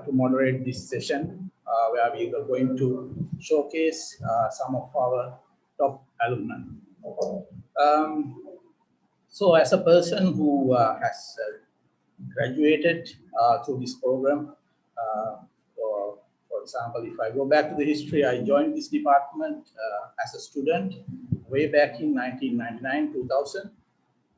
to moderate this session where we are going to showcase some of our top alumni. Um, so as a person who has graduated through this program, for example, if I go back to the history, I joined this department as a student way back in 1999, 2000.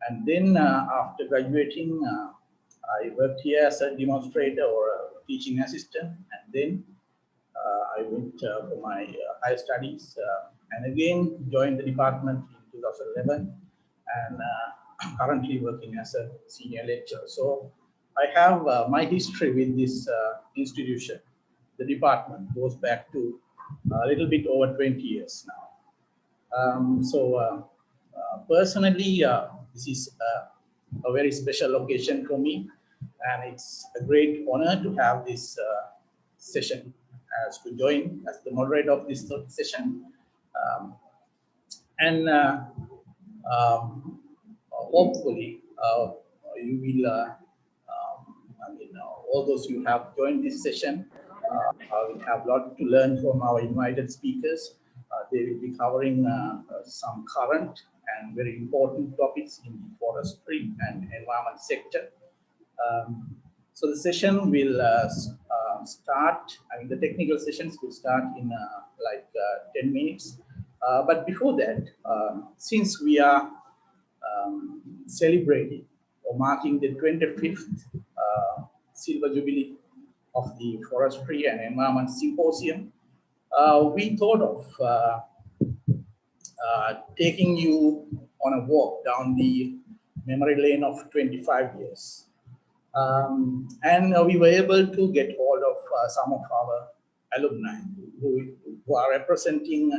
And then after graduating, I worked here as a demonstrator or a teaching assistant. And then I went for my higher studies and again joined the department in 2011 and currently working as a senior lecturer. So I have my history with this institution. The department goes back to a little bit over 20 years now. Personally, this is a very special occasion for me, and it's a great honor to have this session as to join as the moderator of this session. Hopefully, you will, all those who have joined this session will have a lot to learn from our invited speakers. They will be covering some current and very important topics in the forestry and environment sector. So the session will start, the technical sessions will start in 10 minutes. But before that, since we are celebrating or marking the 25th Silver Jubilee of the Forestry and Environment Symposium, we thought of taking you on a walk down the memory lane of 25 years. And we were able to get hold of some of our alumni who are representing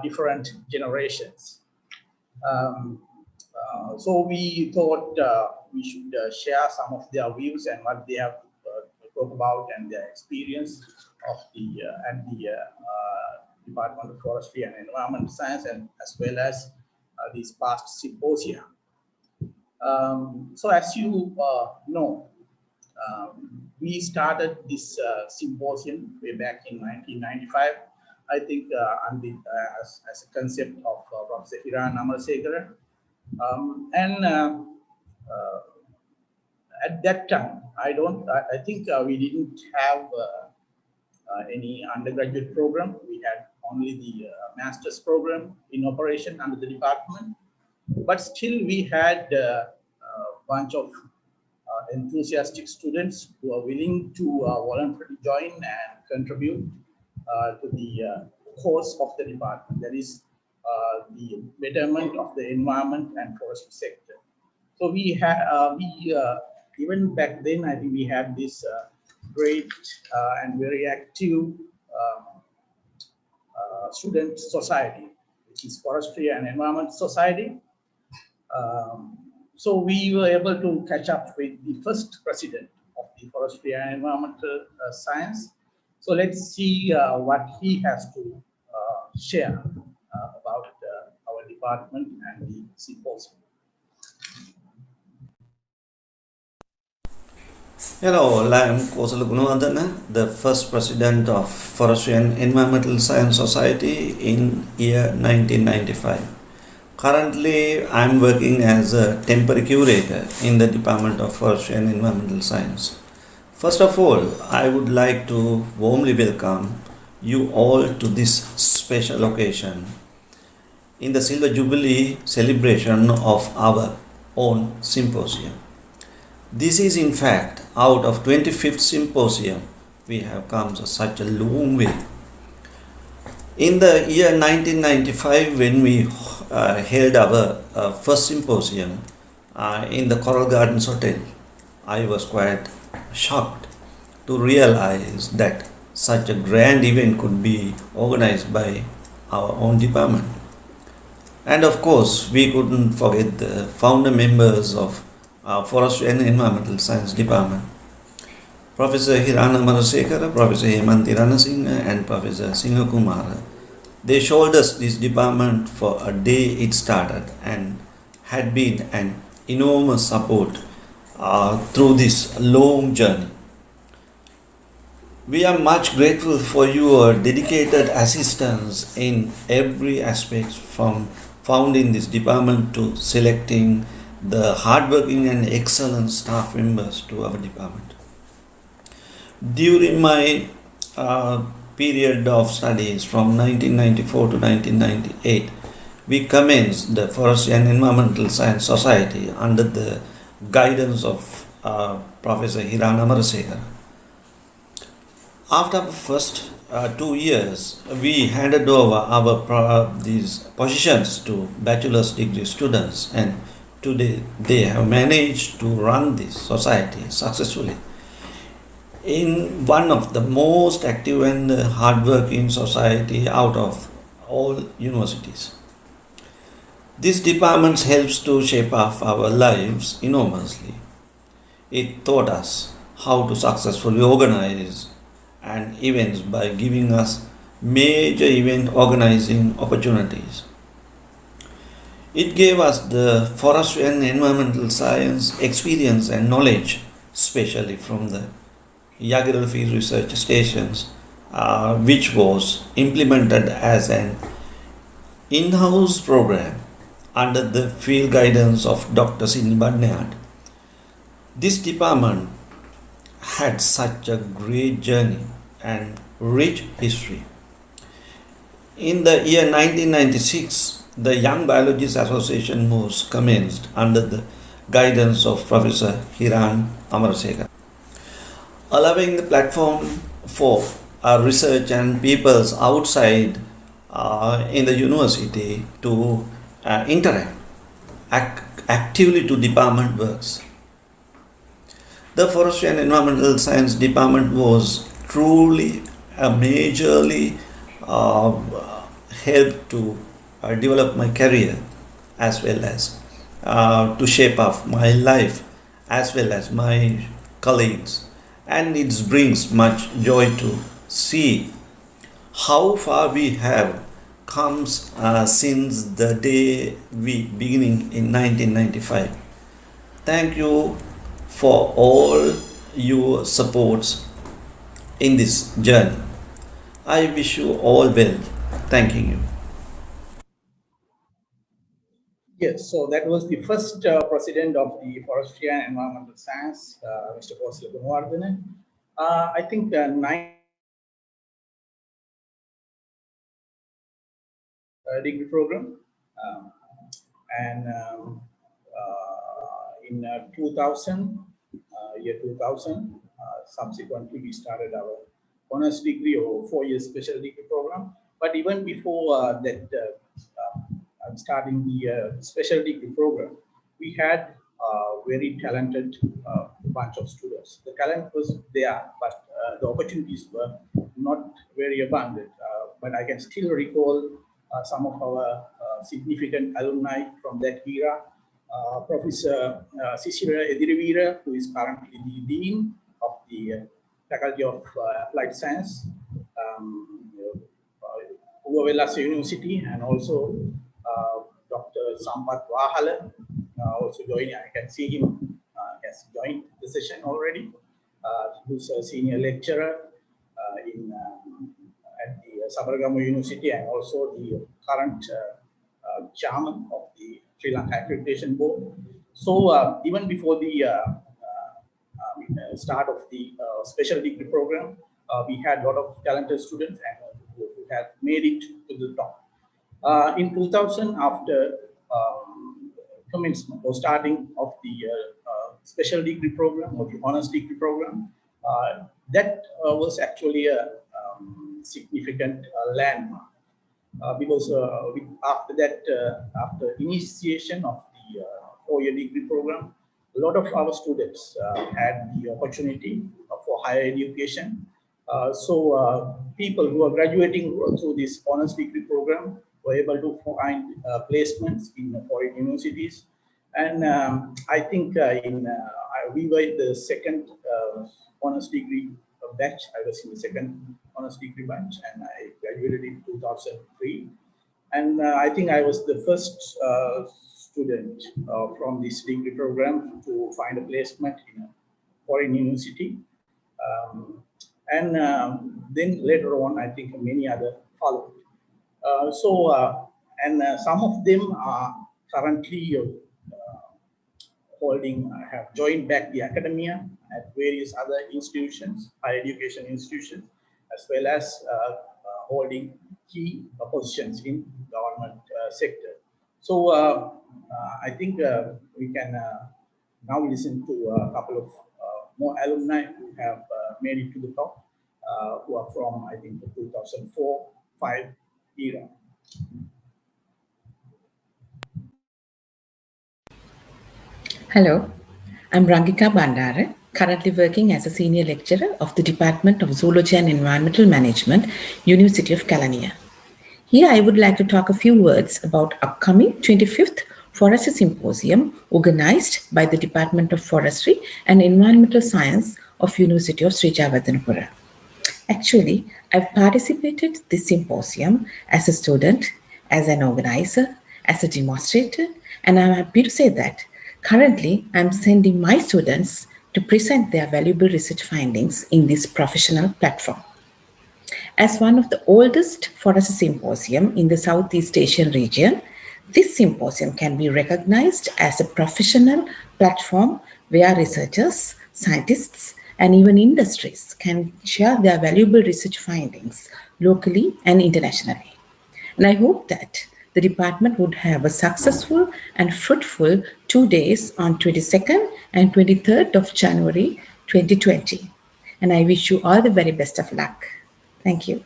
different generations. So we thought we should share some of their views and what they have talked about and their experience of the Department of Forestry and Environmental Science, and as well as these past symposia. So as you know, we started this symposium way back in 1995, I think, as a concept of Professor Hiran Amarsekara. At that time, I think we didn't have any undergraduate program. We had only the master's program in operation under the department, but still we had a bunch of enthusiastic students who are willing to voluntarily join and contribute to the cause of the department, that is the betterment of the environment and forestry sector. So we had, even back then, I think we had this great and very active student society, which is Forestry and Environment Society. So we were able to catch up with the first president of the Forestry and Environmental Science. So let's see what he has to share about our department and the symposium. Hello, I am Kosala Gunawardana, the first president of Forestry and Environmental Science Society in year 1995. Currently, I am working as a temporary curator in the Department of Forestry and Environmental Science. First of all, I would like to warmly welcome you all to this special occasion in the Silver Jubilee celebration of our own symposium. This is in fact out of 25th symposium we have come such a long way. In the year 1995, when we held our first symposium in the Coral Gardens Hotel, I was quite shocked to realize that such a grand event could be organized by our own department. And of course, we couldn't forget the founder members of our Forestry and Environmental Science Department, Professor Hirana Marasekara, Professor Hemanti Ranasinghe, and Professor Singhakumara. They showed us this department for a day it started and had been an enormous support through this long journey. We are much grateful for your dedicated assistance in every aspect from founding this department to selecting the hardworking and excellent staff members to our department. During my uh, period of studies from 1994 to 1998, we commenced the Forestry and Environmental Science Society under the guidance of Professor Hiran Amarasekar. After the first 2 years, we handed over these positions to bachelor's degree students, and today they have managed to run this society successfully in one of the most active and hardworking society out of all universities. This department helps to shape up our lives enormously. It taught us how to successfully organize and events by giving us major event organizing opportunities. It gave us the forestry and environmental science experience and knowledge, especially from the Yagiral Field Research Stations, which was implemented as an in-house program under the field guidance of Dr. Sidney Barnard. This department had such a great journey and rich history. In the year 1996, the Young Biologists Association was commenced under the guidance of Professor Hiran Amarasekar, allowing the platform for research and peoples outside in the university to interact actively to department works. The Forestry and Environmental Science Department was truly a majorly helped to develop my career as well as to shape up my life as well as my colleagues, and it brings much joy to see how far we have come since the day we beginning in 1995. Thank you for all your supports in this journey. I wish you all well. Thanking you. Yes, so that was the first president of the Forestry and Environmental Science, Mr. Kosla Gunwardhanan. I think nine degree program, um, and in 2000, year 2000, subsequently we started our honors degree or 4 year special degree program. But even before that, starting the special degree program, we had a very talented bunch of students. The talent was there, but the opportunities were not very abundant. But I can still recall some of our significant alumni from that era. Professor Sisira Edirivira, who is currently the Dean of the Faculty of Applied Science, Uvavelasa University, and also Dr. Sampath Wahala, also joining. I can see him has joined the session already. Who's a senior lecturer in at the Sabaragamu University, and also the current chairman of the Sri Lanka Accreditation Board. So even before the start of the special degree program, we had a lot of talented students and who have made it to the top. In 2000, after commencement or starting of the special degree program or the honors degree program, that was actually a significant landmark. Because after that, after initiation of the 4 year degree program, a lot of our students had the opportunity for higher education. So people who are graduating through this honors degree program were able to find placements in foreign universities. And I think we were the second honors degree batch. I was in the second honors degree batch, and I graduated in 2003. And I think I was the first student from this degree program to find a placement in a foreign university. Um, And then later on, I think many other followed. And some of them are currently have joined back the academia at various other institutions, higher education institutions, as well as holding key positions in government sector. So I think we can now listen to a couple of more alumni who have made it to the top, who are from, I think, the 2004-5 era. Hello, I'm Rangika Bandara, currently working as a senior lecturer of the Department of Zoology and Environmental Management, University of Kelaniya. Here I would like to talk a few words about upcoming 25th Forestry Symposium organized by the Department of Forestry and Environmental Science of University of Sri Jayewardenepura. Actually, I've participated this symposium as a student, as an organizer, as a demonstrator, and I'm happy to say that currently I'm sending my students to present their valuable research findings in this professional platform. As one of the oldest forest symposium in the Southeast Asian region, this symposium can be recognized as a professional platform where researchers, scientists, and even industries can share their valuable research findings locally and internationally. And I hope that the department would have a successful and fruitful 2 days on 22nd and 23rd of January 2020. And I wish you all the very best of luck. Thank you.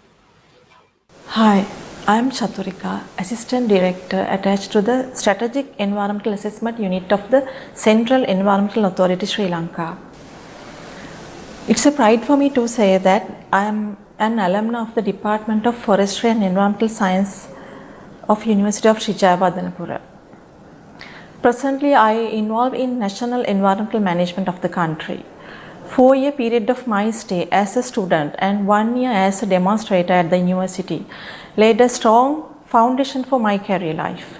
Hi, I am Chaturika, Assistant Director attached to the Strategic Environmental Assessment Unit of the Central Environmental Authority Sri Lanka. It's a pride for me to say that I am an alumna of the Department of Forestry and Environmental Science of University of Sri Jayewardenepura. Presently, I involved in national environmental management of the country. 4-year period of my stay as a student and 1 year as a demonstrator at the university laid a strong foundation for my career life.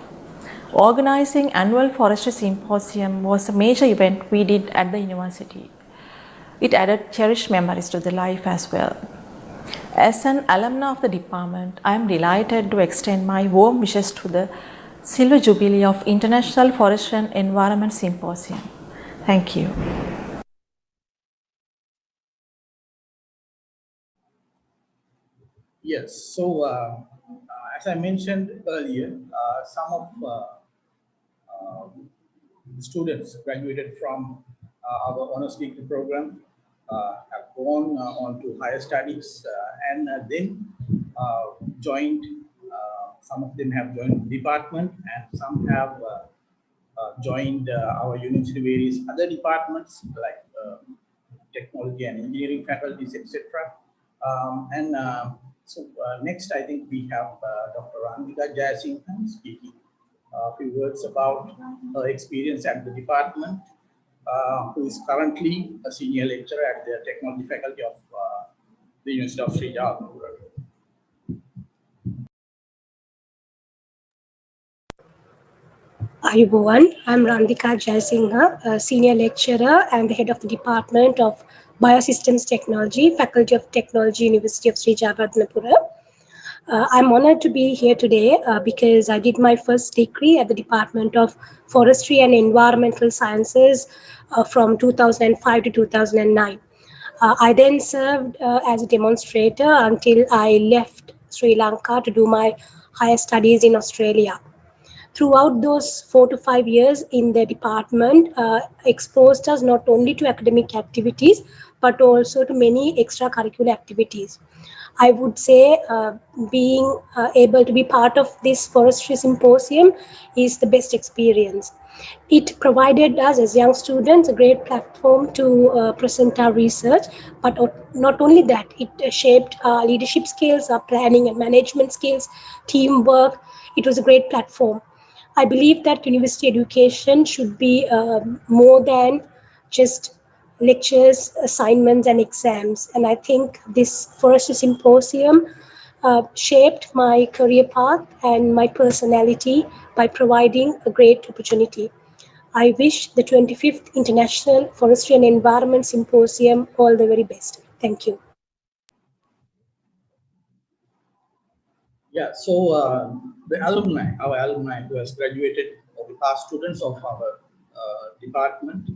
Organizing annual forestry symposium was a major event we did at the university. It added cherished memories to the life as well. As an alumna of the department, I am delighted to extend my warm wishes to the Silver Jubilee of International Forestry and Environment Symposium. Thank you. Yes, so as I mentioned earlier, some of the students graduated from our honors degree program have gone on to higher studies and then joined, some of them have joined the department and some have joined our university various other departments like technology and engineering faculties, etc. So next, I think we have Dr. Ranitha speaking a few words about her experience at the department, who is currently a senior lecturer at the technology faculty of the University of Sri Jayewardenepura. Ayubowan, I'm Ranitha Jayasinghe, a senior lecturer and the head of the Department of Biosystems Technology, Faculty of Technology, University of Sri Jayewardenepura. I'm honored to be here today because I did my first degree at the Department of Forestry and Environmental Sciences from 2005 to 2009. I then served as a demonstrator until I left Sri Lanka to do my higher studies in Australia. Throughout those 4 to 5 years in the department, exposed us not only to academic activities, but also to many extracurricular activities. I would say being able to be part of this forestry symposium is the best experience. It provided us as young students a great platform to present our research, but not only that, it shaped our leadership skills, our planning and management skills, teamwork. It was a great platform. I believe that university education should be more than just lectures, assignments, and exams. And I think this forestry symposium shaped my career path and my personality by providing a great opportunity. I wish the 25th International Forestry and Environment Symposium all the very best. Thank you. Yeah, so the alumni, our alumni who has graduated, or the past students of our department,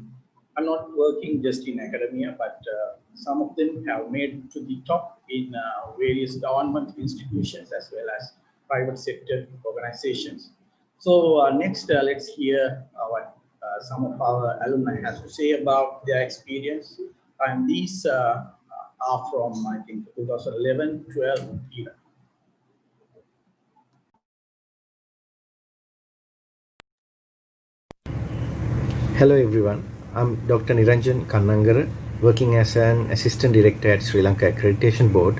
are not working just in academia, but some of them have made to the top in various government institutions as well as private sector organizations. So next, let's hear what some of our alumni has to say about their experience. And these are from, I think, 2011, 12 year. Hello everyone, I'm Dr. Niranjan Kannangara, working as an Assistant Director at Sri Lanka Accreditation Board.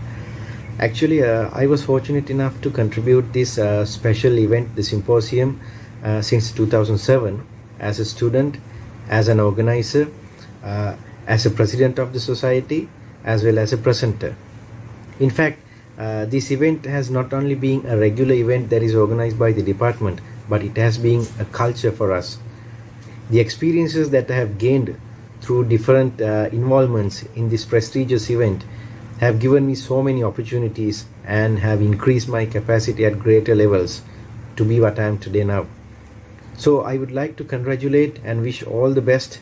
Actually, I was fortunate enough to contribute this special event, the Symposium, since 2007 as a student, as an organizer, as a president of the society, as well as a presenter. In fact, this event has not only been a regular event that is organized by the department, but it has been a culture for us. The experiences that I have gained through different involvements in this prestigious event have given me so many opportunities and have increased my capacity at greater levels to be what I am today now. So I would like to congratulate and wish all the best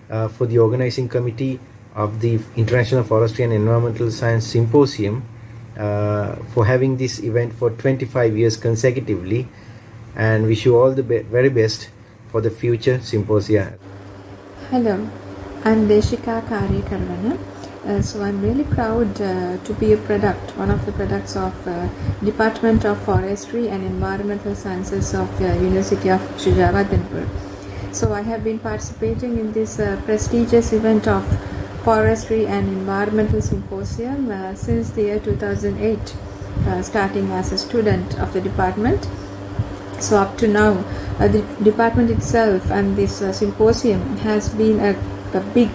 for the organizing committee of the International Forestry and Environmental Science Symposium for having this event for 25 years consecutively, and wish you all the very best for the future symposia. Hello, I'm Yashika. So I'm really proud to be one of the products of Department of Forestry and Environmental Sciences of University of Srijavadanpur. So I have been participating in this prestigious event of Forestry and Environmental Symposium since the year 2008, starting as a student of the department. So up to now, the department itself and this symposium has been a big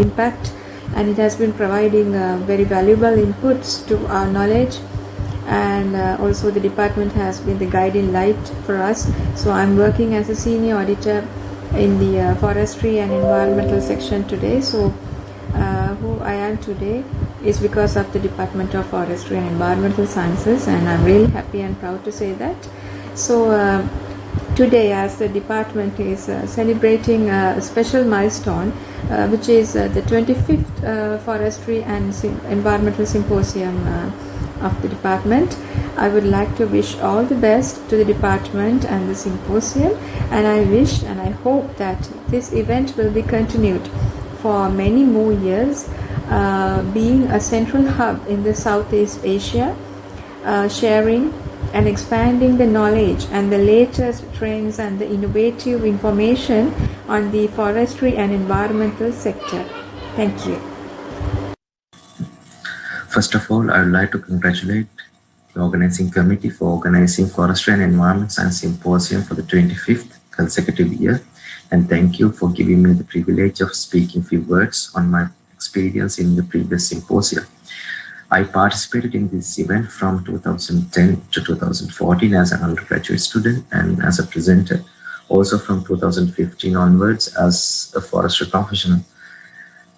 impact, and it has been providing very valuable inputs to our knowledge, and also the department has been the guiding light for us. So I'm working as a senior auditor in the forestry and environmental section today. So who I am today is because of the Department of Forestry and Environmental Sciences, and I'm really happy and proud to say that. So today, as the department is celebrating a special milestone, which is the 25th Forestry and Environmental Symposium of the department, I would like to wish all the best to the department and the symposium, and I wish and I hope that this event will be continued for many more years, being a central hub in the Southeast Asia, sharing and expanding the knowledge and the latest trends and the innovative information on the forestry and environmental sector. Thank you. First of all, I would like to congratulate the organizing committee for organizing Forestry and Environment Science Symposium for the 25th consecutive year, and thank you for giving me the privilege of speaking few words on my experience in the previous symposium. I participated in this event from 2010 to 2014 as an undergraduate student and as a presenter, also from 2015 onwards as a forestry professional.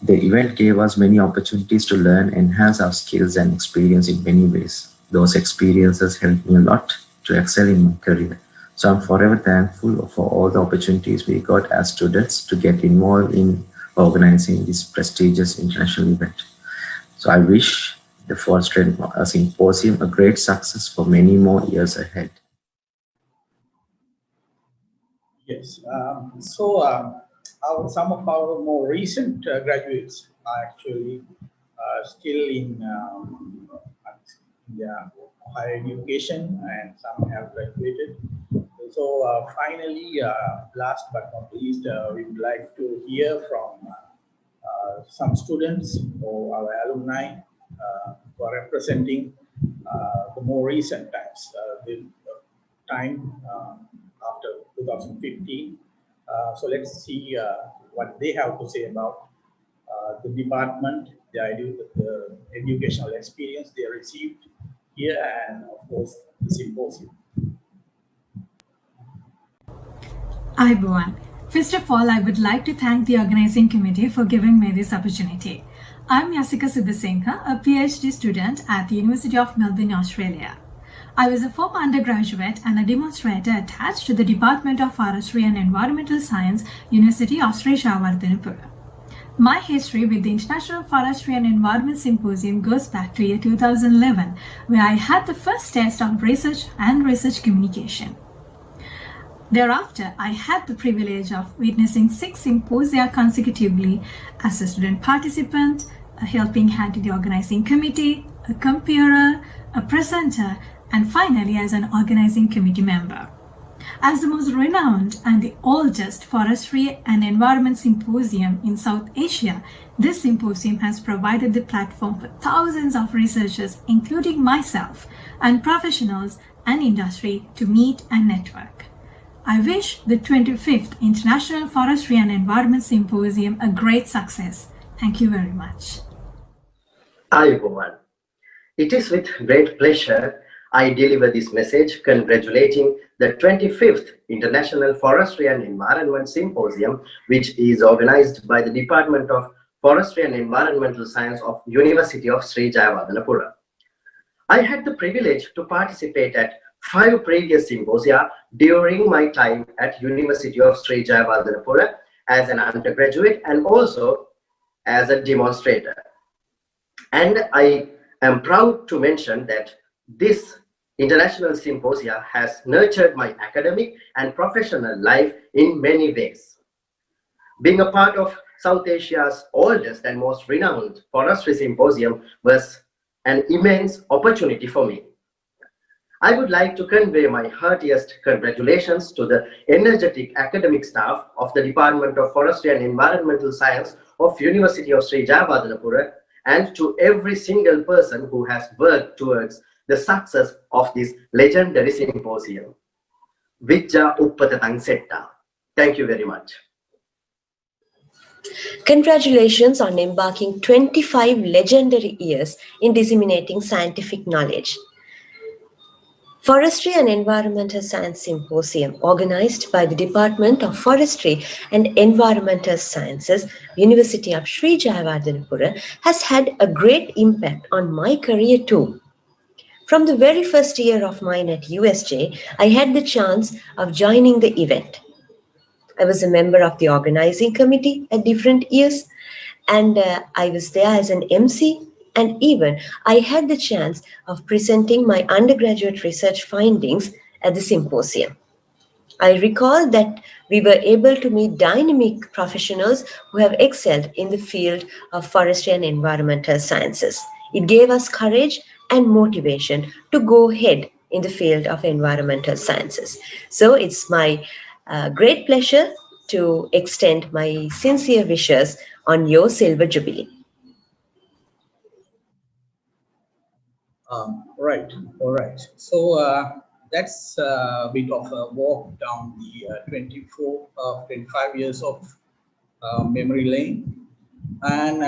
The event gave us many opportunities to learn, enhance our skills and experience in many ways. Those experiences helped me a lot to excel in my career. So I'm forever thankful for all the opportunities we got as students to get involved in organizing this prestigious international event. So I wish the Forestry Symposium a great success for many more years ahead. Yes, some of our more recent graduates are actually still in higher education, and some have graduated. So finally, last but not least, we would like to hear from some students or our alumni who are representing the more recent times, the time after 2015. So let's see what they have to say about the department, the educational experience they received here, and of course the symposium. Hi everyone. First of all, I would like to thank the organizing committee for giving me this opportunity. I'm Yashika, a PhD student at the University of Melbourne, Australia. I was a former undergraduate and a demonstrator attached to the Department of Forestry and Environmental Science, University of Sri Jayawardhanapura. My history with the International Forestry and Environment Symposium goes back to year 2011, where I had the first taste of research and research communication. Thereafter, I had the privilege of witnessing 6 symposia consecutively as a student participant, a helping hand to the organizing committee, a comparer, a presenter, and finally as an organizing committee member. As the most renowned and the oldest forestry and environment symposium in South Asia, this symposium has provided the platform for thousands of researchers, including myself, and professionals and industry to meet and network. I wish the 25th International Forestry and Environment Symposium a great success. Thank you very much. Hi everyone. It is with great pleasure I deliver this message congratulating the 25th International Forestry and Environment Symposium, which is organized by the Department of Forestry and Environmental Science of University of Sri Jayawardhanapura. I had the privilege to participate at 5 previous symposia during my time at University of Sri Jayawardhanapura as an undergraduate and also as a demonstrator. And I am proud to mention that this international symposia has nurtured my academic and professional life in many ways. Being a part of South Asia's oldest and most renowned forestry symposium was an immense opportunity for me. I would like to convey my heartiest congratulations to the energetic academic staff of the Department of Forestry and Environmental Science of University of Sri Jayawardhanapura and to every single person who has worked towards the success of this legendary symposium. Vijja Uppatatang Setta. Thank you very much. Congratulations on embarking 25 legendary years in disseminating scientific knowledge. Forestry and Environmental Science Symposium, organized by the Department of Forestry and Environmental Sciences, University of Sri Jayawardhanapura, has had a great impact on my career too. From the very first year of mine at USJ, I had the chance of joining the event. I was a member of the organizing committee at different years, and I was there as an MC. And even I had the chance of presenting my undergraduate research findings at the symposium. I recall that we were able to meet dynamic professionals who have excelled in the field of forestry and environmental sciences. It gave us courage and motivation to go ahead in the field of environmental sciences. So it's my great pleasure to extend my sincere wishes on your Silver Jubilee. Right, all right. So that's a bit of a walk down the 25 years of memory lane. And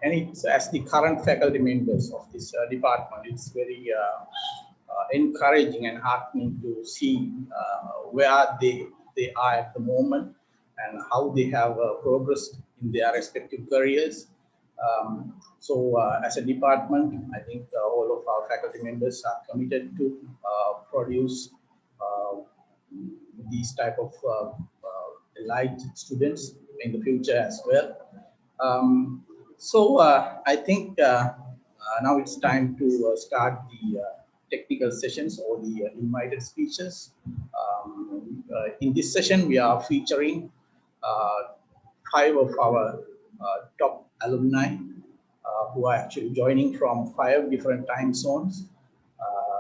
it's, as the current faculty members of this department, it's very encouraging and heartening to see where they are at the moment and how they have progressed in their respective careers. So as a department, I think all of our faculty members are committed to produce these type of elite students in the future as well. So I think now it's time to start the technical sessions or the invited speeches. In this session, we are featuring 5 of our top alumni who are actually joining from 5 different time zones.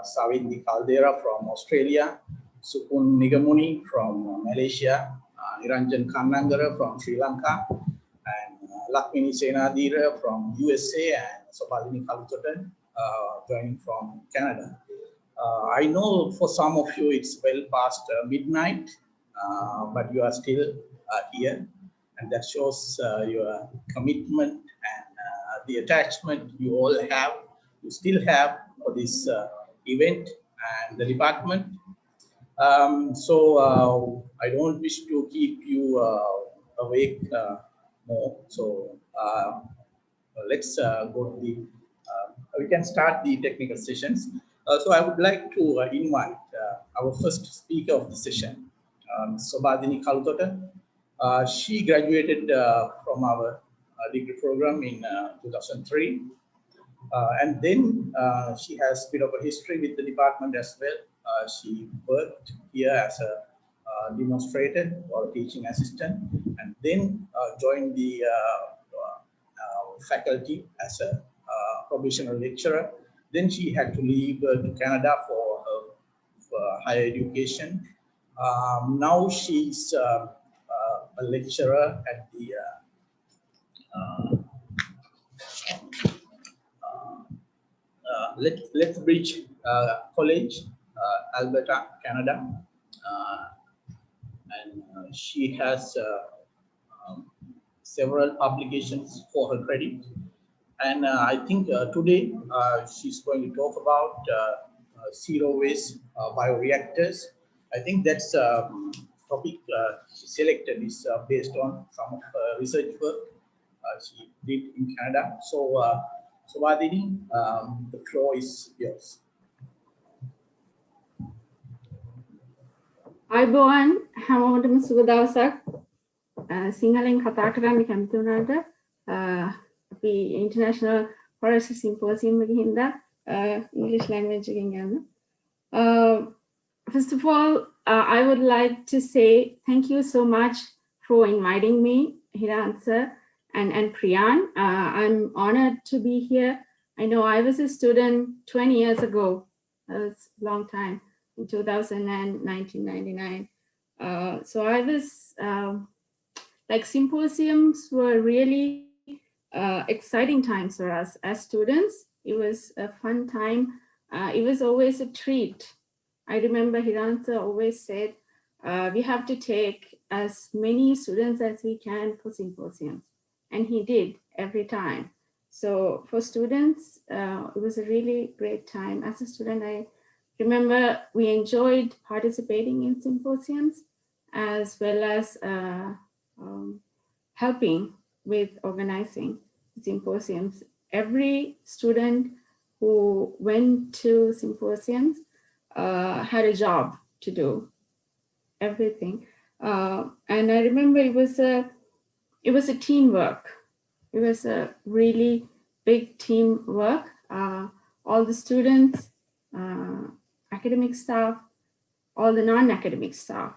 Savindi Caldera from Australia, Supun Nigamuni from Malaysia, Niranjan Kannangara from Sri Lanka, and Lakmini Senadira from USA, and Sopalini Kalutotan joining from Canada. I know for some of you it's well past midnight, but you are still here, and that shows your commitment and the attachment you all have, you still have for this event and the department. So I don't wish to keep you awake more. So let's go to the, we can start the technical sessions. So I would like to invite our first speaker of the session, Sobadini Kalkota. She graduated from our degree program in 2003. And then she has a bit of a history with the department as well. She worked here as a demonstrator or teaching assistant, and then joined the faculty as a provisional lecturer. Then she had to leave to Canada for higher education. Now she's a lecturer at the Lethbridge College, Alberta, Canada. And she has several publications for her credit. And I think today she's going to talk about zero waste bioreactors. I think that's topic she selected is based on some of her research work she did in Canada. So, Vadini, the floor is yours. අයිබෝවන් හැමෝටම සුබ දවසක් සිංහලෙන් කතා කරන්න කැමති වුණාට අපි ඉන්ටර්නැෂනල් ෆොරෙස්ට්‍රි සිම්පෝසියම් එකේ හින්දා ඉංග්‍රීසි ලැන්ග්වේජ් එකෙන් යන්න. First of all, I would like to say thank you so much for inviting me, Hiransa and Priyan. I'm honored to be here. I know I was a student 20 years ago. That was a long time. In 2000 and 1999. So I was, like symposiums were really exciting times for us as students. It was a fun time. It was always a treat. I remember Hiransa always said, we have to take as many students as we can for symposiums. And he did every time. So for students, it was a really great time. As a student, I remember we enjoyed participating in symposiums as well as helping with organizing symposiums. Every student who went to symposiums had a job to do, everything. And I remember it was a teamwork. It was a really big teamwork. All the students, academic staff, all the non-academic staff,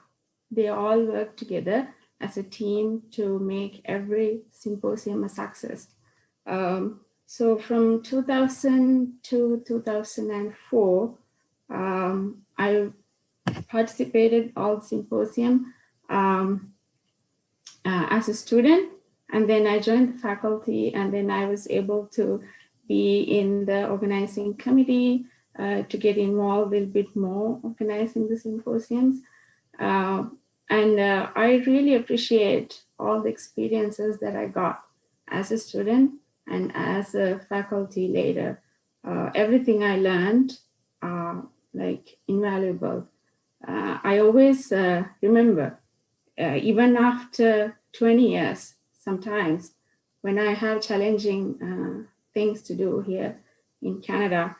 they all work together as a team to make every symposium a success. So from 2000 to 2004, I participated all symposium as a student, and then I joined the faculty, and then I was able to be in the organizing committee to get involved a little bit more organizing the symposiums. And I really appreciate all the experiences that I got as a student and as a faculty later. Everything I learned like invaluable. I always remember, even after 20 years, sometimes when I have challenging things to do here in Canada,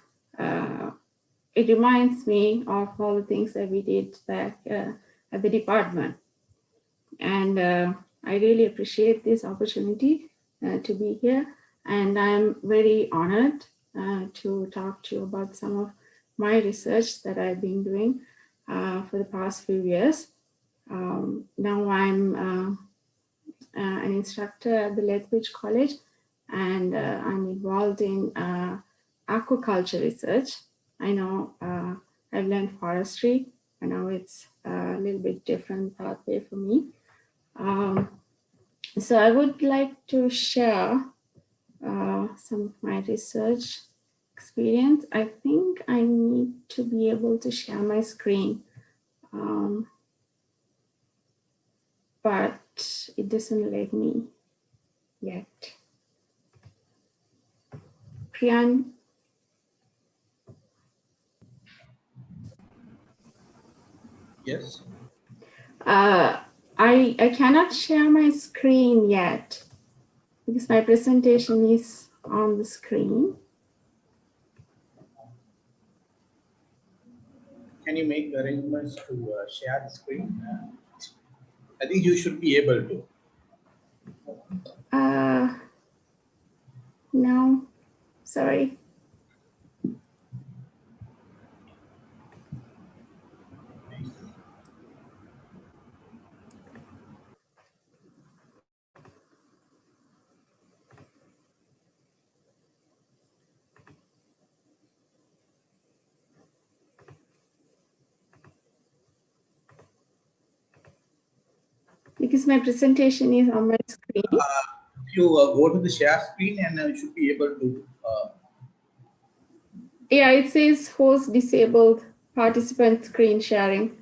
it reminds me of all the things that we did back at the department. And I really appreciate this opportunity to be here. And I'm very honored to talk to you about some of my research that I've been doing for the past few years. Now I'm an instructor at the Lethbridge College, and I'm involved in aquaculture research. I know I've learned forestry. I know it's a little bit different pathway for me. So I would like to share some of my research experience. I think I need to be able to share my screen, but it doesn't let me yet. Priyan. Yes. I cannot share my screen yet because my presentation is on the screen. Can you make arrangements to share the screen? I think you should be able to. No, sorry. Because my presentation is on my screen. If you go to the share screen, and you should be able to. Yeah, it says host disabled participant screen sharing.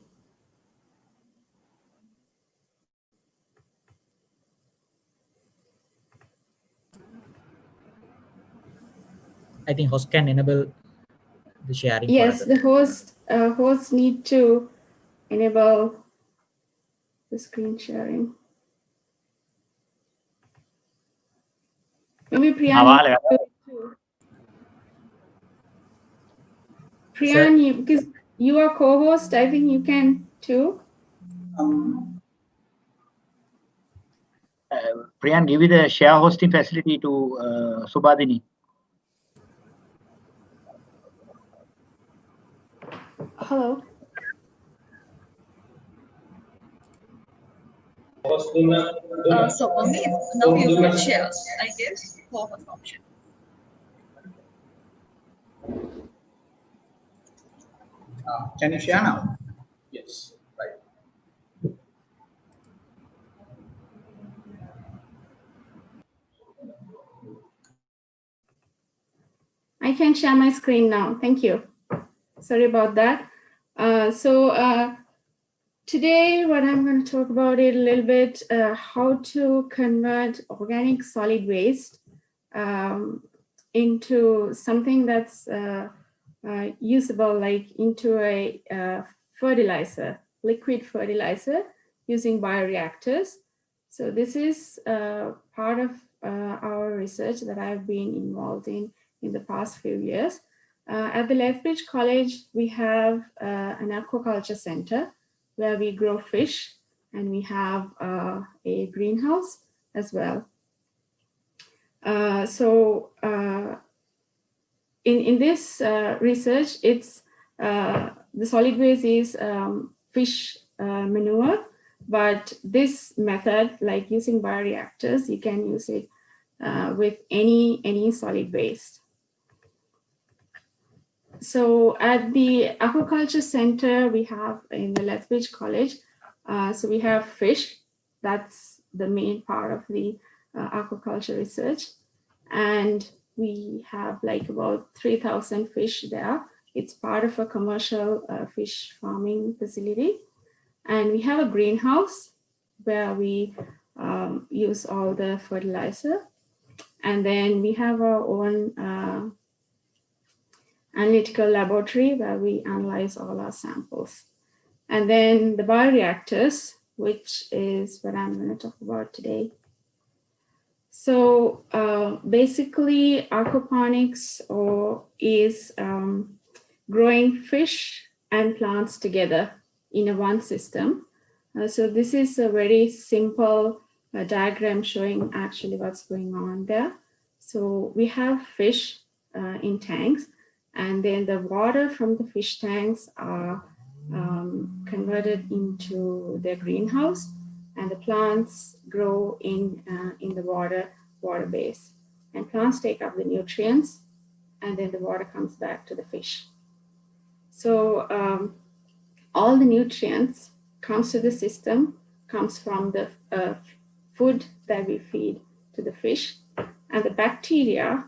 I think host can enable the sharing. Yes, the host need to enable the screen sharing. Maybe Priyan. Priyan, because you are co-host, I think you can too. Priyan, give you the share hosting facility to Subhadini. Hello. So only now you can share, I guess, for option. Can you share now? Yes, right. I can share my screen now. Thank you. Sorry about that. Today, what I'm going to talk about it a little bit, how to convert organic solid waste into something that's usable, like into a fertilizer, liquid fertilizer using bioreactors. So this is part of our research that I've been involved in the past few years. At the Lethbridge College, we have an aquaculture center where we grow fish, and we have a greenhouse as well. In this research, it's the solid waste is fish manure, but this method, like using bioreactors, you can use it with any solid waste. So at the Aquaculture Center, we have in the Lethbridge College, so we have fish. That's the main part of the aquaculture research. And we have like about 3,000 fish there. It's part of a commercial fish farming facility. And we have a greenhouse where we use all the fertilizer. And then we have our own analytical laboratory where we analyze all our samples. And then the bioreactors, which is what I'm going to talk about today. So basically, aquaponics is growing fish and plants together in one system. So this is a very simple diagram showing actually what's going on there. So we have fish in tanks, and then the water from the fish tanks are converted into their greenhouse, and the plants grow in the water base. And plants take up the nutrients, and then the water comes back to the fish. So all the nutrients comes to the system, comes from the food that we feed to the fish, and the bacteria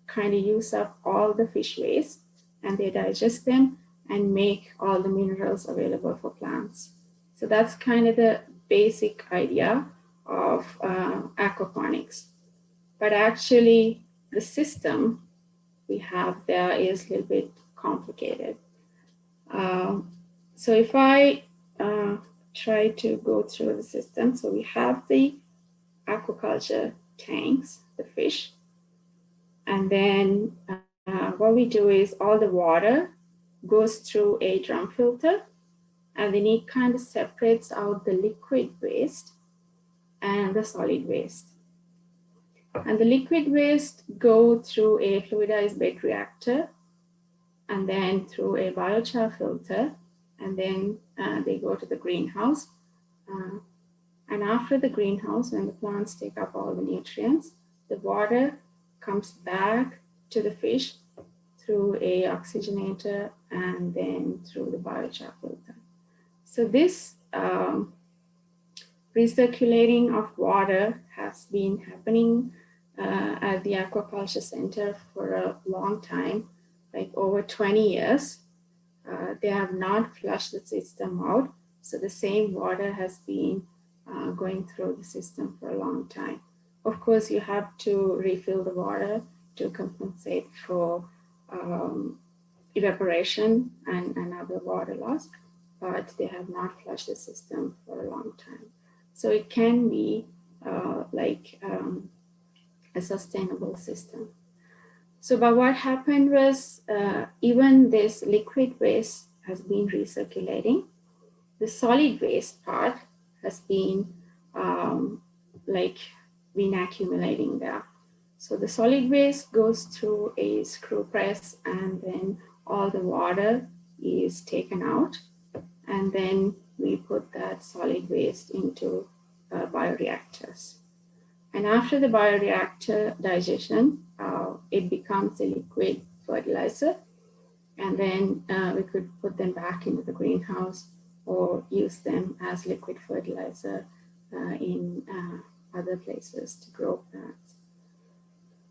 kind of use up all the fish waste, and they digest them and make all the minerals available for plants. So that's kind of the basic idea of aquaponics. But actually, the system we have there is a little bit complicated. So if I try to go through the system, so we have the aquaculture tanks, the fish, and then what we do is all the water goes through a drum filter, and then it kind of separates out the liquid waste and the solid waste. And the liquid waste go through a fluidized bed reactor, and then through a biochar filter, and then they go to the greenhouse. And after the greenhouse, when the plants take up all the nutrients, the water comes back to the fish through a oxygenator and then through the biochar filter. So this recirculating of water has been happening at the Aquaculture Center for a long time, like over 20 years. They have not flushed the system out, so the same water has been going through the system for a long time. Of course, you have to refill the water to compensate for evaporation and other water loss, but they have not flushed the system for a long time. So it can be a sustainable system. So, but what happened was even this liquid waste has been recirculating. The solid waste part has been been accumulating there. So the solid waste goes through a screw press, and then all the water is taken out, and then we put that solid waste into bioreactors. And after the bioreactor digestion, it becomes a liquid fertilizer, and then we could put them back into the greenhouse or use them as liquid fertilizer in other places to grow plants.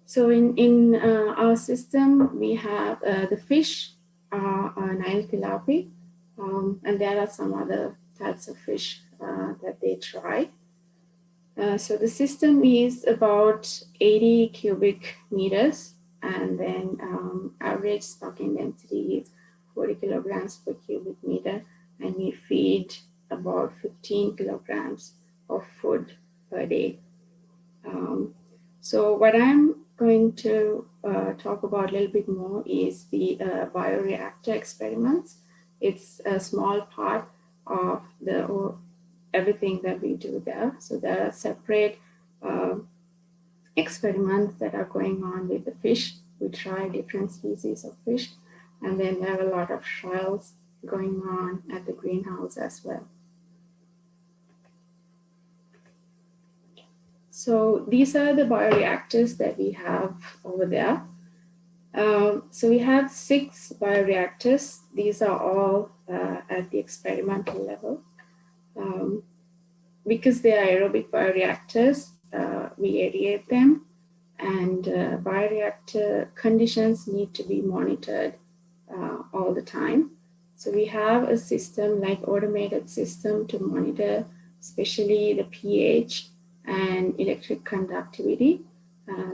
So in our system, we have the fish are Nile tilapia, and there are some other types of fish that they try. So the system is about 80 cubic meters, and then average stocking density is 40 kilograms per cubic meter, and we feed about 15 kilograms of food per day. So what I'm going to talk about a little bit more is the bioreactor experiments. It's a small part of everything that we do there. So there are separate experiments that are going on with the fish. We try different species of fish, and then there are a lot of trials going on at the greenhouse as well. So these are the bioreactors that we have over there. So we have 6 bioreactors. These are all at the experimental level. Because they are aerobic bioreactors, we aerate them, and bioreactor conditions need to be monitored all the time. So we have a system, like automated system, to monitor especially the pH and electric conductivity.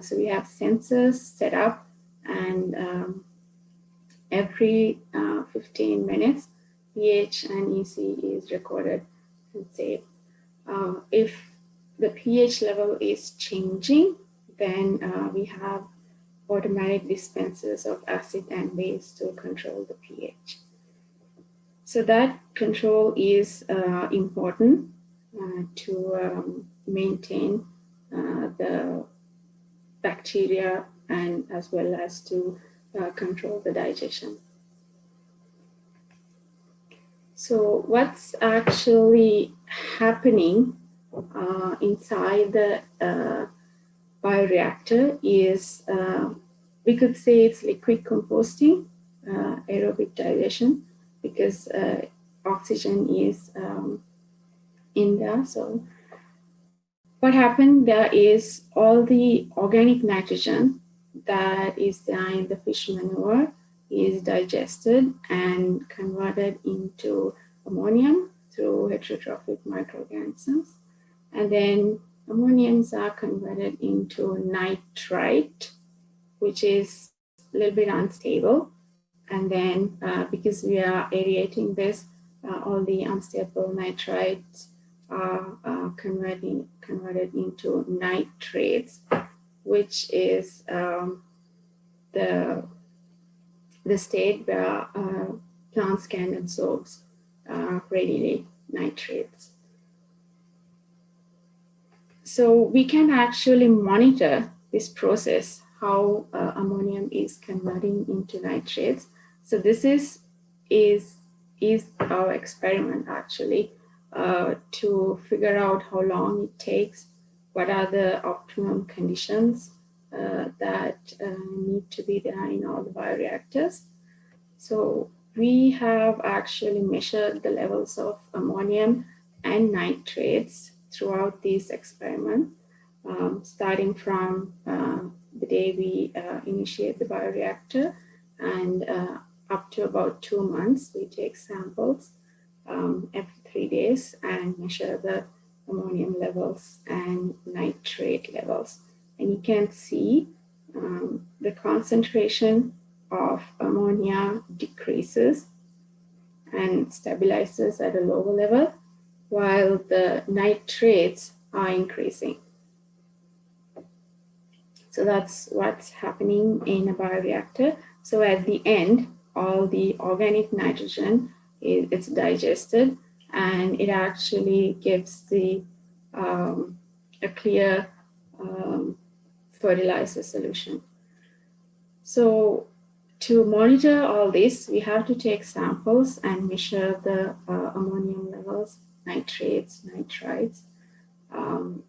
So we have sensors set up, and every 15 minutes, pH and EC is recorded and saved. If the pH level is changing, then we have automatic dispensers of acid and base to control the pH. So that control is important to maintain the bacteria, and as well as to control the digestion. So what's actually happening inside the bioreactor is, we could say it's liquid composting, aerobic digestion, because oxygen is in there. So what happened there is all the organic nitrogen that is there in the fish manure is digested and converted into ammonium through heterotrophic microorganisms. And then ammoniums are converted into nitrite, which is a little bit unstable. And then because we are aerating this, all the unstable nitrites are converted into nitrates, which is the the state where plants can absorb readily nitrates. So we can actually monitor this process, how ammonium is converting into nitrates. So this is our experiment actually, to figure out how long it takes, what are the optimum conditions that need to be there in all the bioreactors. So we have actually measured the levels of ammonium and nitrates throughout these experiments, starting from the day we initiate the bioreactor, and up to about 2 months. We take samples every 3 days and measure the ammonium levels and nitrate levels. And you can see the concentration of ammonia decreases and stabilizes at a lower level, while the nitrates are increasing. So that's what's happening in a bioreactor. So at the end, all the organic nitrogen, it's digested, and it actually gives the a clear fertilizer solution. So to monitor all this, we have to take samples and measure the ammonium levels, nitrates, nitrites,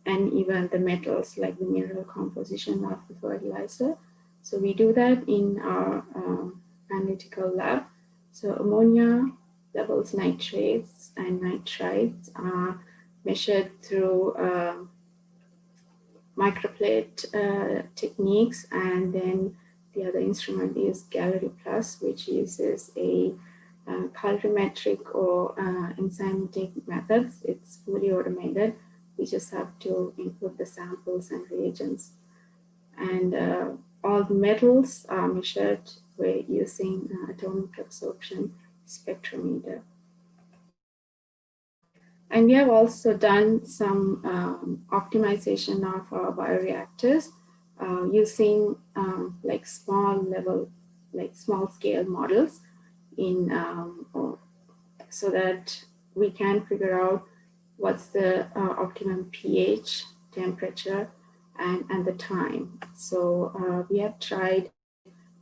and even the metals like the mineral composition of the fertilizer. So we do that in our analytical lab. So ammonia levels, nitrates and nitrites are measured through microplate techniques, and then the other instrument is Gallery Plus, which uses a colorimetric or enzymatic methods. It's fully automated. We just have to input the samples and reagents. And all the metals are measured with using atomic absorption spectrometer. And we have also done some optimization of our bioreactors using like small scale models in so that we can figure out what's the optimum pH, temperature, and the time. So we have tried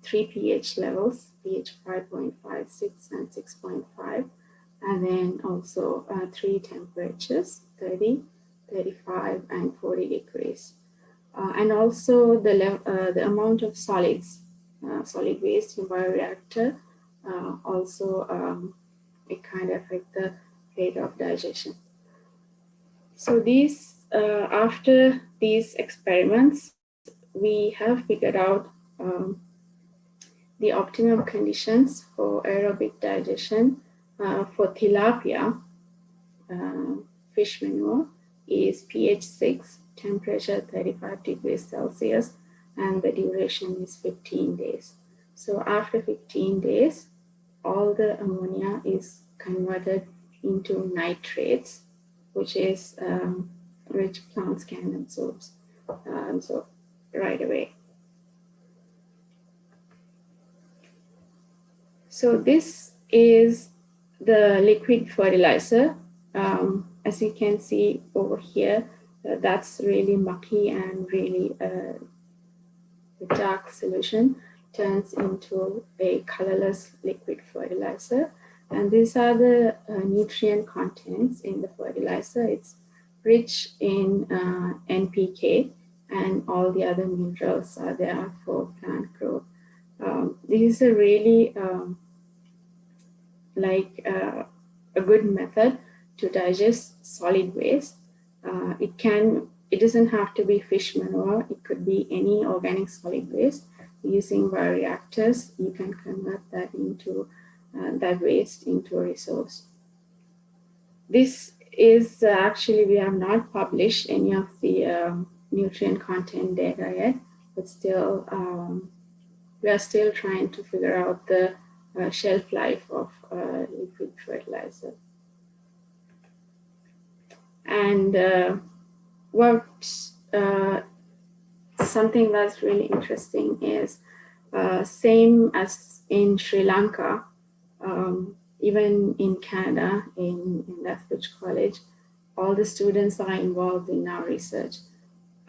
3 pH levels, pH 5.5, 6, and 6.5. And then also 3 temperatures, 30, 35, and 40 degrees. And also the amount of solids, solid waste in bioreactor, also it kind of affect the rate of digestion. So these, after these experiments, we have figured out the optimum conditions for aerobic digestion for tilapia fish manure is pH 6, temperature 35 degrees Celsius, and the duration is 15 days. So after 15 days, all the ammonia is converted into nitrates, which is which plants can absorb so right away. So this is the liquid fertilizer. As you can see over here, that's really mucky and really the dark solution turns into a colorless liquid fertilizer. And these are the nutrient contents in the fertilizer. It's rich in NPK, and all the other minerals are there for plant growth. This is a really a good method to digest solid waste. It doesn't have to be fish manure. It could be any organic solid waste. Using bioreactors, you can convert that into that waste into a resource. This is actually, we have not published any of the nutrient content data yet, but still, we are still trying to figure out the shelf life of liquid fertilizer. And something that's really interesting is Same as in Sri Lanka, even in Canada, in Lethbridge College, all the students are involved in our research.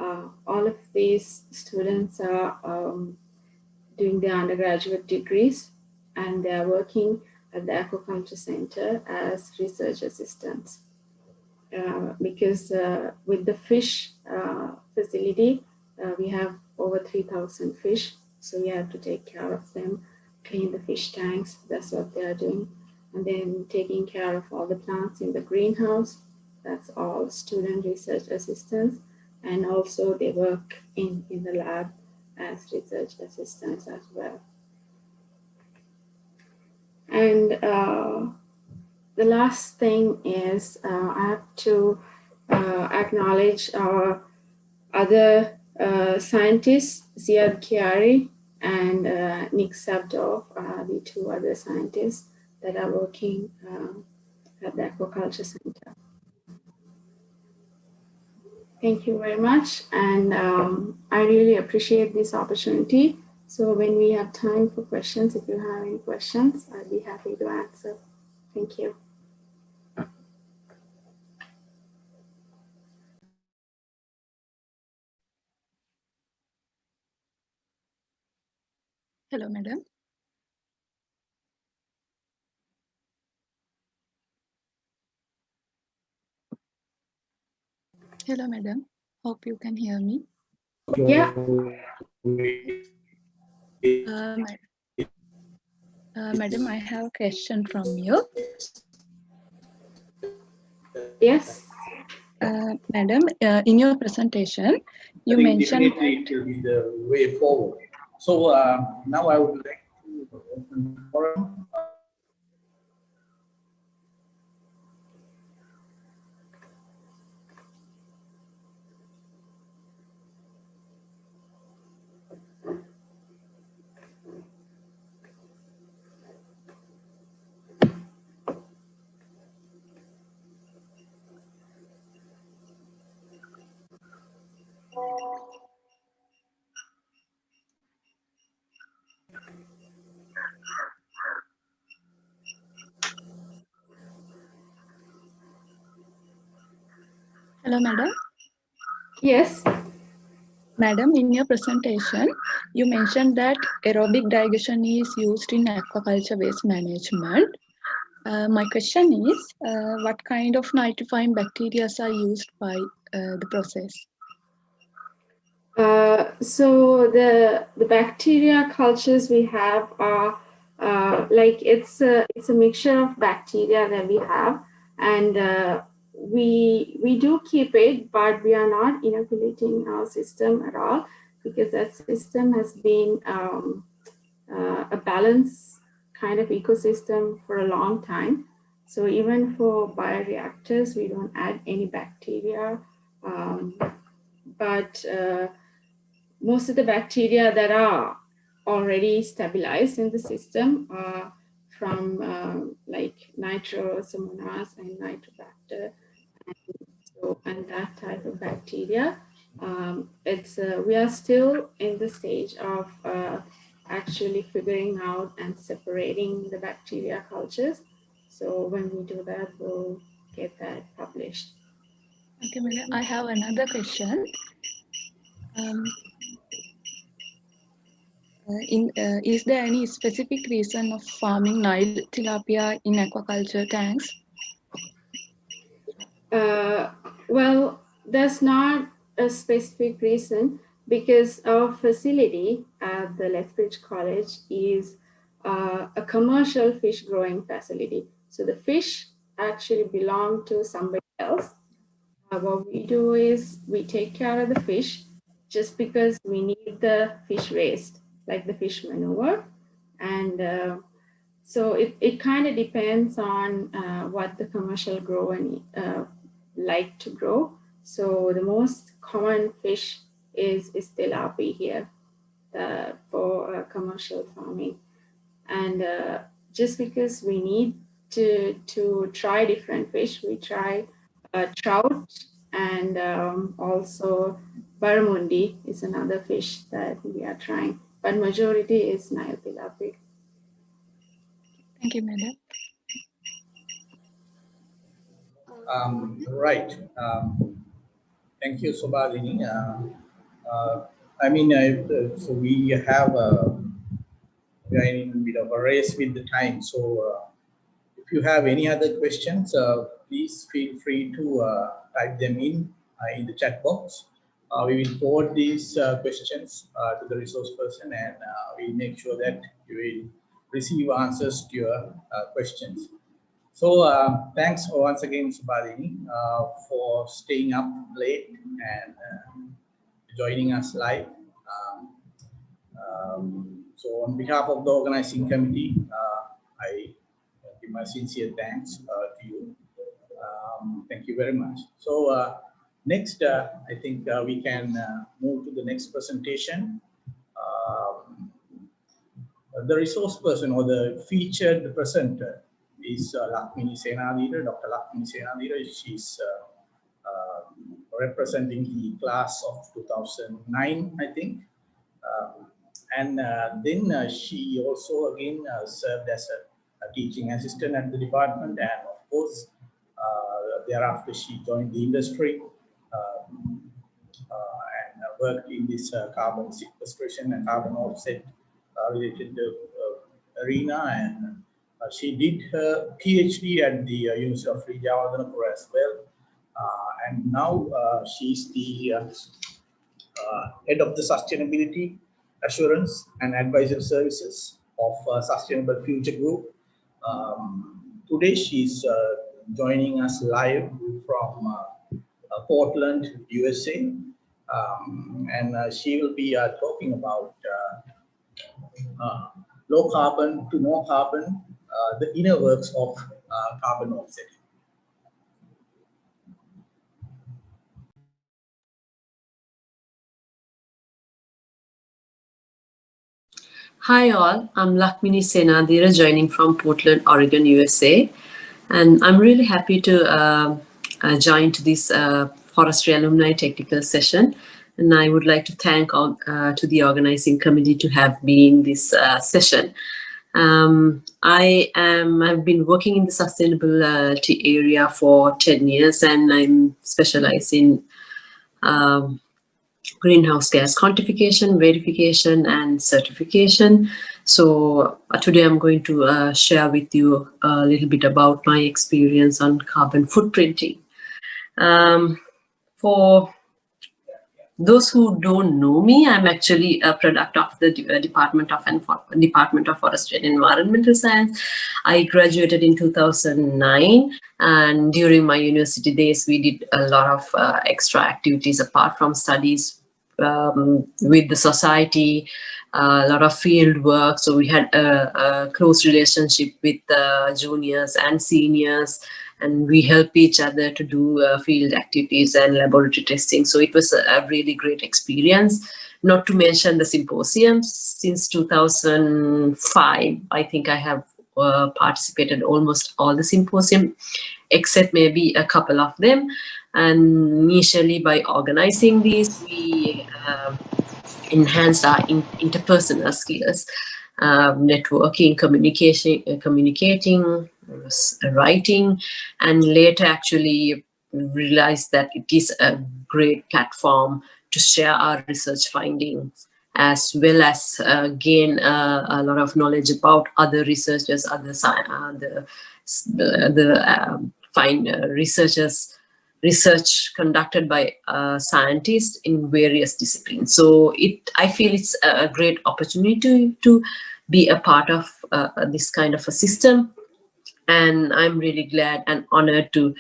All of these students are doing their undergraduate degrees, and they are working at the Aquaculture Center as research assistants. Because with the fish facility, we have over 3,000 fish, so we have to take care of them, clean the fish tanks, that's what they are doing. And then taking care of all the plants in the greenhouse, that's all student research assistants. And also they work in the lab as research assistants as well. And the last thing is I have to acknowledge our other scientists, Ziad Chiari and Nick Sabdov, the two other scientists that are working at the Aquaculture Center. Thank you very much, and I really appreciate this opportunity. So when we have time for questions, if you have any questions, I'd be happy to answer. Thank you. Hello, madam. Hello, madam. Hope you can hear me. Yeah. Madam, I have a question from you. Yes. Madam, in your presentation, you mentioned it will be the way forward. So now I would like to open the forum. Hello, madam. Yes. Madam, in your presentation, you mentioned that aerobic digestion is used in aquaculture waste management. My question is, what kind of nitrifying bacteria are used by the process? So the bacteria cultures we have are like it's a mixture of bacteria that we have, and we do keep it, but we are not inoculating our system at all, because that system has been a balanced kind of ecosystem for a long time. So even for bioreactors, we don't add any bacteria, but most of the bacteria that are already stabilized in the system are from like Nitrosomonas and Nitrobacter, and that type of bacteria. We are still in the stage of actually figuring out and separating the bacteria cultures. So when we do that, we'll get that published. Okay, madam. I have another question. Is there any specific reason of farming Nile tilapia in aquaculture tanks? Well, that's not a specific reason, because our facility at the Lethbridge College is a commercial fish growing facility. So the fish actually belong to somebody else. What we do is we take care of the fish just because we need the fish waste, like the fish manure. And so it kind of depends on what the commercial grower like to grow. So the most common fish is tilapia here for commercial farming. And just because we need to try different fish, we try trout, and also barramundi is another fish that we are trying. but majority is Nile-tilapia. Thank you, madam. Right. Thank you, Subhadini. So we are in a bit of a race with the time. So if you have any other questions, please feel free to type them in the chat box. We will forward these questions to the resource person, and we'll make sure that you will receive answers to your questions. So thanks once again, Subhadini, for staying up late and joining us live. So on behalf of the organizing committee, I give my sincere thanks to you. Thank you very much. So next, I think we can move to the next presentation. The resource person or the featured presenter is Lakshmini Senadira, Dr. Lakshmini Senadira. She's representing the class of 2009, I think. And then she also again served as a teaching assistant at the department, and of course, thereafter she joined the industry and worked in this carbon sequestration and carbon offset related arena, and she did her PhD at the University of Sri Jawadhanapura as well, and now she's the head of the Sustainability Assurance and Advisory Services of Sustainable Future Group. Today she's joining us live from Portland, USA, and she will be talking about low carbon to no carbon, the inner works of carbon offsetting. Hi all, I'm Lakshmini Senadira joining from Portland, Oregon, USA. And I'm really happy to join to this Forestry Alumni Technical Session. And I would like to thank to the organizing committee to have me in this session. I've been working in the sustainability area for 10 years, and I'm specialized in greenhouse gas quantification, verification, and certification. So today I'm going to share with you a little bit about my experience on carbon footprinting. For those who don't know me, I'm actually a product of the Department of Forestry and Environmental Science. I graduated in 2009, and during my university days, we did a lot of extra activities apart from studies with the society, a lot of field work. So we had a close relationship with juniors and seniors, and we help each other to do field activities and laboratory testing. So it was a really great experience. Not to mention the symposiums. Since 2005, I think I have participated almost all the symposium, except maybe a couple of them. And initially, by organizing these, we enhanced our interpersonal skills, networking, communicating, writing, and later actually realized that it is a great platform to share our research findings, as well as gain a lot of knowledge about other researchers, research conducted by scientists in various disciplines. So I feel it's a great opportunity to be a part of this kind of a system, and I'm really glad and honored to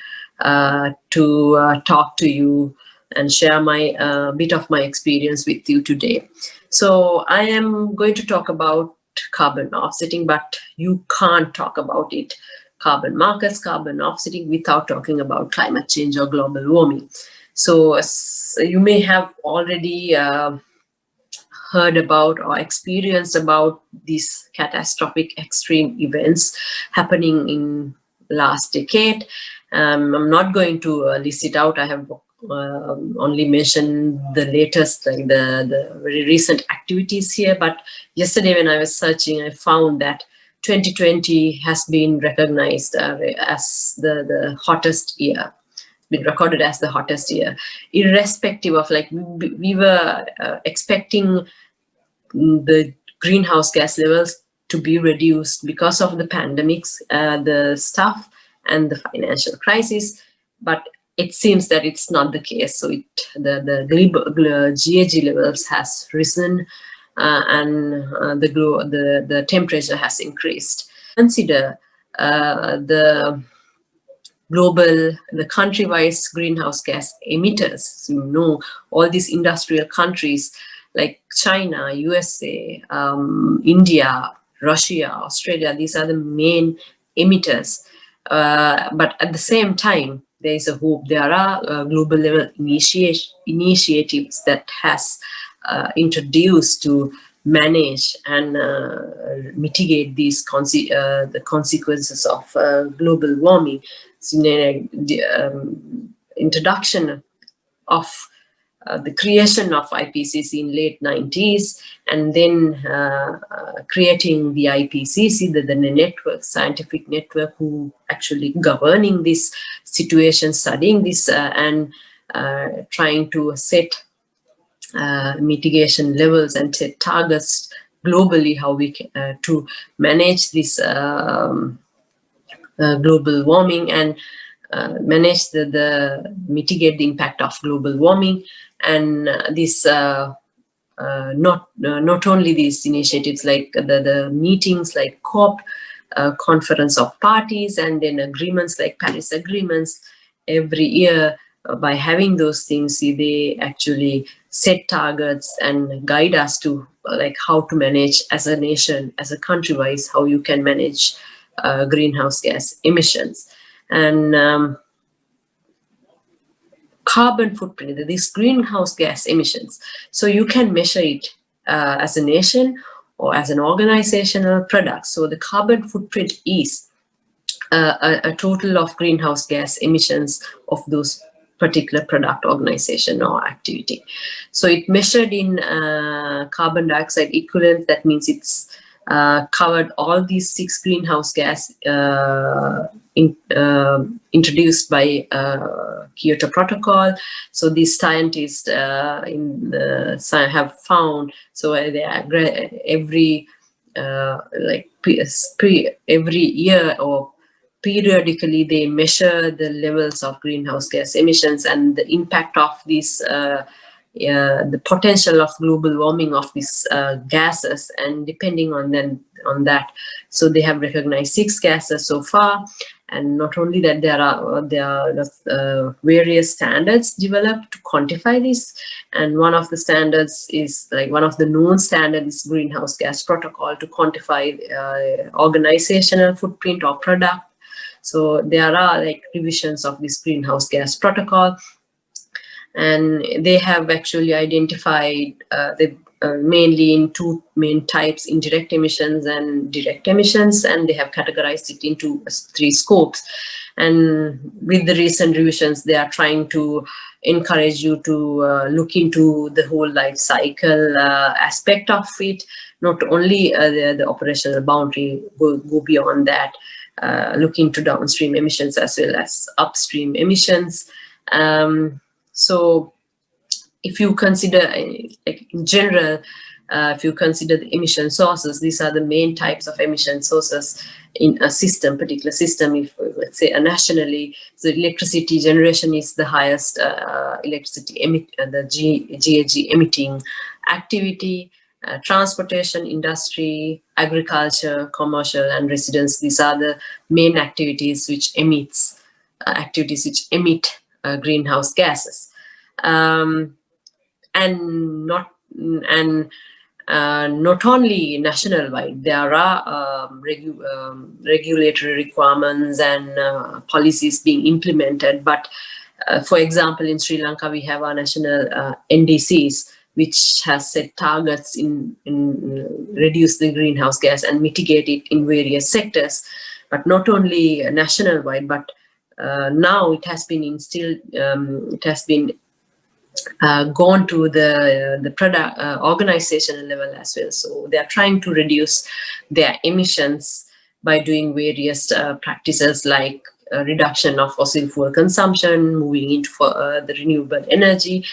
talk to you and share my bit of my experience with you today. So I am going to talk about carbon offsetting, but you can't talk about it, carbon markets, carbon offsetting, without talking about climate change or global warming. So you may have already heard about or experienced about these catastrophic extreme events happening in last decade. I'm not going to list it out. I have only mention the latest, like the very recent activities here. But yesterday when I was searching, I found that 2020 has been recognized as the hottest year, been recorded as the hottest year, irrespective of, like, we were expecting the greenhouse gas levels to be reduced because of the pandemics, the stuff, and the financial crisis, but it seems that it's not the case. So the GHG levels has risen, and the temperature has increased. Consider the country-wise greenhouse gas emitters. You know, all these industrial countries like China, USA, India, Russia, Australia, these are the main emitters. But at the same time, there is a hope. There are global level initiatives that has introduced to manage and mitigate these the consequences of global warming. So, the introduction of the creation of IPCC in late 90s, and then creating the IPCC, the network, scientific network, who actually governing this situation, studying this, and trying to set mitigation levels and set targets globally, how we can to manage this global warming and manage mitigate the impact of global warming. And this not only these initiatives, like the meetings like COP, Conference of Parties, and then agreements like Paris agreements every year. By having those things, they actually set targets and guide us to, like, how to manage as a nation, as a country-wise, how you can manage greenhouse gas emissions. And carbon footprint, these greenhouse gas emissions. So you can measure it as a nation or as an organizational product. So the carbon footprint is a total of greenhouse gas emissions of those particular product, organization, or activity. So it measured in carbon dioxide equivalent. That means it's covered all these 6 greenhouse gas introduced by Kyoto Protocol. So these scientists in the have found, so they every every year or periodically they measure the levels of greenhouse gas emissions and the impact of these the potential of global warming of these gases, and depending on that, so they have recognized 6 gases so far. And not only that, there are various standards developed to quantify this, and one of the standards is, like, one of the known standards is Greenhouse Gas Protocol to quantify organizational footprint or product. So there are, like, revisions of this Greenhouse Gas Protocol, and they have actually identified mainly in 2 main types, indirect emissions and direct emissions, and they have categorized it into 3 scopes. And with the recent revisions, they are trying to encourage you to look into the whole life cycle aspect of it, not only the operational boundary, go beyond that, look into downstream emissions as well as upstream emissions. So if you consider, like, in general, if you consider the emission sources, these are the main types of emission sources in a system, particular system. If, let's say, nationally, so electricity generation is the highest electricity GHG emitting activity. Transportation, industry, agriculture, commercial, and residence, these are the main activities which emit greenhouse gases. And not only national wide, there are regulatory requirements and policies being implemented. But for example, in Sri Lanka, we have our national NDCs, which has set targets in reduce the greenhouse gas and mitigate it in various sectors. But not only national wide, but now it has been instilled, it has been gone to the product organizational level as well. So they are trying to reduce their emissions by doing various practices like reduction of fossil fuel consumption, moving into the renewable energy,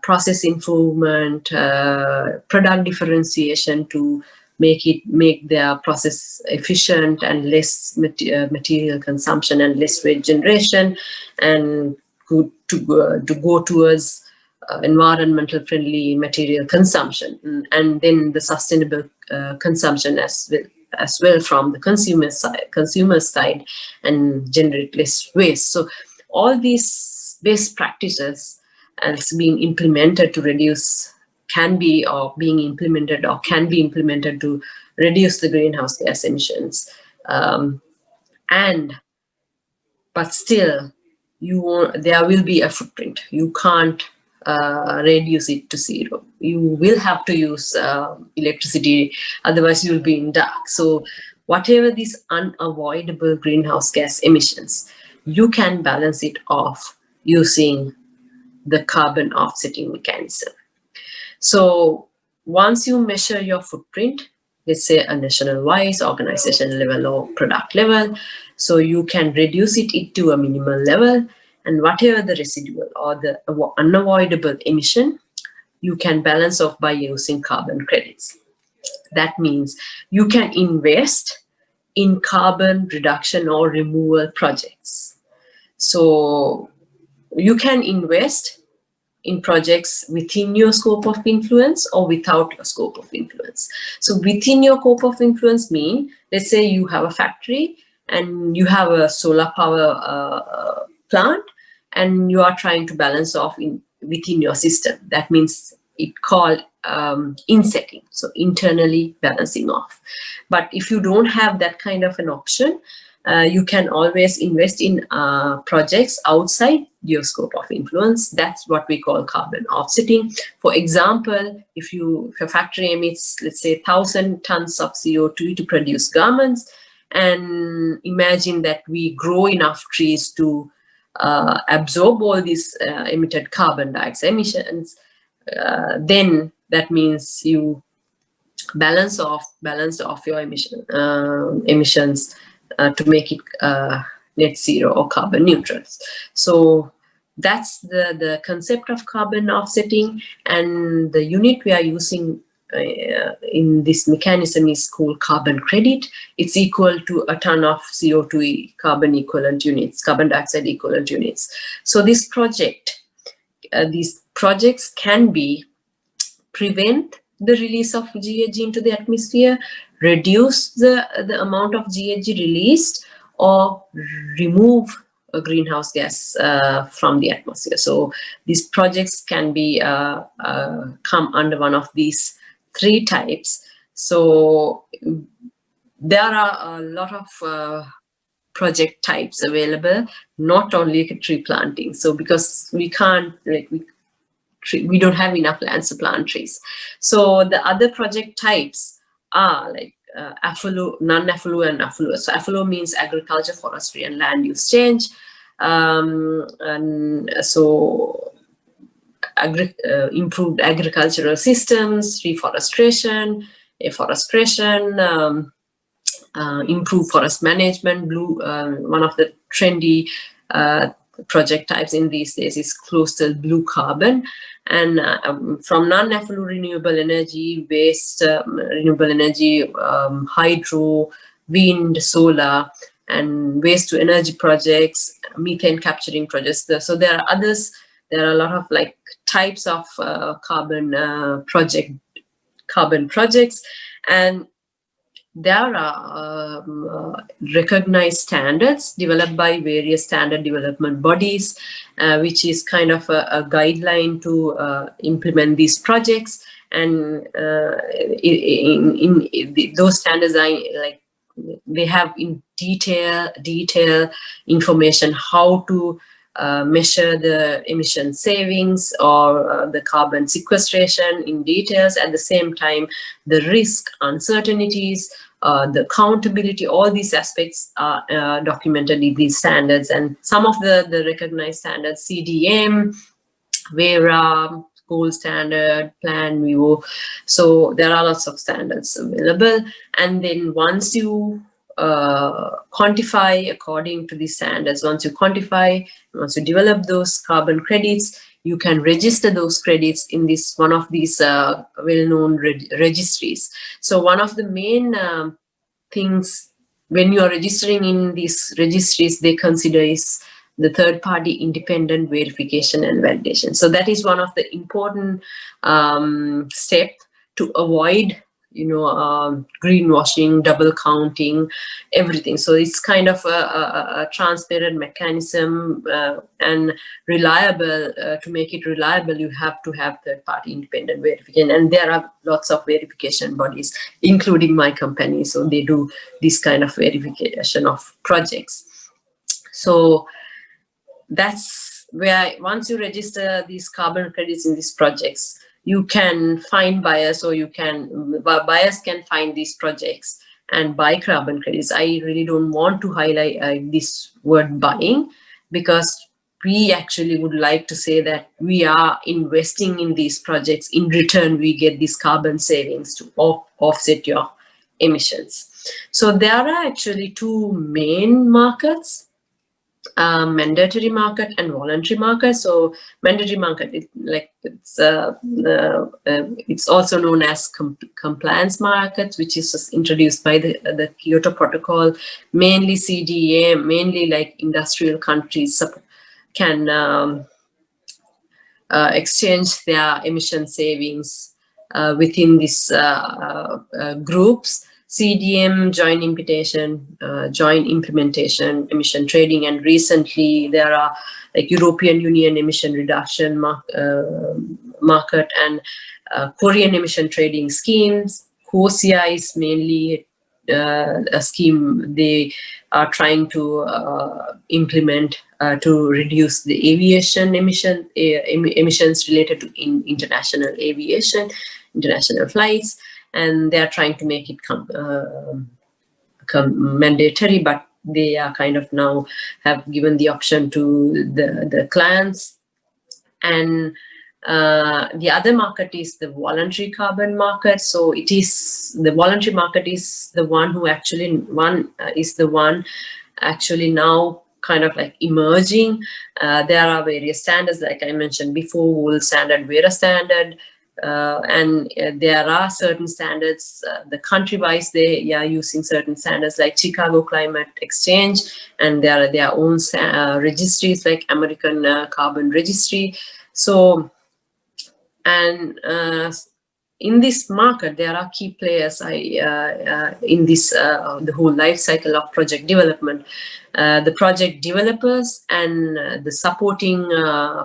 process improvement, product differentiation to make their process efficient and less material consumption and less waste generation, and to go towards environmental friendly material consumption, and then the sustainable consumption as well from the consumer side, and generate less waste. So all these best practices as being implemented to reduce can be implemented to reduce the greenhouse gas emissions, but still there will be a footprint. You can't reduce it to zero. You will have to use electricity, otherwise you will be in dark. So whatever these unavoidable greenhouse gas emissions, you can balance it off using the carbon offsetting mechanism. So once you measure your footprint, let's say a national wise, organization level or product level, so you can reduce it to a minimal level, and whatever the residual or the unavoidable emission, you can balance off by using carbon credits. That means you can invest in carbon reduction or removal projects. So you can invest in projects within your scope of influence or without your scope of influence. So within your scope of influence mean, let's say you have a factory and you have a solar power plant, and you are trying to balance off within your system. That means it called insetting, so internally balancing off. But if you don't have that kind of an option, you can always invest in projects outside your scope of influence. That's what we call carbon offsetting. For example, if a factory emits, let's say, 1,000 tons of CO2 to produce garments, and imagine that we grow enough trees to absorb all these emitted carbon dioxide emissions, then that means you balance off your emissions to make it net zero or carbon neutral. So that's the concept of carbon offsetting, and the unit we are using in this mechanism is called carbon credit. It's equal to a ton of CO2 carbon equivalent units, carbon dioxide equivalent units. So this project, these projects can be prevent the release of GHG into the atmosphere, reduce the amount of GHG released, or remove a greenhouse gas from the atmosphere. So these projects can be come under one of these three types. So there are a lot of project types available, not only tree planting. So because we can't, we don't have enough lands to plant trees. So the other project types are like AFLU, non-AFLU, and AFLU. So AFLU means agriculture, forestry, and land use change. And so improved agricultural systems, reforestation, afforestation, improved forest management. One of the trendy project types in these days is coastal blue carbon. And from non-AFLU renewable energy, waste renewable energy, hydro, wind, solar, and waste to energy projects, methane capturing projects. So there are others. There are a lot of types of carbon projects, and there are recognized standards developed by various standard development bodies, which is kind of a guideline to implement these projects. And those standards are they have in detail information how to measure the emission savings or the carbon sequestration in details. At the same time, the risk, uncertainties, the accountability, all these aspects are documented in these standards. And some of the recognized standards, CDM, VERA, Gold Standard, Plan, Vivo. So there are lots of standards available. And then once you quantify according to these standards, once you develop those carbon credits, you can register those credits in this one of these well-known registries. So one of the main things when you are registering in these registries, they consider is the third-party independent verification and validation. So that is one of the important steps to avoid, greenwashing, double counting, everything. So it's kind of a transparent mechanism and reliable. To make it reliable, you have to have third-party independent verification. And there are lots of verification bodies, including my company. So they do this kind of verification of projects. So that's where once you register these carbon credits in these projects, you can find buyers, or buyers can find these projects and buy carbon credits. I really don't want to highlight this word buying, because we actually would like to say that we are investing in these projects. In return, we get these carbon savings to offset your emissions. So there are actually two main markets. Mandatory market and voluntary market. So mandatory market, it's also known as compliance markets, which is just introduced by the Kyoto Protocol. Mainly CDM, mainly like industrial countries can exchange their emission savings within these groups. CDM, joint implementation, emission trading, and recently there are like European Union emission reduction market and Korean emission trading schemes. COSIA is mainly a scheme they are trying to implement to reduce the aviation emissions related to international aviation, international flights. And they are trying to make it mandatory, but they are kind of now have given the option to the clients. And the other market is the voluntary carbon market. So it is the voluntary market is the one who actually now kind of like emerging. There are various standards, like I mentioned before, Gold Standard, VERA Standard. And there are certain standards, the country-wise, they are using certain standards like Chicago Climate Exchange, and there are their own registries like American Carbon Registry. So, and in this market, there are key players in this the whole life cycle of project development. The project developers and the supporting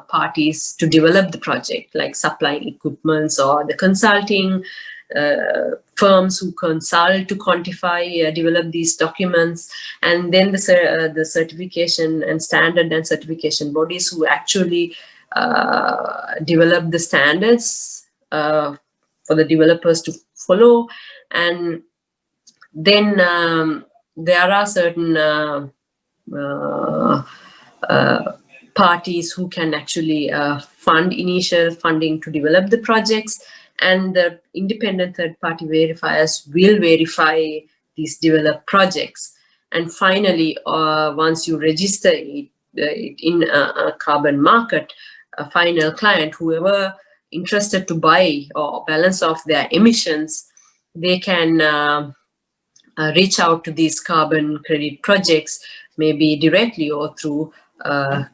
parties to develop the project, like supplying equipments, or the consulting firms who consult to quantify, develop these documents, and then the certification and standard and certification bodies who actually develop the standards for the developers to follow. And then there are certain parties who can actually fund initial funding to develop the projects, and the independent third-party verifiers will verify these developed projects. And finally, once you register it in a carbon market, a final client, whoever interested to buy or balance off their emissions, they can reach out to these carbon credit projects, maybe directly or through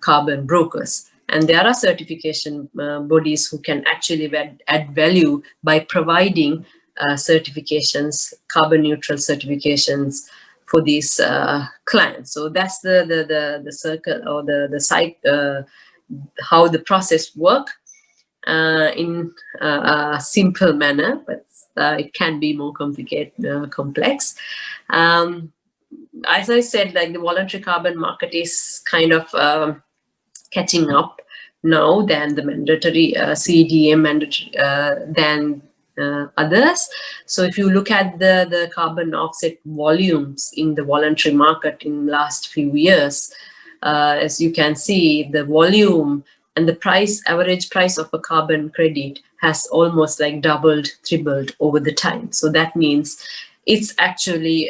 carbon brokers. And there are certification bodies who can actually add value by providing certifications, carbon neutral certifications for these clients. So that's the circle, or the site, how the process works in a simple manner, but it can be more complicated, complex. As I said, like the voluntary carbon market is kind of catching up now than the mandatory CDM mandatory than others. So if you look at the carbon offset volumes in the voluntary market in last few years, as you can see, the volume and the average price of a carbon credit has almost like doubled, tripled over the time. So that means it's actually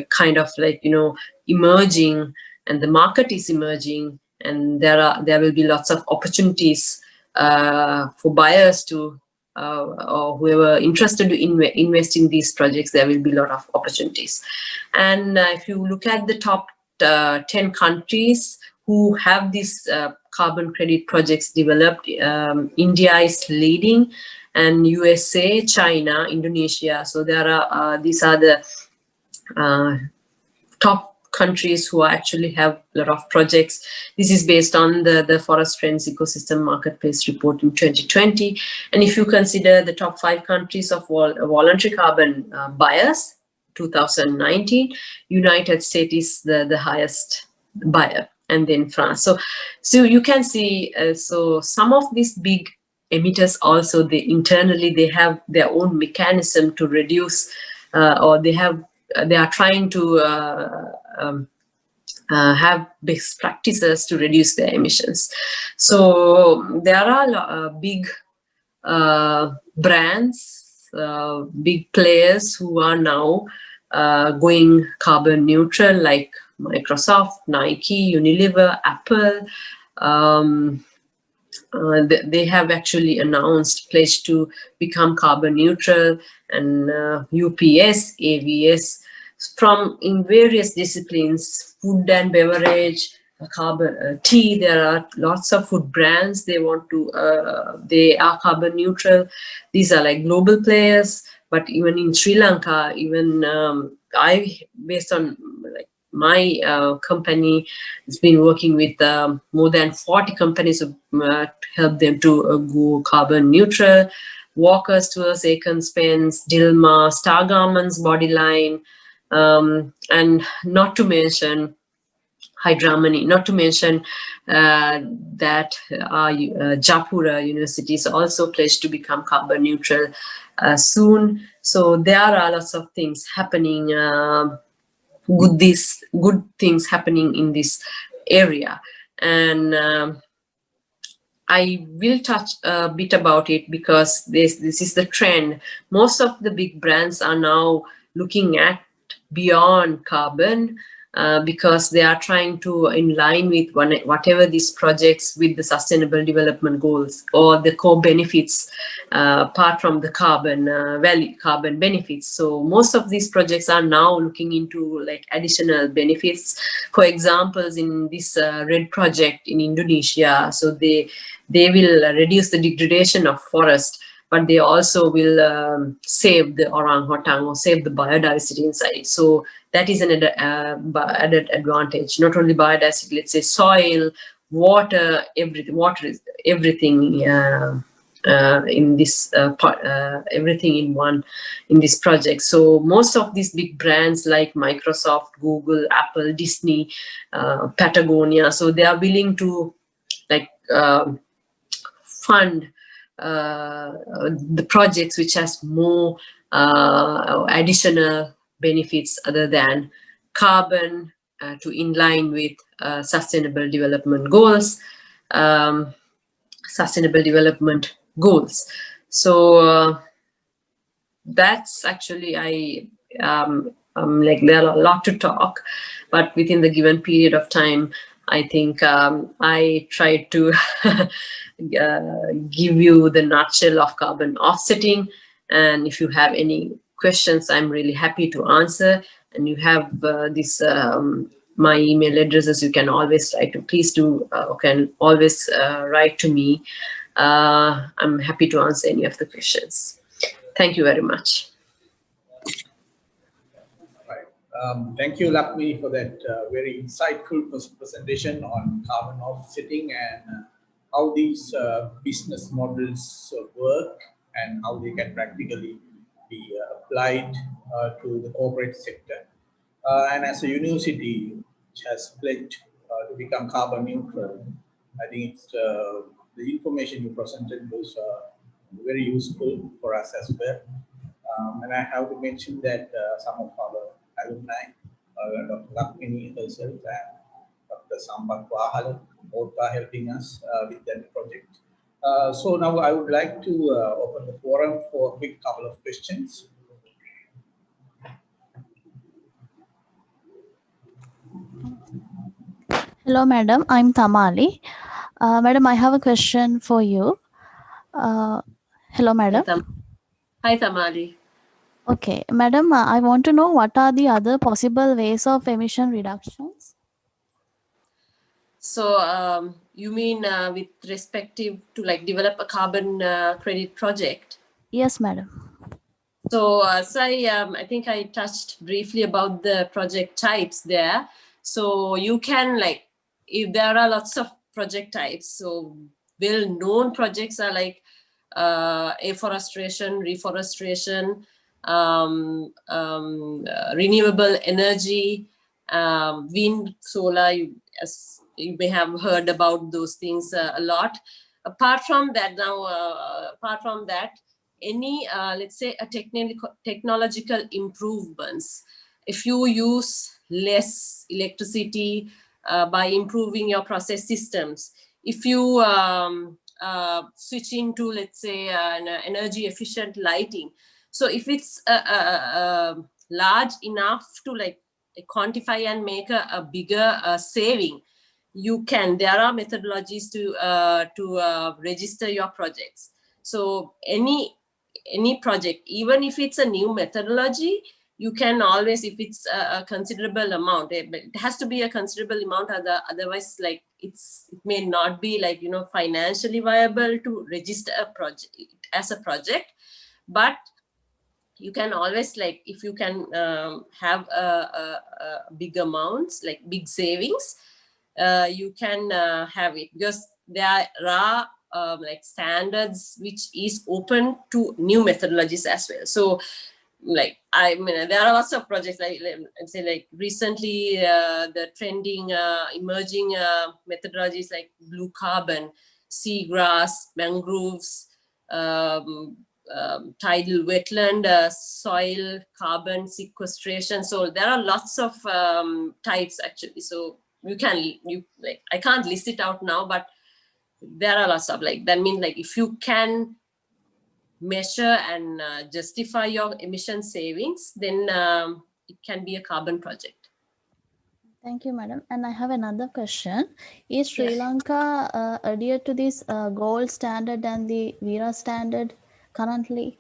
kind of like, emerging, and the market is emerging, and there will be lots of opportunities for buyers to or whoever interested to invest in these projects. There will be a lot of opportunities. And if you look at the top 10 countries who have these carbon credit projects developed, India is leading, and USA, China, Indonesia. So there are these are the top countries who actually have a lot of projects. This is based on the Forest Trends Ecosystem Marketplace report in 2020. And if you consider the top 5 countries of voluntary carbon buyers, 2019, United States is the highest buyer, and then France. So you can see, so some of these big emitters also, internally they have their own mechanism to reduce, or they are trying to have best practices to reduce their emissions. So there are big brands, big players who are now going carbon neutral, like Microsoft, Nike, Unilever, Apple. They have actually announced pledge to become carbon neutral, and UPS, AVS, in various disciplines, food and beverage, carbon tea. There are lots of food brands. They are carbon neutral. These are like global players. But even in Sri Lanka, based on like my company, has been working with more than 40 companies to help them to go carbon neutral. Walker's Tours, Aiken Spence, Dilmah, Star Garments, Bodyline, and not to mention Hydramani, not to mention that Japura University is also pledged to become carbon neutral soon. So there are lots of things happening, good things happening in this area. And I will touch a bit about it because this is the trend. Most of the big brands are now looking at beyond carbon, because they are trying to in line with whatever these projects with the sustainable development goals or the core benefits, apart from the carbon carbon benefits. So most of these projects are now looking into like additional benefits. For example, in this RED project in Indonesia, so they will reduce the degradation of forest, but they also will save the orangutan or save the biodiversity inside it. So that is an added advantage. Not only biodiversity, let's say soil, water, everything in this everything in this project. So most of these big brands like Microsoft, Google, Apple, Disney, Patagonia, so they are willing to like fund the projects which has more additional benefits other than carbon, to in line with sustainable development goals. So that's actually like there are a lot to talk, but within the given period of time, I think I tried to give you the nutshell of carbon offsetting. And if you have any questions, I'm really happy to answer. And you have my email addresses. You can always write to. Please do can always write to me. I'm happy to answer any of the questions. Thank you very much. Thank you, Lakmi, for that very insightful presentation on carbon offsetting and how these business models work and how they can practically be applied to the corporate sector. And as a university which has pledged to become carbon neutral, I think it's the information you presented was very useful for us as well. And I have to mention that some of our alumni, Dr. Lakmini herself and Dr. Sambat Wahal, both are helping us with that project. So now I would like to open the forum for a quick couple of questions. Hello, madam. I'm Tamali. Madam, I have a question for you. Hello, madam. Hi, Tamali. Okay, madam, I want to know what are the other possible ways of emission reductions? So you mean with respective to like develop a carbon credit project? Yes, madam. So, I think I touched briefly about the project types there. So you can like, if there are lots of project types, so well-known projects are like afforestation, reforestation, renewable energy, wind, solar. As you may have heard about those things a lot. Apart from that, any let's say a technological improvements, if you use less electricity by improving your process systems, if you switch into, let's say, an energy efficient lighting, so if it's large enough to like quantify and make a bigger saving, you can, there are methodologies to register your projects. So any project, even if it's a new methodology, you can always, if it's a considerable amount, it has to be a considerable amount, otherwise like it may not be like, you know, financially viable to register a project as a project. But you can always, like, if you can have a big amounts, like big savings, you can have it, because there are like standards which is open to new methodologies as well. So like, I mean, there are lots of projects, like let's say like recently the trending emerging methodologies like blue carbon, seagrass, mangroves, tidal wetland, soil carbon sequestration. So there are lots of types actually. So you like, I can't list it out now, but there are lots of, like, that means like if you can measure and justify your emission savings, then it can be a carbon project. Thank you, madam. And I have another question. Is Sri Lanka adhered to this gold standard and the Vera standard currently?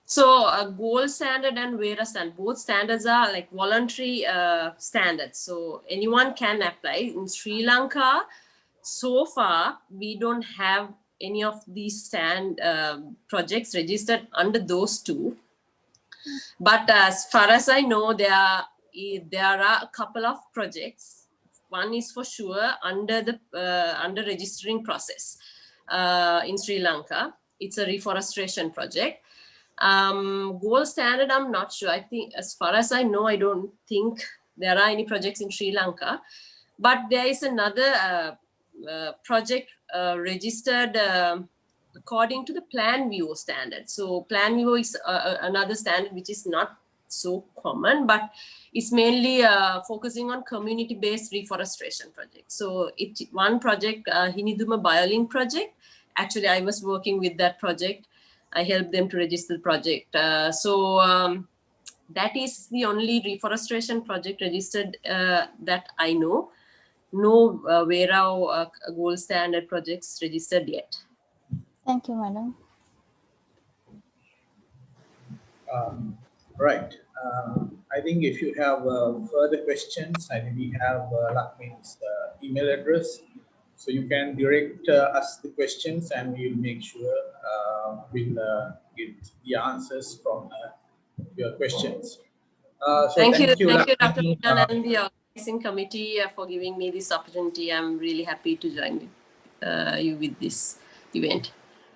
So gold standard and Vera standard, both standards are like voluntary standards. So anyone can apply. In Sri Lanka, so far, we don't have any of these projects registered under those two. But as far as I know, there are a couple of projects. One is for sure under the under registering process in Sri Lanka. It's a reforestation project. Gold standard, I'm not sure. I think, as far as I know, I don't think there are any projects in Sri Lanka. But there is another project registered according to the Plan View standard. So Plan View is another standard which is not so common, but it's mainly focusing on community-based reforestation projects. So one project, Hiniduma Biolink project, actually I was working with that project. I helped them to register the project. That is the only reforestation project registered that I know. No Vera gold standard projects registered yet. Thank you, madam. Right. I think if you have further questions, I think we have Lakshmi's email address. So you can direct us the questions and we'll make sure we'll get the answers from your questions. So thank you, Lakshmi. Dr. Priyan and the organizing committee for giving me this opportunity. I'm really happy to join you with this event.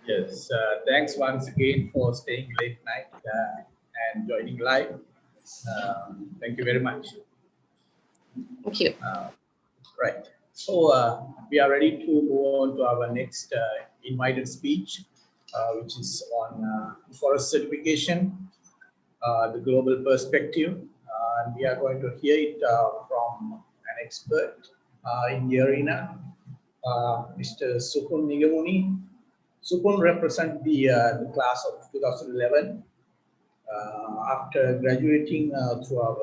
Yes, thanks once again for staying late night and joining live. Thank you very much. Thank you. Right. So we are ready to move on to our next invited speech. which is on forest certification, the global perspective. And we are going to hear it from an expert in the arena, Mr. Supun Nigamuni. Supun represents the class of 2011. After graduating through our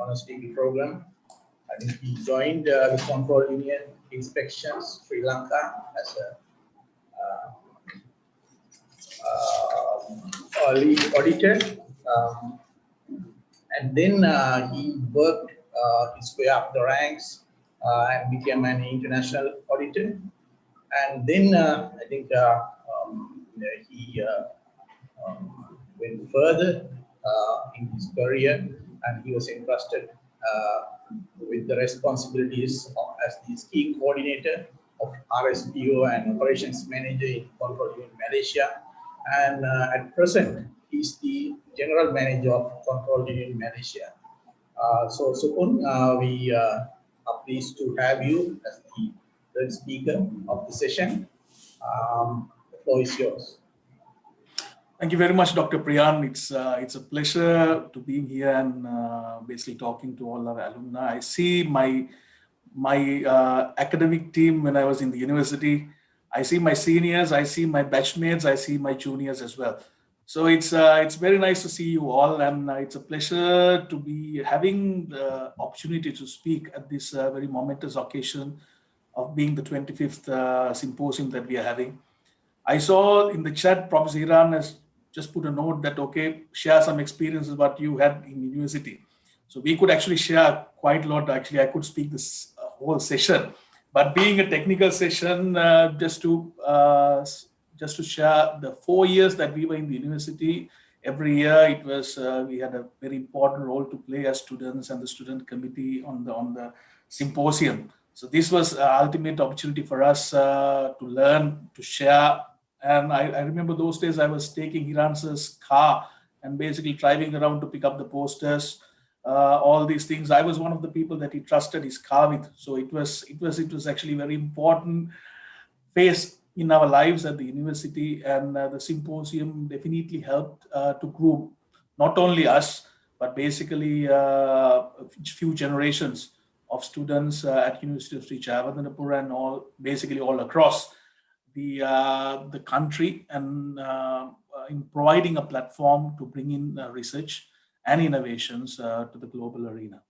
honors degree program, I think he joined the Control Union Inspections Sri Lanka as a lead auditor. And then he worked his way up the ranks and became an international auditor. And then I think he went further in his career, and he was entrusted with the responsibilities as the scheme coordinator of RSPO and operations manager in Control Union Malaysia. And at present, he's the general manager of Control Union Malaysia. So Supun, we are pleased to have you as the third speaker of the session. The floor is yours. Thank you very much, Dr. Priyan. It's a pleasure to be here and basically talking to all our alumni. I see my academic team when I was in the university. I see my seniors, I see my batchmates, I see my juniors as well. So it's very nice to see you all, and it's a pleasure to be having the opportunity to speak at this very momentous occasion of being the 25th symposium that we are having. I saw in the chat, Professor Iran has just put a note that, okay, share some experiences what you had in university. So we could actually share quite a lot. Actually, I could speak this whole session, but being a technical session, just to share the 4 years that we were in the university. Every year it was we had a very important role to play as students and the student committee on the symposium. So this was an ultimate opportunity for us to learn, to share. And I remember those days I was taking Hiran's car and basically driving around to pick up the posters, all these things. I was one of the people that he trusted his car with. So it was actually a very important phase in our lives at the university, and the symposium definitely helped to groom not only us, but basically a few generations of students at University of Sri Jayawardenepura and all across the country, and in providing a platform to bring in research and innovations to the global arena.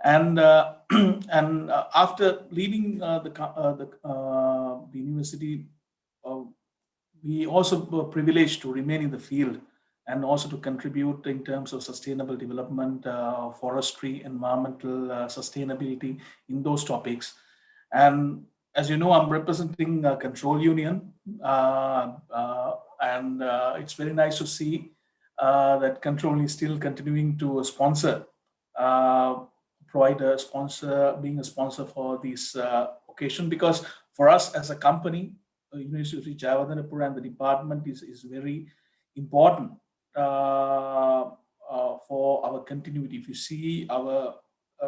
And after leaving the university, we also were privileged to remain in the field and also to contribute in terms of sustainable development, forestry, environmental sustainability in those topics. And as you know, I'm representing Control Union, and it's very nice to see that Control is still continuing to sponsor, provide a sponsor, being a sponsor for this occasion, because for us as a company, University of Sri Jayawardenepura and the department is very important for our continuity. If you see, our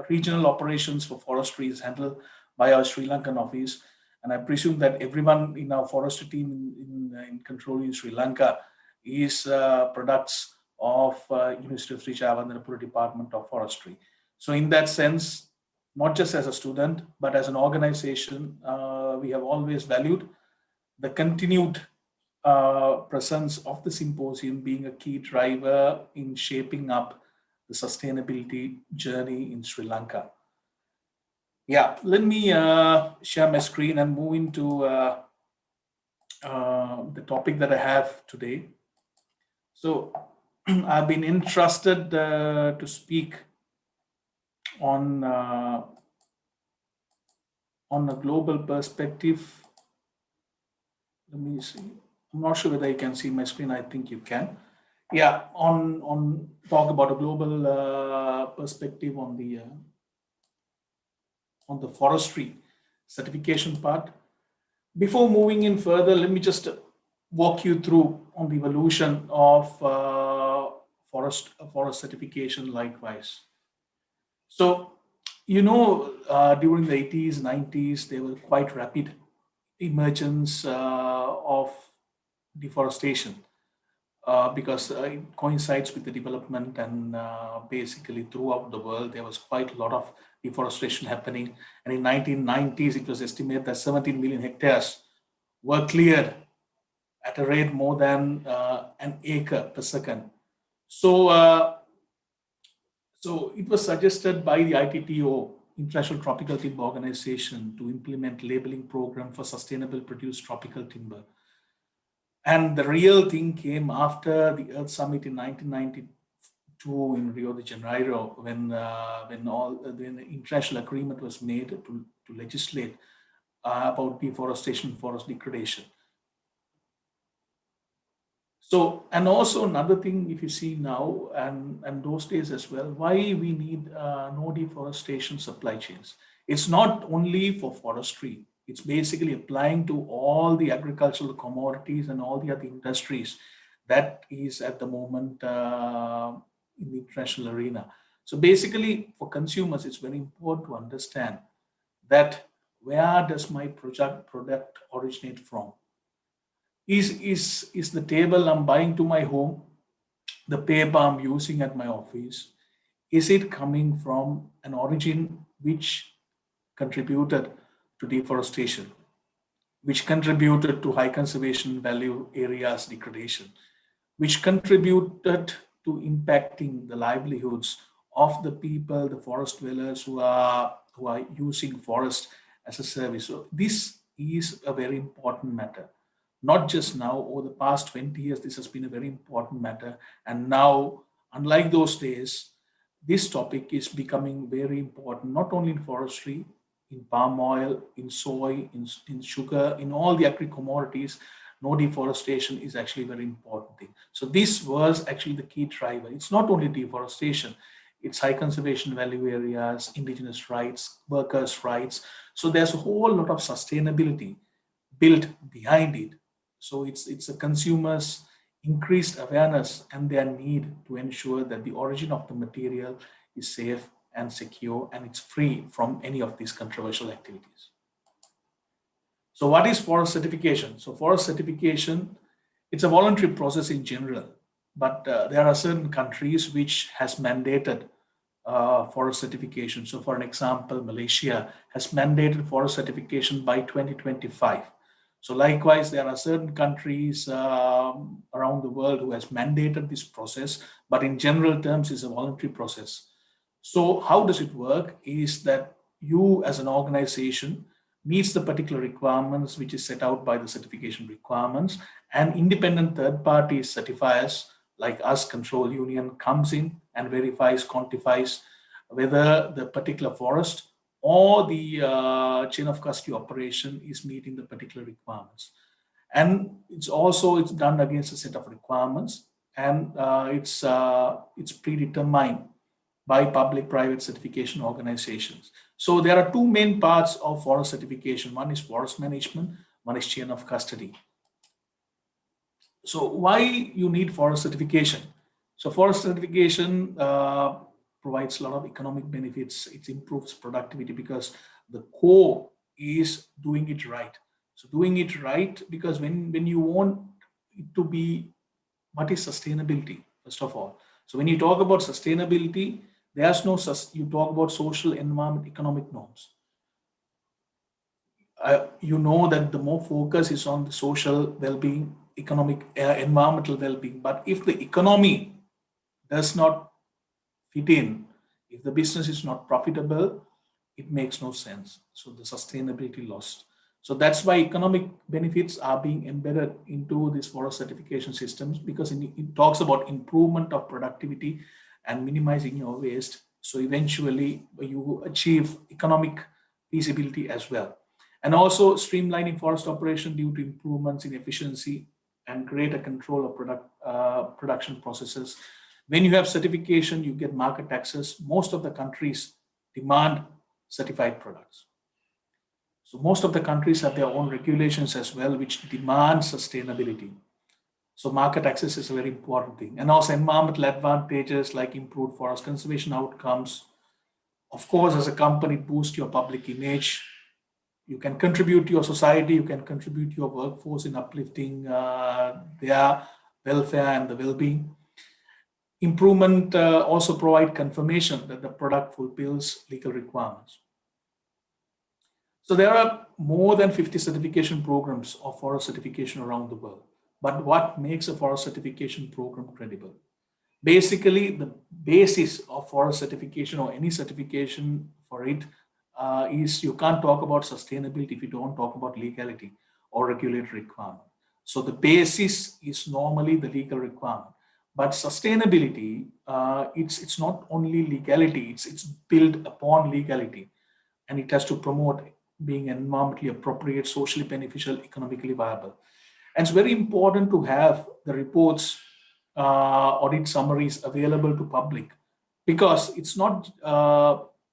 regional operations for forestry is handled by our Sri Lankan office, and I presume that everyone in our forestry team in Control in Sri Lanka is products of University of Sri Jayawardenepura Department of Forestry. So in that sense, not just as a student, but as an organization, we have always valued the continued presence of the symposium being a key driver in shaping up the sustainability journey in Sri Lanka. Yeah, let me share my screen and move into the topic that I have today. So I've been entrusted to speak on a global perspective. Let me see. I'm not sure whether you can see my screen. I think you can. Yeah, on talk about a global perspective on the forestry certification part. Before moving in further, let me just walk you through on the evolution of forest certification likewise. So, you know, during the 80s, 90s, there was quite rapid emergence of deforestation because it coincides with the development, and basically throughout the world there was quite a lot of deforestation happening. And in 1990s, it was estimated that 17 million hectares were cleared at a rate more than an acre per second. So, so it was suggested by the ITTO, International Tropical Timber Organization, to implement labeling program for sustainable produced tropical timber. And the real thing came after the Earth Summit in 1992 in Rio de Janeiro, when the international agreement was made to legislate about deforestation, forest degradation. So, and also another thing, if you see now and those days as well, why we need no deforestation supply chains. It's not only for forestry. It's basically applying to all the agricultural commodities and all the other industries that is at the moment in the international arena. So basically for consumers, it's very important to understand that where does my product originate from? Is the table I'm buying to my home, the paper I'm using at my office, is it coming from an origin which contributed to deforestation, which contributed to high conservation value areas degradation, which contributed to impacting the livelihoods of the people, the forest dwellers who are using forest as a service. So this is a very important matter. Not just now, over the past 20 years, this has been a very important matter. And now, unlike those days, this topic is becoming very important, not only in forestry, in palm oil, in soy, in sugar, in all the agri-commodities. No deforestation is actually a very important thing. So this was actually the key driver. It's not only deforestation, it's high conservation value areas, indigenous rights, workers' rights. So there's a whole lot of sustainability built behind it. So it's a consumer's increased awareness and their need to ensure that the origin of the material is safe and secure and it's free from any of these controversial activities. So what is forest certification? So forest certification, it's a voluntary process in general, but there are certain countries which has mandated forest certification. So for an example, Malaysia has mandated forest certification by 2025. So likewise, there are certain countries around the world who has mandated this process, but in general terms, it's a voluntary process. So how does it work is that you as an organization meets the particular requirements which is set out by the certification requirements, and independent third-party certifiers like us, Control Union, comes in and verifies, quantifies whether the particular forest or the chain of custody operation is meeting the particular requirements. And it's done against a set of requirements, and it's predetermined by public-private certification organizations. So there are two main parts of forest certification. One is forest management, one is chain of custody. So why you need forest certification? So forest certification provides a lot of economic benefits. It improves productivity because the core is doing it right. So doing it right, because when you want it to be, what is sustainability, first of all? So when you talk about sustainability, there's no, you talk about social, environment, economic norms. You know that the more focus is on the social well-being, economic, environmental well-being. But if the economy does not fit in, if the business is not profitable, it makes no sense. So the sustainability lost. So that's why economic benefits are being embedded into these forest certification systems, because it talks about improvement of productivity and minimizing your waste. So eventually you achieve economic feasibility as well. And also streamlining forest operation due to improvements in efficiency and greater control of production processes. When you have certification, you get market access. Most of the countries demand certified products. So most of the countries have their own regulations as well, which demand sustainability. So market access is a very important thing. And also environmental advantages like improved forest conservation outcomes. Of course, as a company, boost your public image. You can contribute to your society, you can contribute to your workforce in uplifting their welfare and the well-being. Improvement also provide confirmation that the product fulfills legal requirements. So there are more than 50 certification programs of forest certification around the world. But what makes a forest certification program credible? Basically, the basis of forest certification or any certification for it is you can't talk about sustainability if you don't talk about legality or regulatory requirement. So the basis is normally the legal requirement. But sustainability, it's not only legality, it's built upon legality, and it has to promote being environmentally appropriate, socially beneficial, economically viable. And it's very important to have the reports, audit summaries available to public, because it's not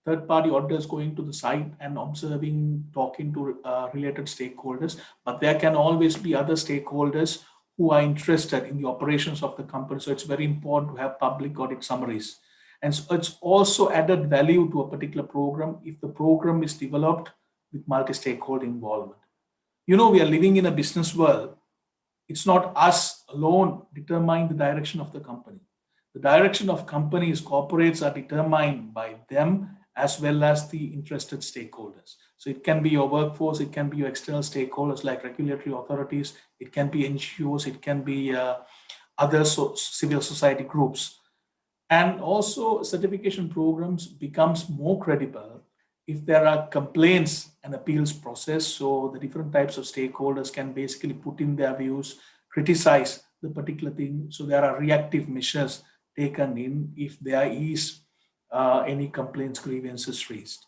third-party auditors going to the site and observing, talking to related stakeholders, but there can always be other stakeholders who are interested in the operations of the company. So it's very important to have public audit summaries. And so it's also added value to a particular program if the program is developed with multi-stakeholder involvement. You know, we are living in a business world. It's not us alone determining the direction of the company. The direction of companies, corporates are determined by them as well as the interested stakeholders. So it can be your workforce, it can be your external stakeholders like regulatory authorities, it can be NGOs, it can be other civil society groups. And also certification programs becomes more credible if there are complaints and appeals process. So the different types of stakeholders can basically put in their views, criticize the particular thing. So there are reactive measures taken in if there is any complaints, grievances raised.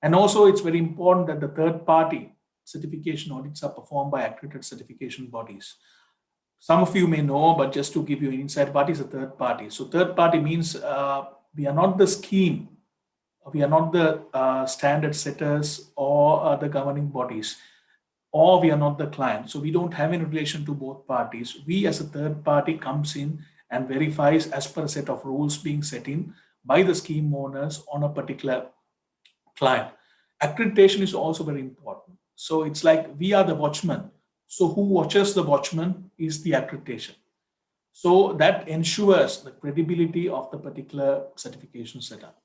And also it's very important that the third party certification audits are performed by accredited certification bodies. Some of you may know, but just to give you an insight, what is a third party? So third party means we are not the scheme, we are not the standard setters or the governing bodies, or we are not the client. So we don't have any relation to both parties. We as a third party comes in and verifies as per a set of rules being set in by the scheme owners on a particular client. Accreditation is also very important. So it's like we are the watchman. So who watches the watchman is the accreditation. So that ensures the credibility of the particular certification setup.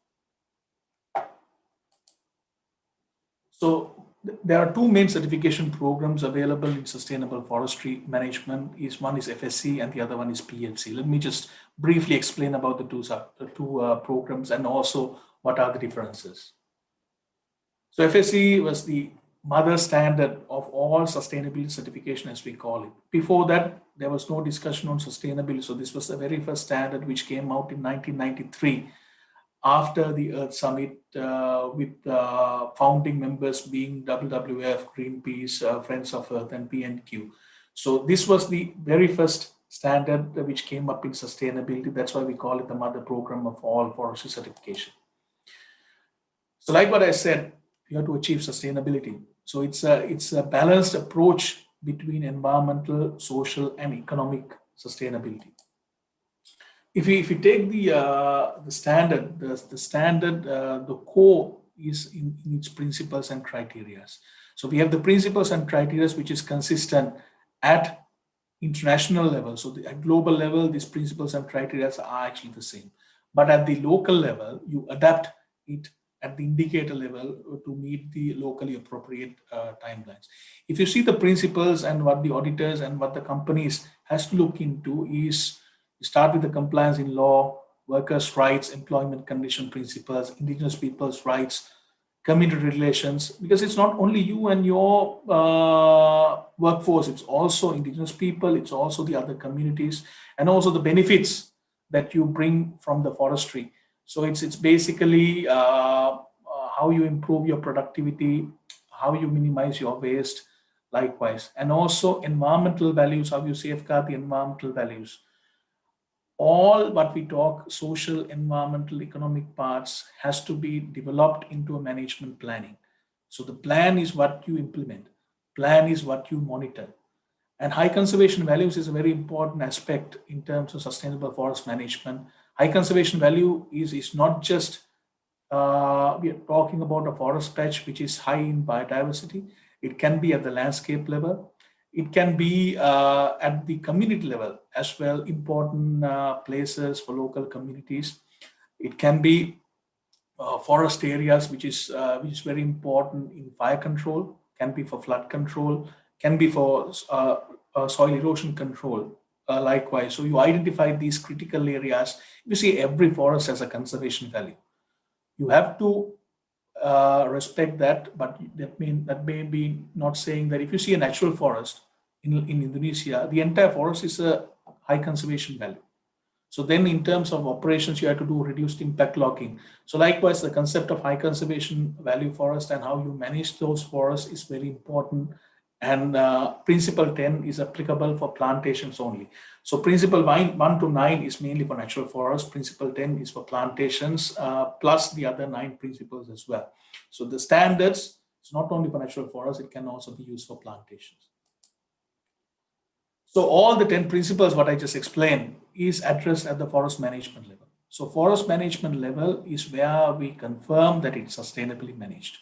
So there are two main certification programs available in sustainable forestry management. One is FSC and the other one is PFC. Let me just briefly explain about the two programs and also what are the differences. So FSC was the mother standard of all sustainability certification, as we call it. Before that, there was no discussion on sustainability. So this was the very first standard which came out in 1993 after the Earth Summit with founding members being WWF, Greenpeace, Friends of Earth and PNQ. So this was the very first standard which came up in sustainability. That's why we call it the mother program of all forestry certification. So like what I said, you have to achieve sustainability. So it's a balanced approach between environmental, social, and economic sustainability. If we take the standard, the core is in its principles and criteria. So we have the principles and criteria which is consistent at international level. So at global level, these principles and criteria are actually the same. But at the local level, you adapt it at the indicator level to meet the locally appropriate timelines. If you see the principles and what the auditors and what the companies has to look into is, you start with the compliance in law, workers' rights, employment condition principles, indigenous people's rights, community relations, because it's not only you and your workforce, it's also indigenous people, it's also the other communities, and also the benefits that you bring from the forestry. So it's basically how you improve your productivity, how you minimize your waste, likewise. And also environmental values, how you safeguard the environmental values. All what we talk, social, environmental, economic parts has to be developed into a management planning. So the plan is what you implement. Plan is what you monitor. And high conservation values is a very important aspect in terms of sustainable forest management. High conservation value is not just we are talking about a forest patch which is high in biodiversity. It can be at the landscape level. It can be at the community level as well, important places for local communities. It can be forest areas, which is very important in fire control, can be for flood control, can be for soil erosion control. Likewise, so you identify these critical areas. You see, every forest has a conservation value. You have to respect that, but that may be not saying that if you see a natural forest in Indonesia, the entire forest is a high conservation value. So then in terms of operations, you have to do reduced impact logging. So likewise, the concept of high conservation value forest and how you manage those forests is very important. And principle 10 is applicable for plantations only. So principle 1 to 9 is mainly for natural forests. Principle 10 is for plantations, plus the other 9 principles as well. So the standards, it's not only for natural forests, it can also be used for plantations. So all the 10 principles, what I just explained, is addressed at the forest management level. So forest management level is where we confirm that it's sustainably managed.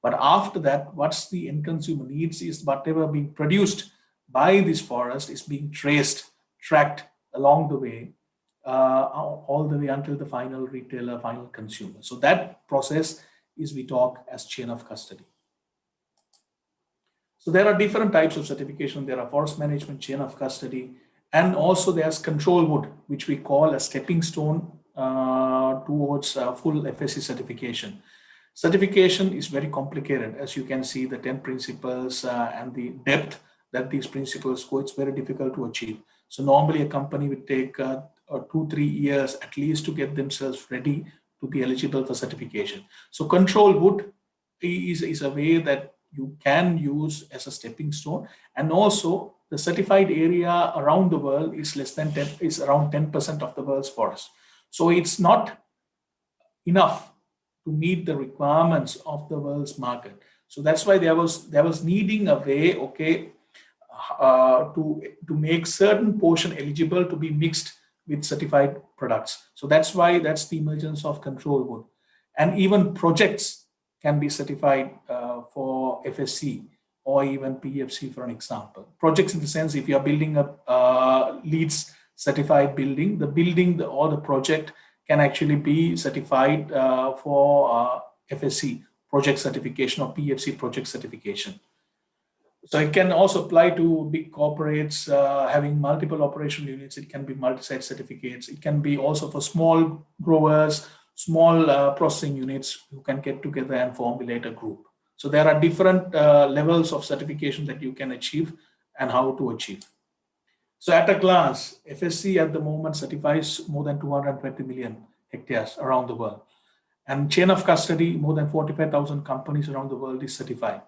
But after that, what's the end consumer needs is whatever being produced by this forest is being traced, tracked along the way, all the way until the final retailer, final consumer. So that process is we talk as chain of custody. So there are different types of certification. There are forest management, chain of custody, and also there's control wood, which we call a stepping stone towards full FSC certification. Certification is very complicated. As you can see, the 10 principles and the depth that these principles go, it's very difficult to achieve. So normally a company would take 2-3 years at least to get themselves ready to be eligible for certification. So control wood is a way that you can use as a stepping stone, and also the certified area around the world is less than 10, is around 10% of the world's forest. So it's not enough to meet the requirements of the world's market. So that's why there was needing a way, okay, to make certain portion eligible to be mixed with certified products. So that's why that's the emergence of control wood, and even projects can be certified for FSC or even PFC, for an example. Projects in the sense, if you are building a LEEDs certified building, or the project can actually be certified for FSC project certification or PFC project certification. So it can also apply to big corporates having multiple operational units. It can be multi-site certificates. It can be also for small growers, small processing units who can get together and formulate a group. So there are different levels of certification that you can achieve and how to achieve. So at a glance, FSC at the moment certifies more than 220 million hectares around the world. And chain of custody, more than 45,000 companies around the world is certified.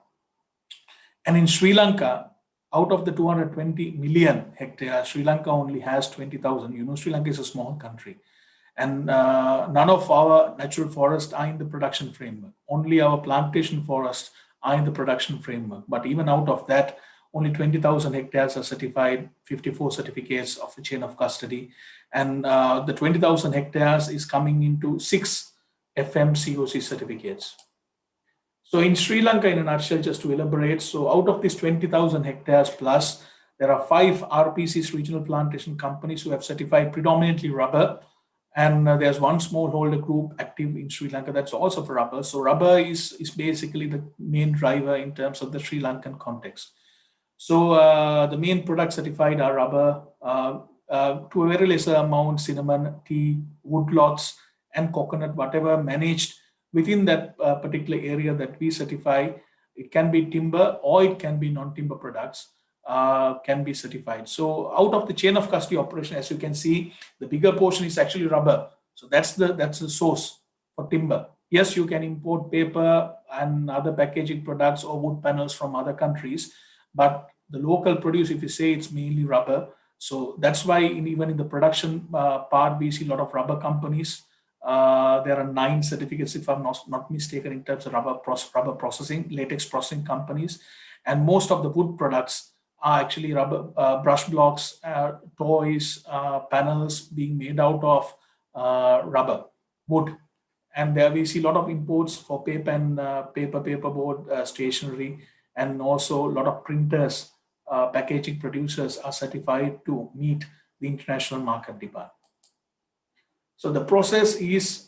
And in Sri Lanka, out of the 220 million hectares, Sri Lanka only has 20,000. You know, Sri Lanka is a small country. And none of our natural forests are in the production framework. Only our plantation forests are in the production framework. But even out of that, only 20,000 hectares are certified, 54 certificates of the chain of custody. And the 20,000 hectares is coming into 6 FMCOC certificates. So in Sri Lanka, in a nutshell, just to elaborate, so out of these 20,000 hectares plus, there are 5 RPCs, regional plantation companies, who have certified predominantly rubber. And there's one smallholder group active in Sri Lanka that's also for rubber. So rubber is basically the main driver in terms of the Sri Lankan context. So the main products certified are rubber, to a very lesser amount, cinnamon, tea, woodlots, and coconut, whatever managed within that particular area that we certify. It can be timber or it can be non-timber products. Can be certified. So out of the chain of custody operation, as you can see, the bigger portion is actually rubber. So that's the source for timber. Yes, you can import paper and other packaging products or wood panels from other countries, but the local produce, if you say, it's mainly rubber. So that's why even in the production part, we see a lot of rubber companies. There are 9 certificates, if I'm not mistaken, in terms of rubber processing, latex processing companies. And most of the wood products are actually rubber brush blocks, toys, panels being made out of rubber, wood. And there we see a lot of imports for paper and paperboard, stationery, and also a lot of printers, packaging producers are certified to meet the international market demand. So the process is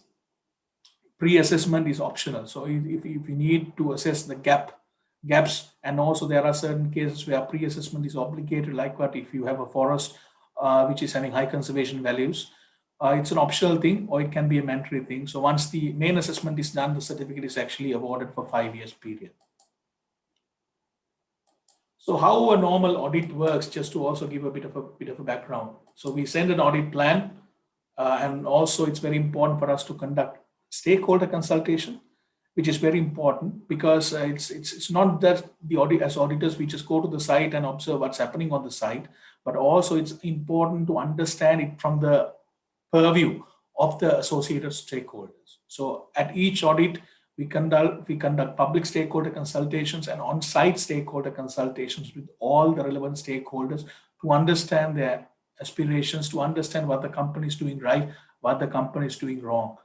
pre-assessment is optional. So if you need to assess the gaps, and also there are certain cases where pre-assessment is obligated, like what if you have a forest which is having high conservation values, it's an optional thing, or it can be a mandatory thing. So once the main assessment is done, the certificate is actually awarded for 5 years period. So how a normal audit works, just to also give a bit of a background. So we send an audit plan, and also it's very important for us to conduct stakeholder consultation, which is very important, because it's not that as auditors we just go to the site and observe what's happening on the site, but also it's important to understand it from the purview of the associated stakeholders. So at each audit, we conduct public stakeholder consultations and on-site stakeholder consultations with all the relevant stakeholders to understand their aspirations, to understand what the company is doing right, what the company is doing wrong.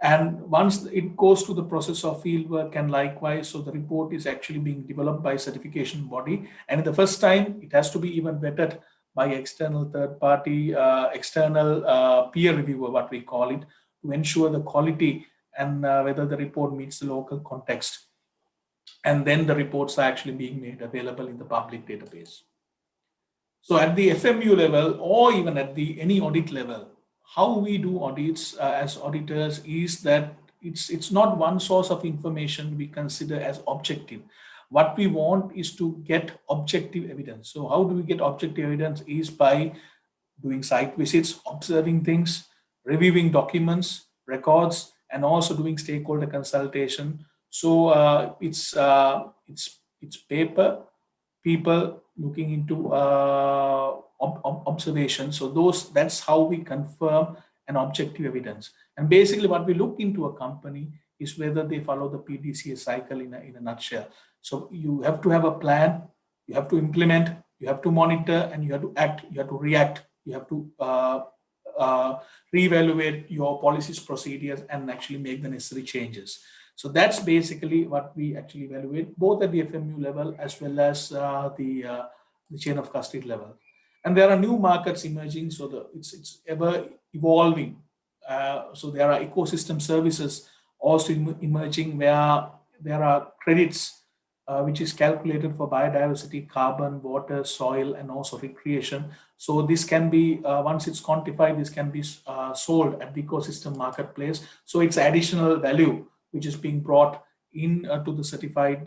And once it goes to the process of field work, and likewise, so the report is actually being developed by certification body. And the first time, it has to be even vetted by external third party, external peer reviewer, what we call it, to ensure the quality and whether the report meets the local context. And then the reports are actually being made available in the public database. So at the FMU level, or even at the any audit level, how we do audits as auditors is that it's not one source of information we consider as objective. What we want is to get objective evidence. So how do we get objective evidence is by doing site visits, observing things, reviewing documents, records, and also doing stakeholder consultation. So it's people looking into observation. So that's how we confirm an objective evidence. And basically what we look into a company is whether they follow the PDCA cycle in a nutshell. So you have to have a plan, you have to implement, you have to monitor, and you have to act, you have to react, you have to reevaluate your policies, procedures, and actually make the necessary changes. So that's basically what we actually evaluate, both at the FMU level as well as the chain of custody level. And there are new markets emerging, so it's ever evolving. So there are ecosystem services also emerging, where there are credits which is calculated for biodiversity, carbon, water, soil, and also recreation. So this can be, once it's quantified, this can be sold at the ecosystem marketplace. So it's additional value which is being brought in to the certified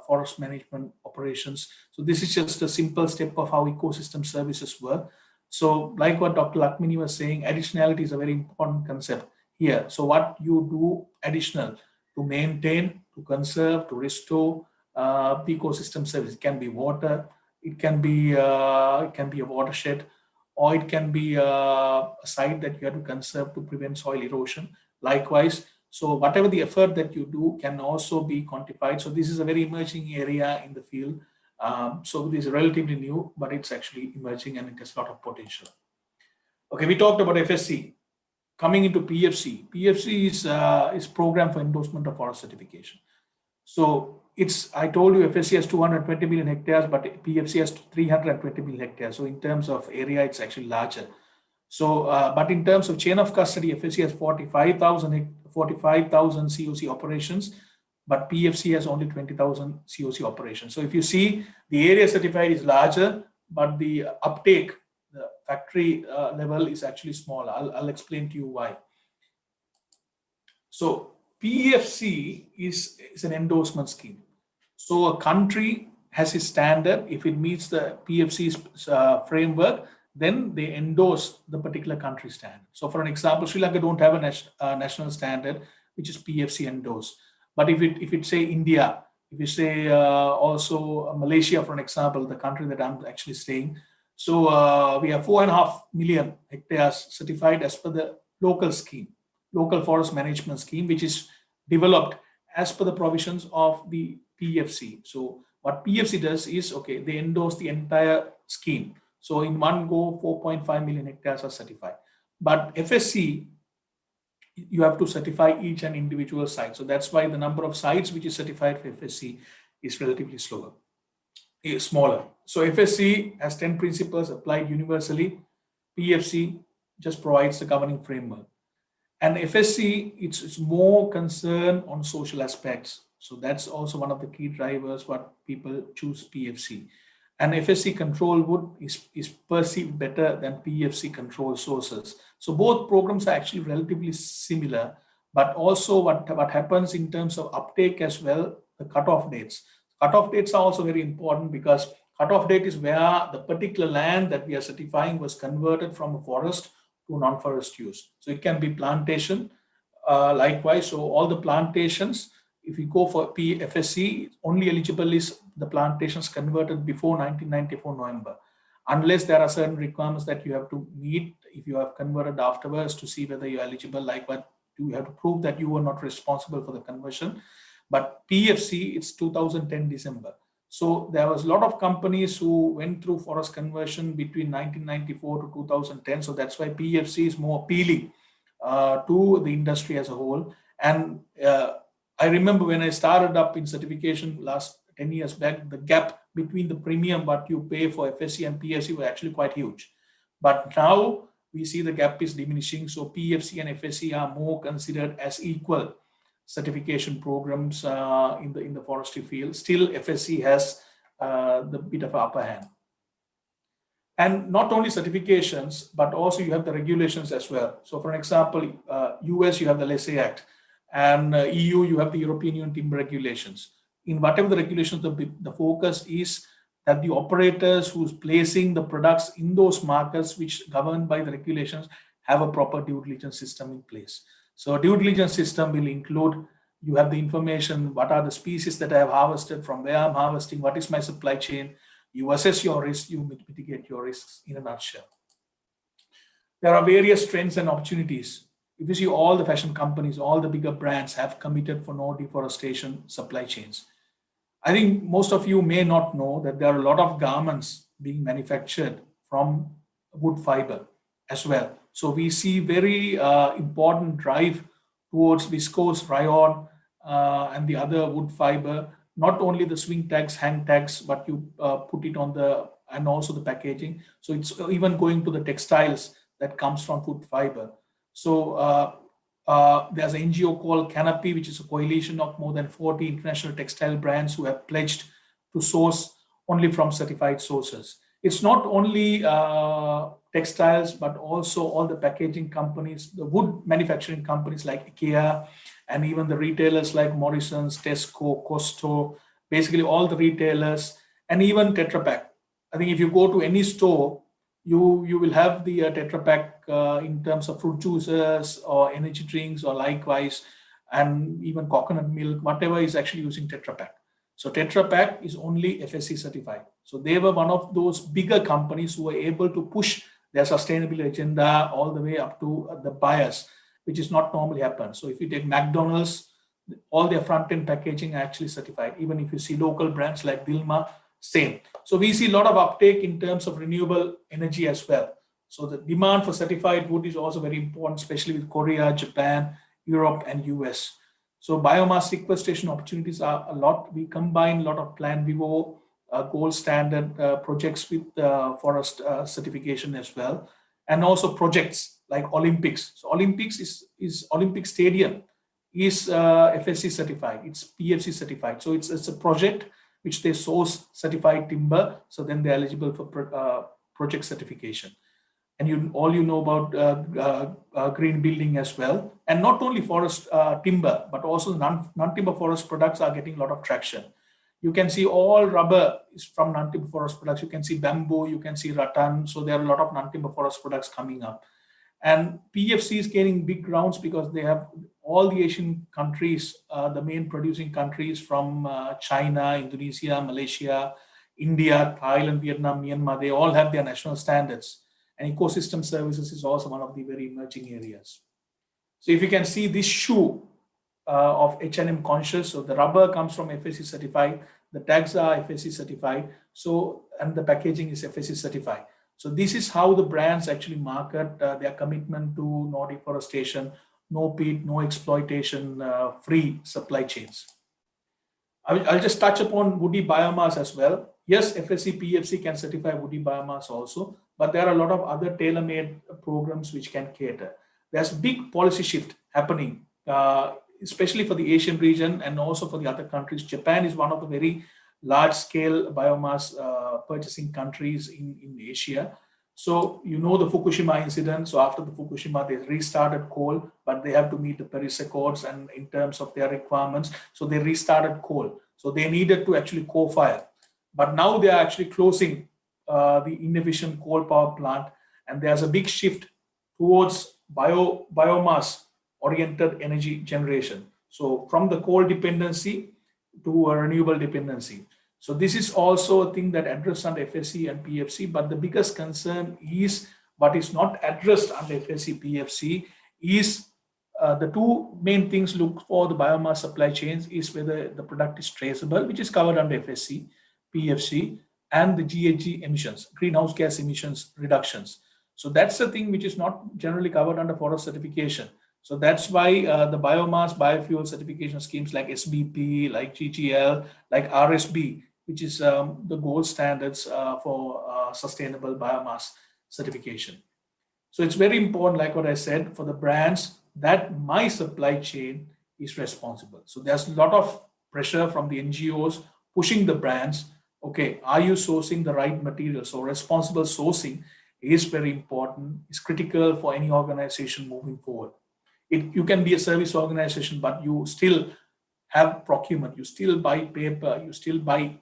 forest management operations. So this is just a simple step of how ecosystem services work. So like what Dr. Lakmini was saying, additionality is a very important concept here. So what you do additional to maintain, to conserve, to restore the ecosystem service. It can be water, it can be a watershed, or it can be a site that you have to conserve to prevent soil erosion. Likewise, so whatever the effort that you do can also be quantified. So this is a very emerging area in the field. So this is relatively new, but it's actually emerging and it has a lot of potential. Okay, we talked about FSC. Coming into PFC. PFC is Program for Endorsement of Forest Certification. So I told you FSC has 220 million hectares, but PFC has 320 million hectares. So in terms of area, it's actually larger. So, but in terms of chain of custody, FSC has 45,000 COC operations, but PFC has only 20,000 COC operations. So if you see, the area certified is larger, but the uptake, the factory level is actually smaller. I'll explain to you why. So PFC is an endorsement scheme. So a country has a standard. If it meets the PFC's framework, then they endorse the particular country standard. So for an example, Sri Lanka don't have a national standard, which is PFC endorsed. But if it say India, if you say also Malaysia, for an example, the country that I'm actually staying, so we have 4.5 million hectares certified as per the local scheme, local forest management scheme, which is developed as per the provisions of the PFC. So what PFC does is, okay, they endorse the entire scheme. So in one go, 4.5 million hectares are certified. But FSC you have to certify each and individual site. So that's why the number of sites which is certified for FSC is relatively smaller. So FSC has 10 principles applied universally. PFC just provides the governing framework. And FSC, it's more concerned on social aspects. So that's also one of the key drivers what people choose PFC. And FSC control wood is perceived better than PFC control sources. So both programs are actually relatively similar, but also what happens in terms of uptake as well, the cutoff dates. Cutoff dates are also very important because cutoff date is where the particular land that we are certifying was converted from a forest to non-forest use. So it can be plantation, likewise. So all the plantations, if you go for PFSC, only eligible is the plantations converted before 1994 November, unless there are certain requirements that you have to meet if you have converted afterwards to see whether you're eligible, like what you have to prove that you were not responsible for the conversion. But PFC, it's 2010 December. So there was a lot of companies who went through forest conversion between 1994 to 2010. So that's why PFC is more appealing to the industry as a whole. And I remember when I started up in certification last 10 years back, the gap between the premium what you pay for FSC and PFC was actually quite huge. But now we see the gap is diminishing. So PFC and FSC are more considered as equal certification programs in the forestry field. Still, FSC has the bit of upper hand. And not only certifications, but also you have the regulations as well. So for example, US, you have the LESE Act, and EU, you have the European Union timber regulations. In whatever the regulations, the focus is that the operators who's placing the products in those markets which governed by the regulations have a proper due diligence system in place. So due diligence system will include, you have the information, what are the species that I have harvested, from where I'm harvesting, what is my supply chain. You assess your risk, you mitigate your risks in a nutshell. There are various trends and opportunities. If you see, all the fashion companies, all the bigger brands have committed for no deforestation supply chains. I think most of you may not know that there are a lot of garments being manufactured from wood fiber as well. So we see very important drive towards viscose, rayon, and the other wood fiber, not only the swing tags, hang tags, but you put it on the, and also the packaging. So it's even going to the textiles that comes from wood fiber. So there's an NGO called Canopy, which is a coalition of more than 40 international textile brands who have pledged to source only from certified sources. It's not only textiles, but also all the packaging companies, the wood manufacturing companies like IKEA, and even the retailers like Morrison's, Tesco, Costco, basically all the retailers, and even Tetra Pak. I think if you go to any store, you will have the Tetra Pak in terms of fruit juices or energy drinks or likewise, and even coconut milk, whatever is actually using Tetra Pak. So Tetra Pak is only FSC certified. So they were one of those bigger companies who were able to push their sustainability agenda all the way up to the buyers, which is not normally happen. So if you take McDonald's, all their front-end packaging are actually certified. Even if you see local brands like Dilma, same. So we see a lot of uptake in terms of renewable energy as well. So the demand for certified wood is also very important, especially with Korea, Japan, Europe, and US. So biomass sequestration opportunities are a lot. We combine a lot of Plan Vivo, gold standard projects with forest certification as well. And also projects like Olympics. So Olympics is Olympic Stadium is FSC certified. It's PFC certified. So it's a project which they source certified timber. So then they're eligible for project certification. And you know about green building as well. And not only forest timber, but also non-timber forest products are getting a lot of traction. You can see all rubber is from non-timber forest products. You can see bamboo, you can see rattan. So there are a lot of non-timber forest products coming up. And PFC is gaining big grounds because they have all the Asian countries, the main producing countries from China, Indonesia, Malaysia, India, Thailand, Vietnam, Myanmar, they all have their national standards. And ecosystem services is also one of the very emerging areas. So if you can see this shoe of H&M Conscious, so the rubber comes from FSC certified, the tags are FSC certified, so, and the packaging is FSC certified. So this is how the brands actually market their commitment to no deforestation, no peat, no exploitation, free supply chains. I'll just touch upon woody biomass as well. Yes, FSC, PFC can certify woody biomass also, but there are a lot of other tailor-made programs which can cater. There's a big policy shift happening, especially for the Asian region and also for the other countries. Japan is one of the very large-scale biomass purchasing countries in Asia. So you know the Fukushima incident. So after the Fukushima, they restarted coal, but they have to meet the Paris Accords and in terms of their requirements. So they restarted coal. So they needed to actually co-fire. But now they are actually closing the inefficient coal power plant. And there's a big shift towards biomass-oriented energy generation. So from the coal dependency to a renewable dependency. So this is also a thing that addressed under FSC and PFC, but the biggest concern is what is not addressed under FSC, PFC is the two main things look for the biomass supply chains is whether the product is traceable, which is covered under FSC, PFC, and the GHG emissions, greenhouse gas emissions reductions. So that's the thing which is not generally covered under forest certification. So that's why the biomass biofuel certification schemes like SBP, like GGL, like RSB, which is the gold standards for sustainable biomass certification. So it's very important, like what I said, for the brands that my supply chain is responsible. So there's a lot of pressure from the NGOs pushing the brands. Okay, are you sourcing the right material? So responsible sourcing is very important. It's critical for any organization moving forward. You can be a service organization, but you still have procurement. You still buy paper. You still buy.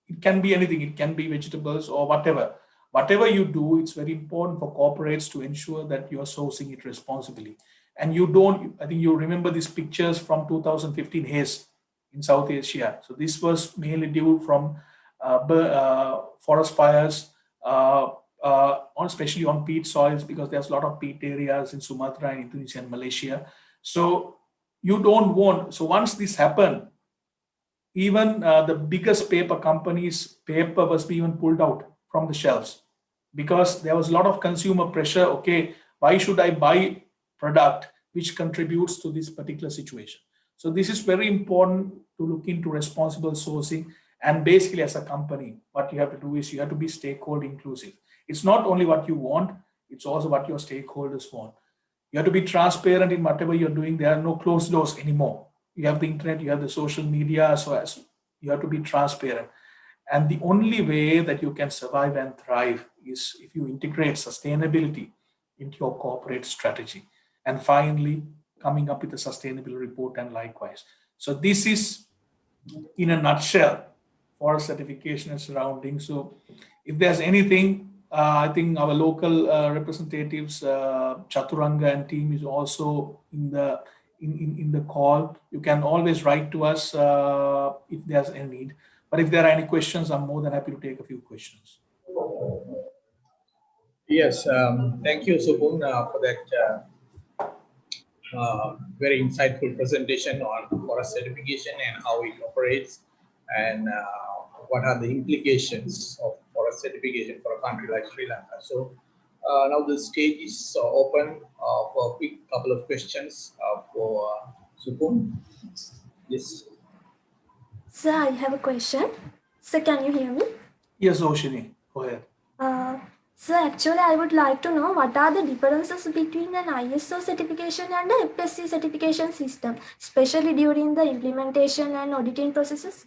It can be anything. It can be vegetables or whatever. Whatever you do, it's very important for corporates to ensure that you are sourcing it responsibly. And you don't, I think you remember these pictures from 2015 haze in South Asia. So this was mainly due from forest fires, especially on peat soils, because there's a lot of peat areas in Sumatra and Indonesia and Malaysia. So you don't want, so once this happened, even the biggest paper companies' paper was even pulled out from the shelves because there was a lot of consumer pressure. Okay, why should I buy product which contributes to this particular situation? So this is very important to look into responsible sourcing. And basically, as a company, what you have to do is you have to be stakeholder inclusive. It's not only what you want, it's also what your stakeholders want. You have to be transparent in whatever you're doing. There are no closed doors anymore. You have the internet, you have the social media, so as you have to be transparent. And the only way that you can survive and thrive is if you integrate sustainability into your corporate strategy. And finally, coming up with a sustainable report and likewise. So this is, in a nutshell, forest certification and surrounding. So if there's anything, I think our local representatives, Chaturanga and team is also in the call. You can always write to us if there's any need. But if there are any questions, I'm more than happy to take a few questions. Yes, thank you, Supun, for that very insightful presentation on forest certification and how it operates and what are the implications of forest certification for a country like Sri Lanka. So now the stage is open for a quick couple of questions for Supun. Yes. Sir, I have a question. Sir, can you hear me? Yes, Oshini, go ahead. Sir, actually, I would like to know what are the differences between an ISO certification and a FSC certification system, especially during the implementation and auditing processes?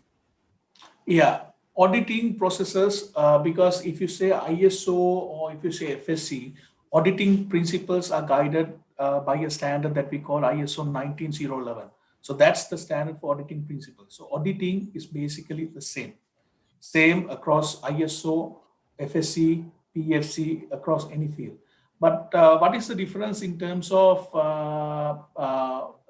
Yeah, auditing processes, because if you say ISO or if you say FSC, auditing principles are guided by a standard that we call ISO 19011. So that's the standard for auditing principles. So auditing is basically the same across ISO, FSC, PFC, across any field. But what is the difference in terms of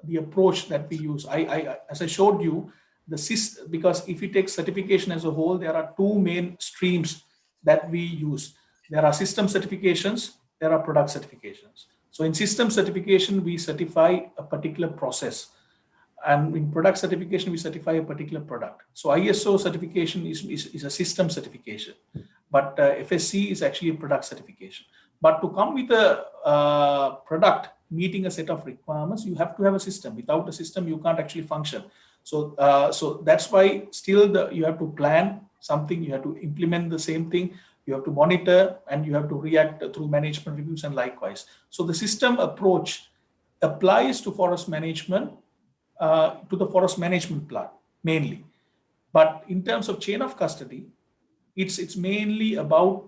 the approach that we use? As I showed you, because if you take certification as a whole, there are two main streams that we use. There are system certifications, there are product certifications. So in system certification, we certify a particular process. And in product certification, we certify a particular product. So ISO certification is a system certification, but FSC is actually a product certification. But to come with a product, meeting a set of requirements, you have to have a system. Without a system, you can't actually function. So, so that's why still you have to plan something, you have to implement the same thing, you have to monitor, and you have to react through management reviews and likewise. So the system approach applies to forest management, to the forest management plan mainly. But in terms of chain of custody, it's mainly about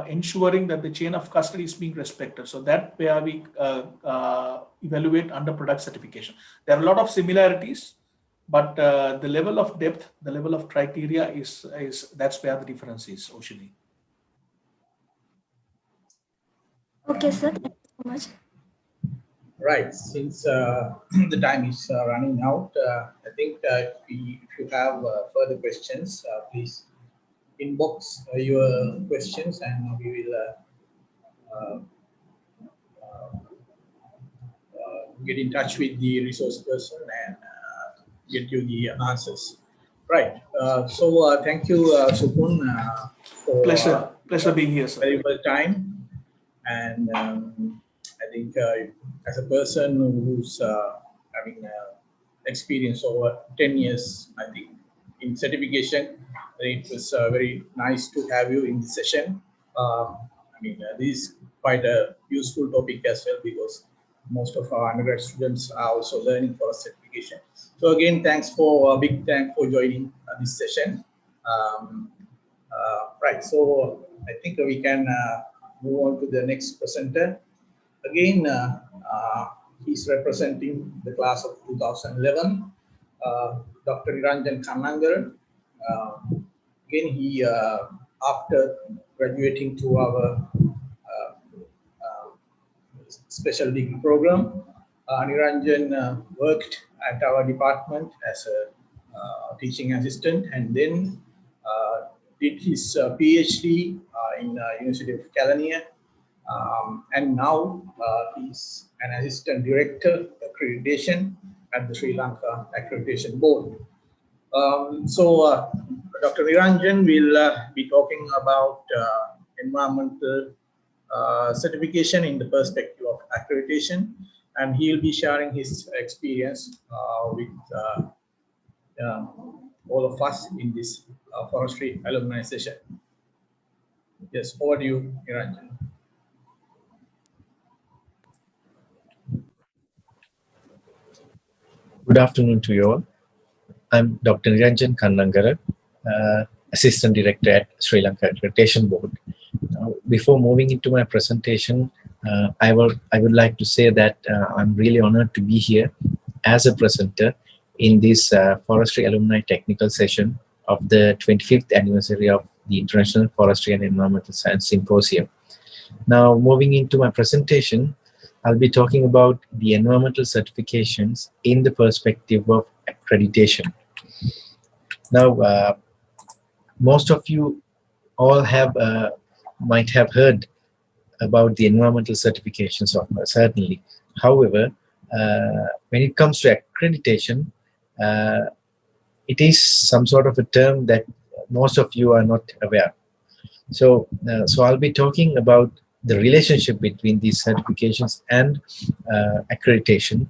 ensuring that the chain of custody is being respected. So that where we evaluate under product certification. There are a lot of similarities, but the level of depth, the level of criteria is that's where the difference is, Oshini. Okay, sir. Thank you so much. Right. Since the time is running out, I think if you have further questions, please inbox your questions, and we will get in touch with the resource person and get you the answers. Right. So thank you, Supun, for pleasure being here, sir. Valuable time. And I think as a person who's having experience over 10 years, I think, in certification, it was very nice to have you in this session. I mean, this is quite a useful topic as well, because most of our undergrad students are also learning for certification. So again, thanks for big thanks for joining this session. Right, so I think we can move on to the next presenter. Again, he's representing the class of 2011, Dr. Niranjan Kannangara. Again, he, after graduating to our special degree program, Niranjan worked at our department as a teaching assistant, and then did his PhD in University of Kelaniya, and now he's an assistant director accreditation at the Sri Lanka Accreditation Board. So Dr. Niranjan will be talking about environmental certification in the perspective of accreditation, and he will be sharing his experience with all of us in this forestry alumni session. Yes, over to you, Niranjan. Good afternoon to you all. I'm Dr. Niranjan Kannangara, Assistant Director at Sri Lanka Accreditation Board. Now, before moving into my presentation, I would like to say that I'm really honored to be here as a presenter in this Forestry Alumni Technical Session of the 25th anniversary of the International Forestry and Environmental Science Symposium. Now, moving into my presentation, I'll be talking about the environmental certifications in the perspective of accreditation. Now, most of you all might have heard about the environmental certifications, certainly. However, when it comes to accreditation, it is some sort of a term that most of you are not aware. So I'll be talking about the relationship between these certifications and accreditation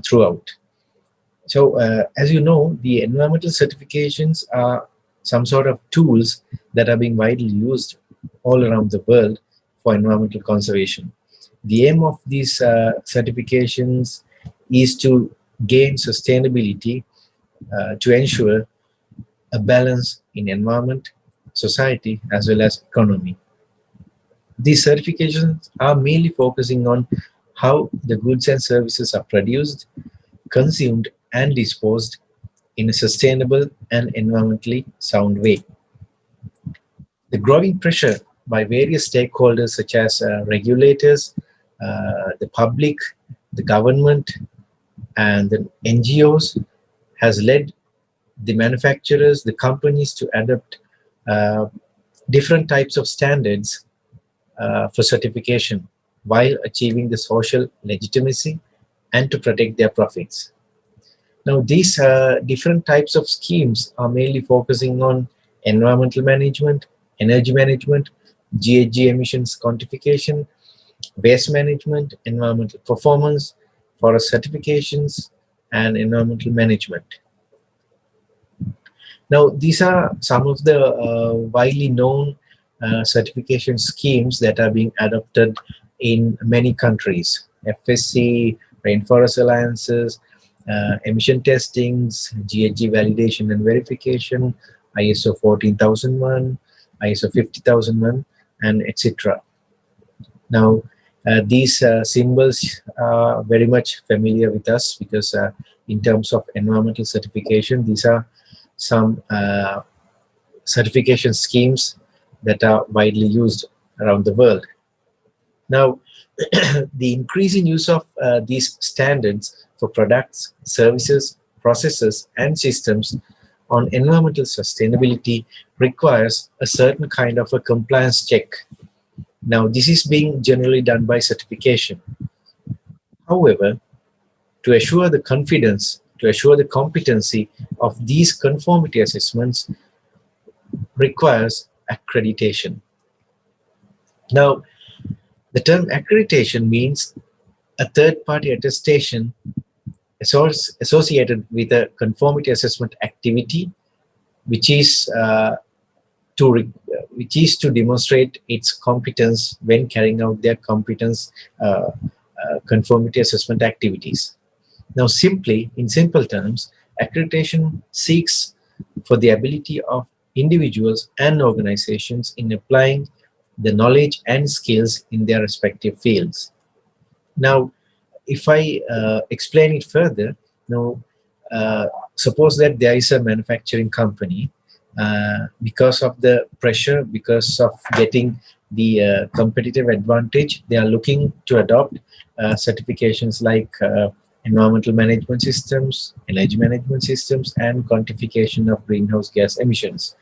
throughout. So as you know, the environmental certifications are some sort of tools that are being widely used all around the world for environmental conservation. The aim of these certifications is to gain sustainability to ensure a balance in environment, society, as well as economy. These certifications are mainly focusing on how the goods and services are produced, consumed, and disposed in a sustainable and environmentally sound way. The growing pressure by various stakeholders such as regulators, the public, the government, and the NGOs has led the manufacturers, the companies to adopt different types of standards for certification while achieving the social legitimacy and to protect their profits. Now, these different types of schemes are mainly focusing on environmental management, energy management, GHG emissions quantification, waste management, environmental performance, forest certifications, and environmental management. Now, these are some of the widely known certification schemes that are being adopted in many countries. FSC, Rainforest Alliances, emission testings, GHG validation and verification, ISO 14001, ISO 50001, and etc. Now, these symbols are very much familiar with us because in terms of environmental certification, these are some certification schemes that are widely used around the world. Now, the increasing use of these standards for products, services, processes, and systems on environmental sustainability requires a certain kind of a compliance check. Now, this is being generally done by certification. However, to assure the confidence, to assure the competency of these conformity assessments requires accreditation. Now, the term accreditation means a third-party attestation associated with a conformity assessment activity, which is to demonstrate its competence when carrying out their competence conformity assessment activities. Now, in simple terms, accreditation seeks for the ability of individuals and organizations in applying the knowledge and skills in their respective fields. Now, if I explain it further, now suppose that there is a manufacturing company, because of the pressure, because of getting the competitive advantage, they are looking to adopt certifications like environmental management systems, energy management systems, and quantification of greenhouse gas emissions.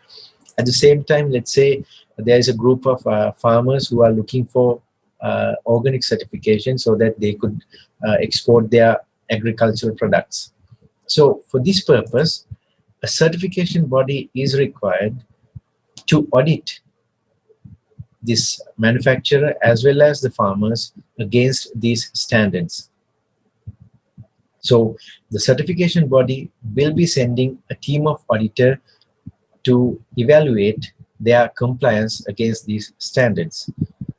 At the same time, let's say there is a group of farmers who are looking for organic certification so that they could export their agricultural products. So for this purpose, a certification body is required to audit this manufacturer as well as the farmers against these standards. So the certification body will be sending a team of auditor to evaluate their compliance against these standards.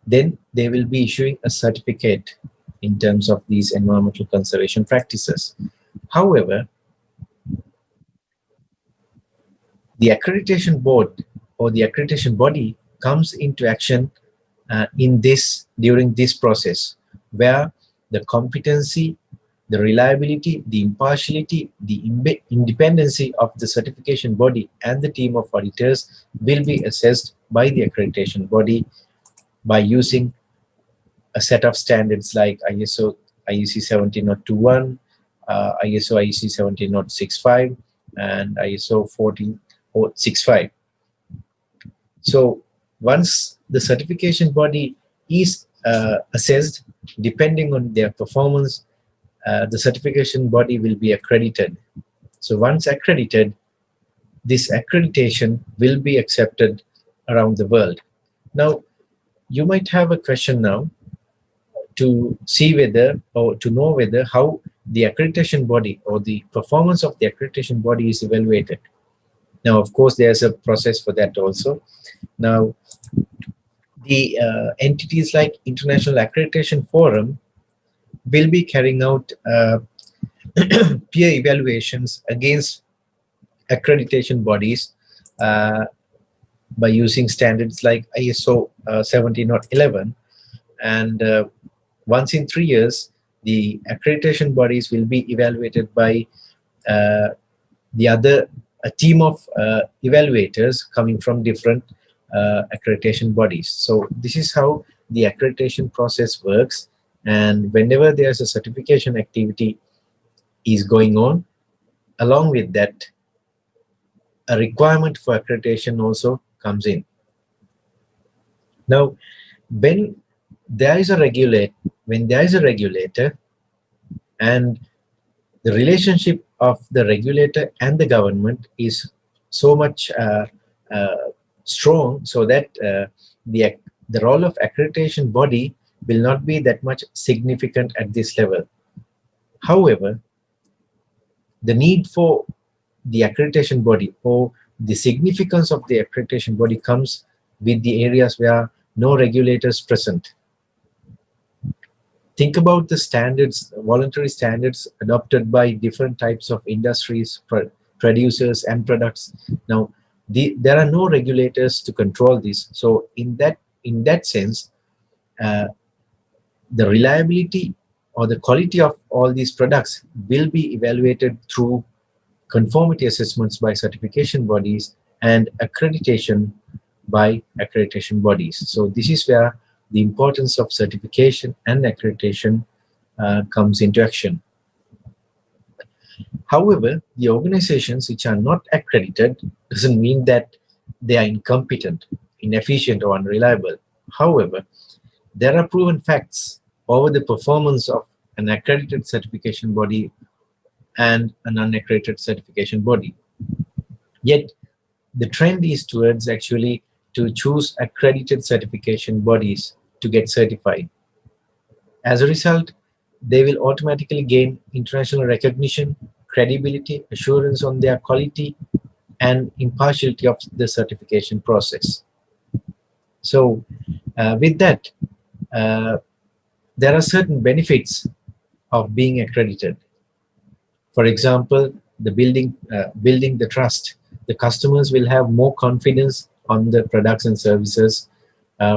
Then they will be issuing a certificate in terms of these environmental conservation practices. However, the accreditation board or the accreditation body comes into action during this process, where the competency, the reliability, the impartiality, the independency of the certification body and the team of auditors will be assessed by the accreditation body by using a set of standards like ISO IEC 17021, ISO IEC 17065, and ISO 14065. So once the certification body is assessed, depending on their performance, the certification body will be accredited. So once accredited, this accreditation will be accepted around the world. Now, you might have a question now to see whether, or to know whether, how the accreditation body or the performance of the accreditation body is evaluated. Now, of course, there's a process for that also. Now, the entities like International Accreditation Forum will be carrying out peer evaluations against accreditation bodies by using standards like ISO 17011, and once in 3 years, the accreditation bodies will be evaluated by a team of evaluators coming from different accreditation bodies. So this is how the accreditation process works, and whenever there's a certification activity is going on, along with that, a requirement for accreditation also comes in. Now, when there is a regulator and the relationship of the regulator and the government is so much strong, so that the role of accreditation body will not be that much significant at this level. However, the need for the accreditation body or the significance of the accreditation body comes with the areas where no regulators present. Think about the standards, voluntary standards adopted by different types of industries, producers and products. Now, there are no regulators to control this. So in that sense, the reliability or the quality of all these products will be evaluated through conformity assessments by certification bodies and accreditation by accreditation bodies. So this is where the importance of certification and accreditation comes into action. However, the organizations which are not accredited doesn't mean that they are incompetent, inefficient, or unreliable. However, there are proven facts over the performance of an accredited certification body and an unaccredited certification body. Yet, the trend is towards actually to choose accredited certification bodies to get certified. As a result, they will automatically gain international recognition, credibility, assurance on their quality, and impartiality of the certification process. So, with that, there are certain benefits of being accredited. For example, the building the trust. The customers will have more confidence on the products and services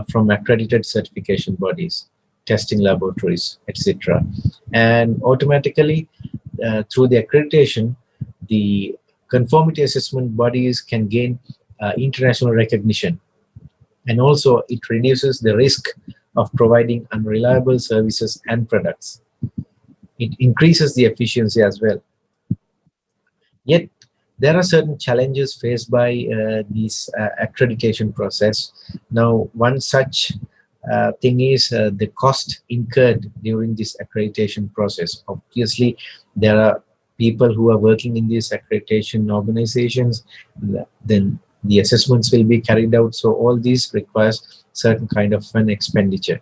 from accredited certification bodies, testing laboratories, etc. And automatically, through the accreditation, the conformity assessment bodies can gain international recognition. And also, it reduces the risk of providing unreliable services and products. It increases the efficiency as well. Yet, there are certain challenges faced by this accreditation process. Now, one such thing is the cost incurred during this accreditation process. Obviously, there are people who are working in these accreditation organizations, then the assessments will be carried out. So all these requires certain kind of an expenditure.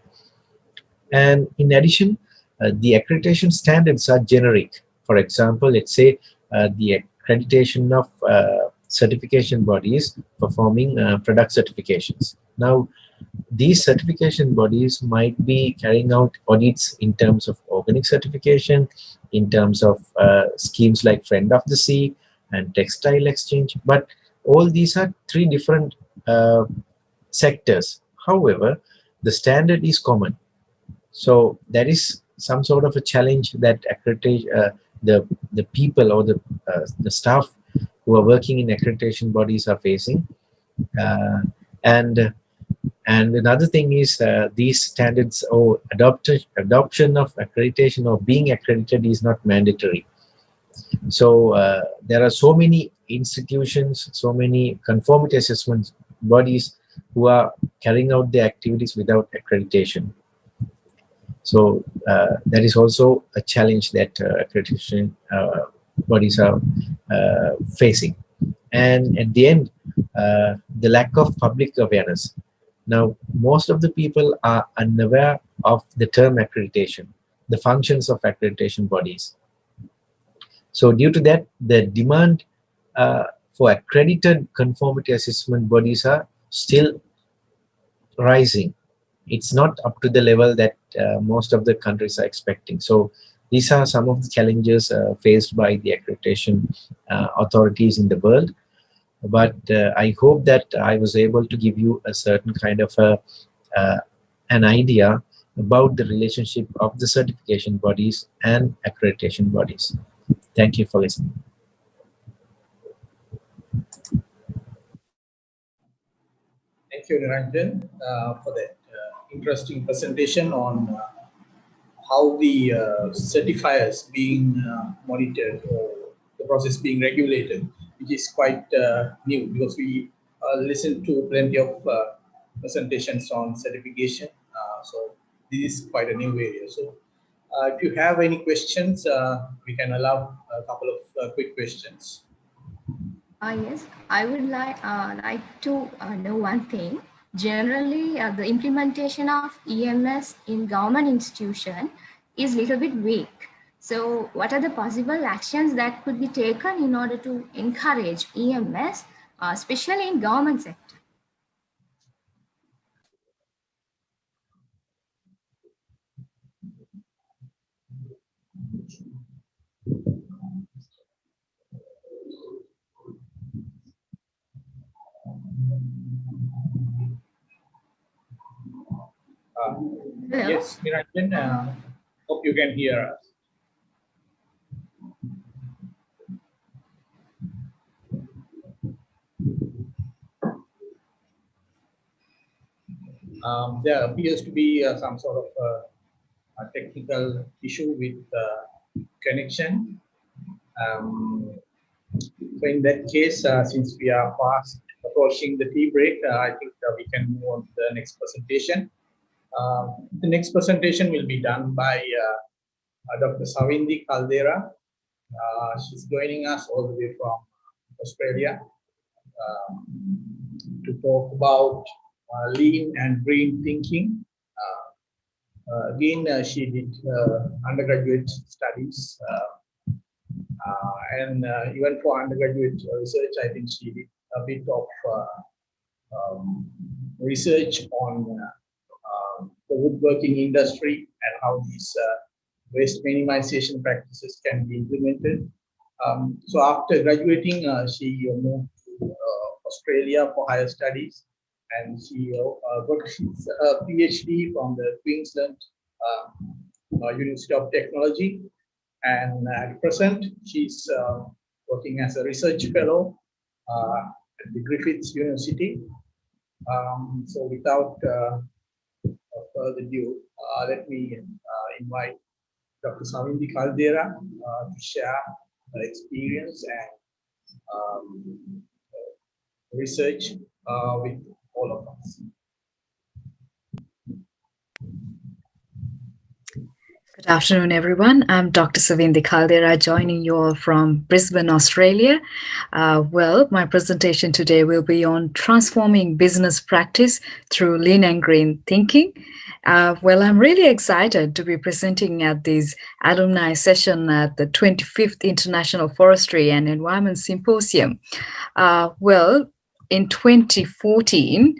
And in addition, the accreditation standards are generic. For example, let's say the accreditation of certification bodies performing product certifications. Now, these certification bodies might be carrying out audits in terms of organic certification, in terms of schemes like Friend of the Sea and Textile Exchange, but all these are three different sectors. However, the standard is common. So there is some sort of a challenge that the people or the staff who are working in accreditation bodies are facing. And another thing is these standards or adoption of accreditation or being accredited is not mandatory. So there are so many institutions, so many conformity assessment bodies who are carrying out their activities without accreditation. So that is also a challenge that accreditation bodies are facing. And at the end, the lack of public awareness. Now, most of the people are unaware of the term accreditation, the functions of accreditation bodies. So due to that, the demand for accredited conformity assessment bodies are still rising. It's not up to the level that most of the countries are expecting. So these are some of the challenges faced by the accreditation authorities in the world. But I hope that I was able to give you a certain kind of an idea about the relationship of the certification bodies and accreditation bodies. Thank you for listening. Thank you, Niranjan, for that interesting presentation on how the certifiers being monitored or the process being regulated, which is quite new because we listened to plenty of presentations on certification. So this is quite a new area. So if you have any questions, we can allow a couple of quick questions. Yes, I would like to know one thing. generally the implementation of EMS in government institution is a little bit weak. So what are the possible actions that could be taken in order to encourage EMS, especially in government sector? Yes, Niranjan, hope you can hear us. There appears to be some sort of a technical issue with connection. So in that case, since we are fast approaching the tea break, I think we can move on to the next presentation. The next presentation will be done by Dr. Savindi Caldera. She's joining us all the way from Australia to talk about lean and green thinking. Again, she did undergraduate studies, and even for undergraduate research, I think she did a bit of research on the woodworking industry and how these waste minimization practices can be implemented. So after graduating, she moved to Australia for higher studies, and she got a PhD from the Queensland University of Technology. And at present, she's working as a research fellow at the Griffith University. So without further ado, let me invite Dr. Savindi Caldera to share her experience and research with all of us. Good afternoon, everyone. I'm Dr. Savindi Caldera, joining you all from Brisbane, Australia. My presentation today will be on transforming business practice through lean and green thinking. I'm really excited to be presenting at this alumni session at the 25th International Forestry and Environment Symposium. In 2014,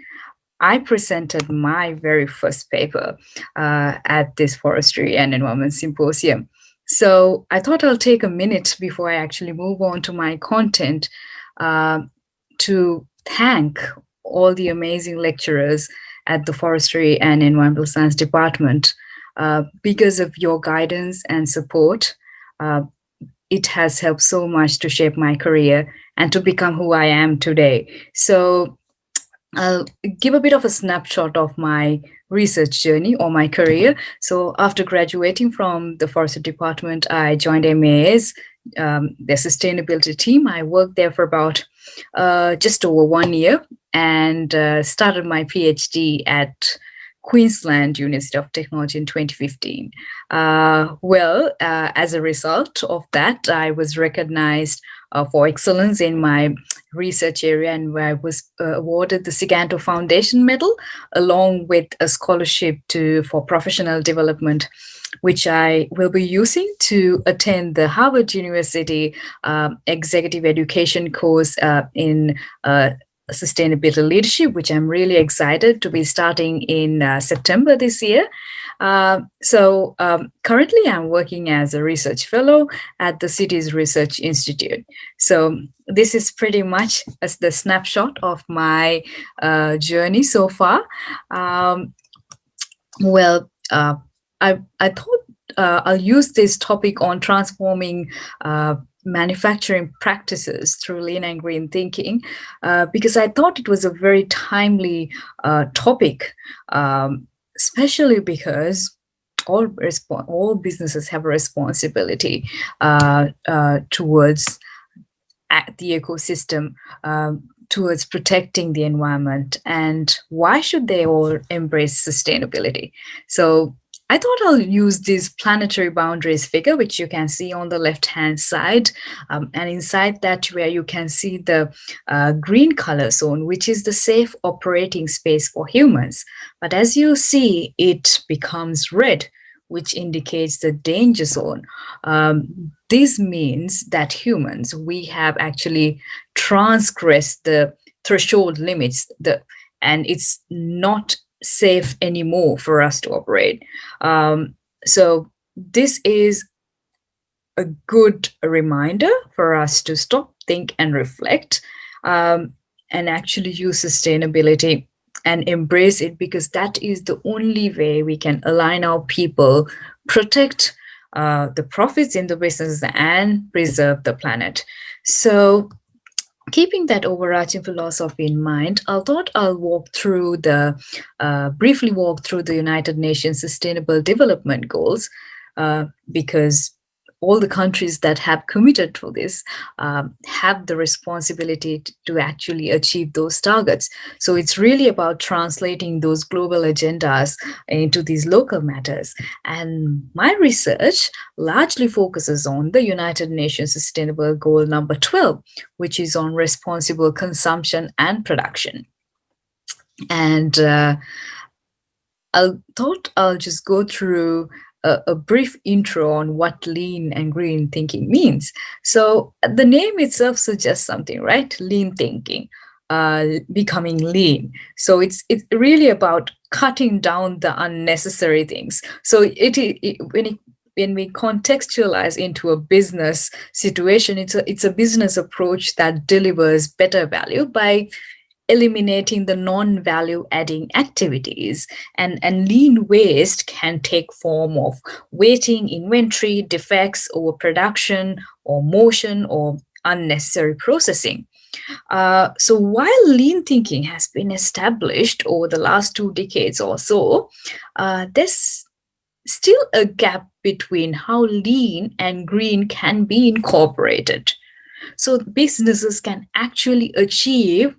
I presented my very first paper at this Forestry and Environment Symposium. So I thought I'll take a minute before I actually move on to my content to thank all the amazing lecturers at the Forestry and Environmental Science Department. Because of your guidance and support, it has helped so much to shape my career and to become who I am today. So I'll give a bit of a snapshot of my research journey or my career. So after graduating from the Forestry Department, I joined MAS, their sustainability team. I worked there for about just over 1 year and started my PhD at Queensland University of Technology in 2015. As a result of that, I was recognized for excellence in my research area, and where I was awarded the Siganto Foundation Medal, along with a scholarship for professional development, which I will be using to attend the Harvard University Executive Education course in Sustainability Leadership, which I'm really excited to be starting in September this year. Currently I'm working as a research fellow at the Cities Research Institute. So this is pretty much as the snapshot of my journey so far. I thought I'll use this topic on transforming manufacturing practices through lean and green thinking because I thought it was a very timely topic, especially because all businesses have a responsibility towards the ecosystem, towards protecting the environment, and why should they all embrace sustainability? So I thought I'll use this planetary boundaries figure, which you can see on the left-hand side. And inside that, where you can see the green color zone, which is the safe operating space for humans. But as you see, it becomes red, which indicates the danger zone. This means that humans, we have actually transgressed the threshold limits, and it's not safe anymore for us to operate. So this is a good reminder for us to stop, think, and reflect, and actually use sustainability and embrace it, because that is the only way we can align our people, protect the profits in the business, and preserve the planet. So keeping that overarching philosophy in mind, I thought I'll briefly walk through the United Nations Sustainable Development Goals, because all the countries that have committed to this have the responsibility to actually achieve those targets. So it's really about translating those global agendas into these local matters. And my research largely focuses on the United Nations Sustainable Goal number 12, which is on responsible consumption and production. And I thought I'll just go through a brief intro on what lean and green thinking means. So the name itself suggests something, right? Lean thinking, becoming lean. So it's really about cutting down the unnecessary things. So when we contextualize into a business situation, it's a business approach that delivers better value by eliminating the non-value adding activities. And lean waste can take form of waiting, inventory, defects, overproduction, or motion, or unnecessary processing. So while lean thinking has been established over the last 2 decades or so, there's still a gap between how lean and green can be incorporated. So businesses can actually achieve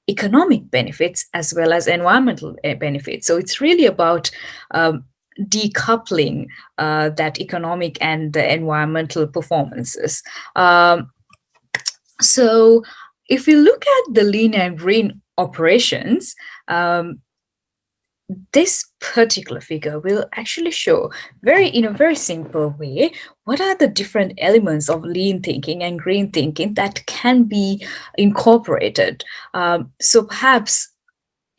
economic benefits as well as environmental benefits. So it's really about decoupling that economic and the environmental performances. So if you look at the lean and green operations, this particular figure will actually show in a very simple way what are the different elements of lean thinking and green thinking that can be incorporated. So perhaps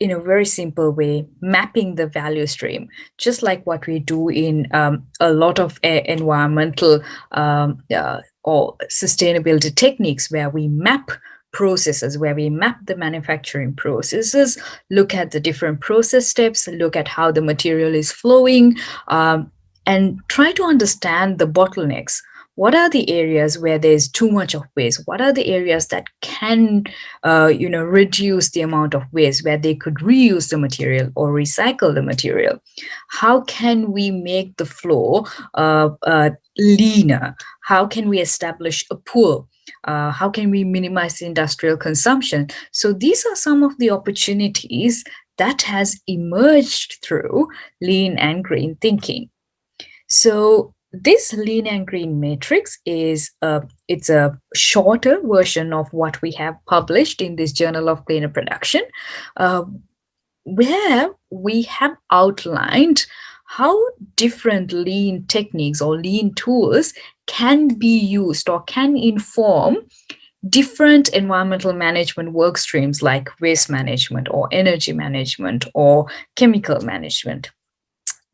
in a very simple way, mapping the value stream, just like what we do in a lot of environmental or sustainability techniques, where we map processes, where we map the manufacturing processes, look at the different process steps, look at how the material is flowing, and try to understand the bottlenecks. What are the areas where there's too much of waste? What are the areas that can, reduce the amount of waste, where they could reuse the material or recycle the material? How can we make the flow leaner? How can we establish a pool? How can we minimize the industrial consumption? So these are some of the opportunities that has emerged through lean and green thinking. So this lean and green matrix is it's a shorter version of what we have published in this Journal of Cleaner Production, where we have outlined how different lean techniques or lean tools can be used or can inform different environmental management work streams, like waste management or energy management or chemical management.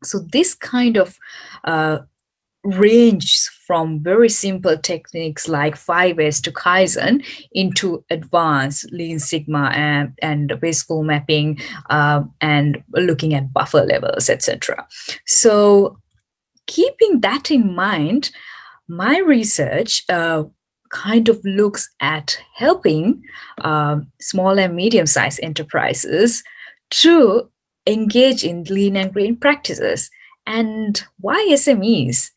So this kind of ranges from very simple techniques like 5S to Kaizen into advanced Lean Sigma and wasteful mapping and looking at buffer levels, etc. So keeping that in mind, my research kind of looks at helping small and medium-sized enterprises to engage in lean and green practices. And why SMEs?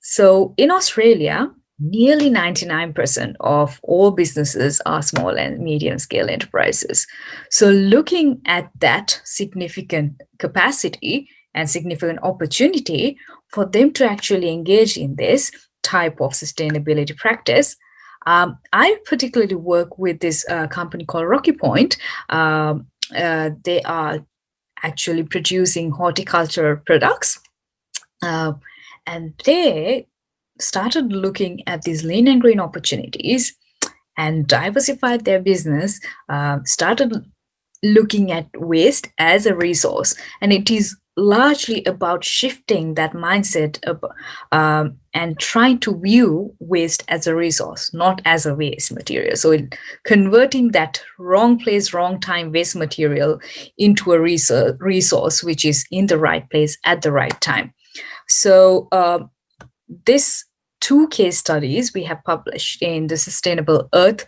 So in Australia, nearly 99% of all businesses are small and medium scale enterprises. So looking at that significant capacity, and significant opportunity for them to actually engage in this type of sustainability practice. I particularly work with this company called Rocky Point. They are actually producing horticulture products, and they started looking at these lean and green opportunities and diversified their business, started looking at waste as a resource. And it is largely about shifting that mindset and trying to view waste as a resource, not as a waste material. So converting that wrong place, wrong time waste material into a resource which is in the right place at the right time. So this 2 case studies we have published in the Sustainable Earth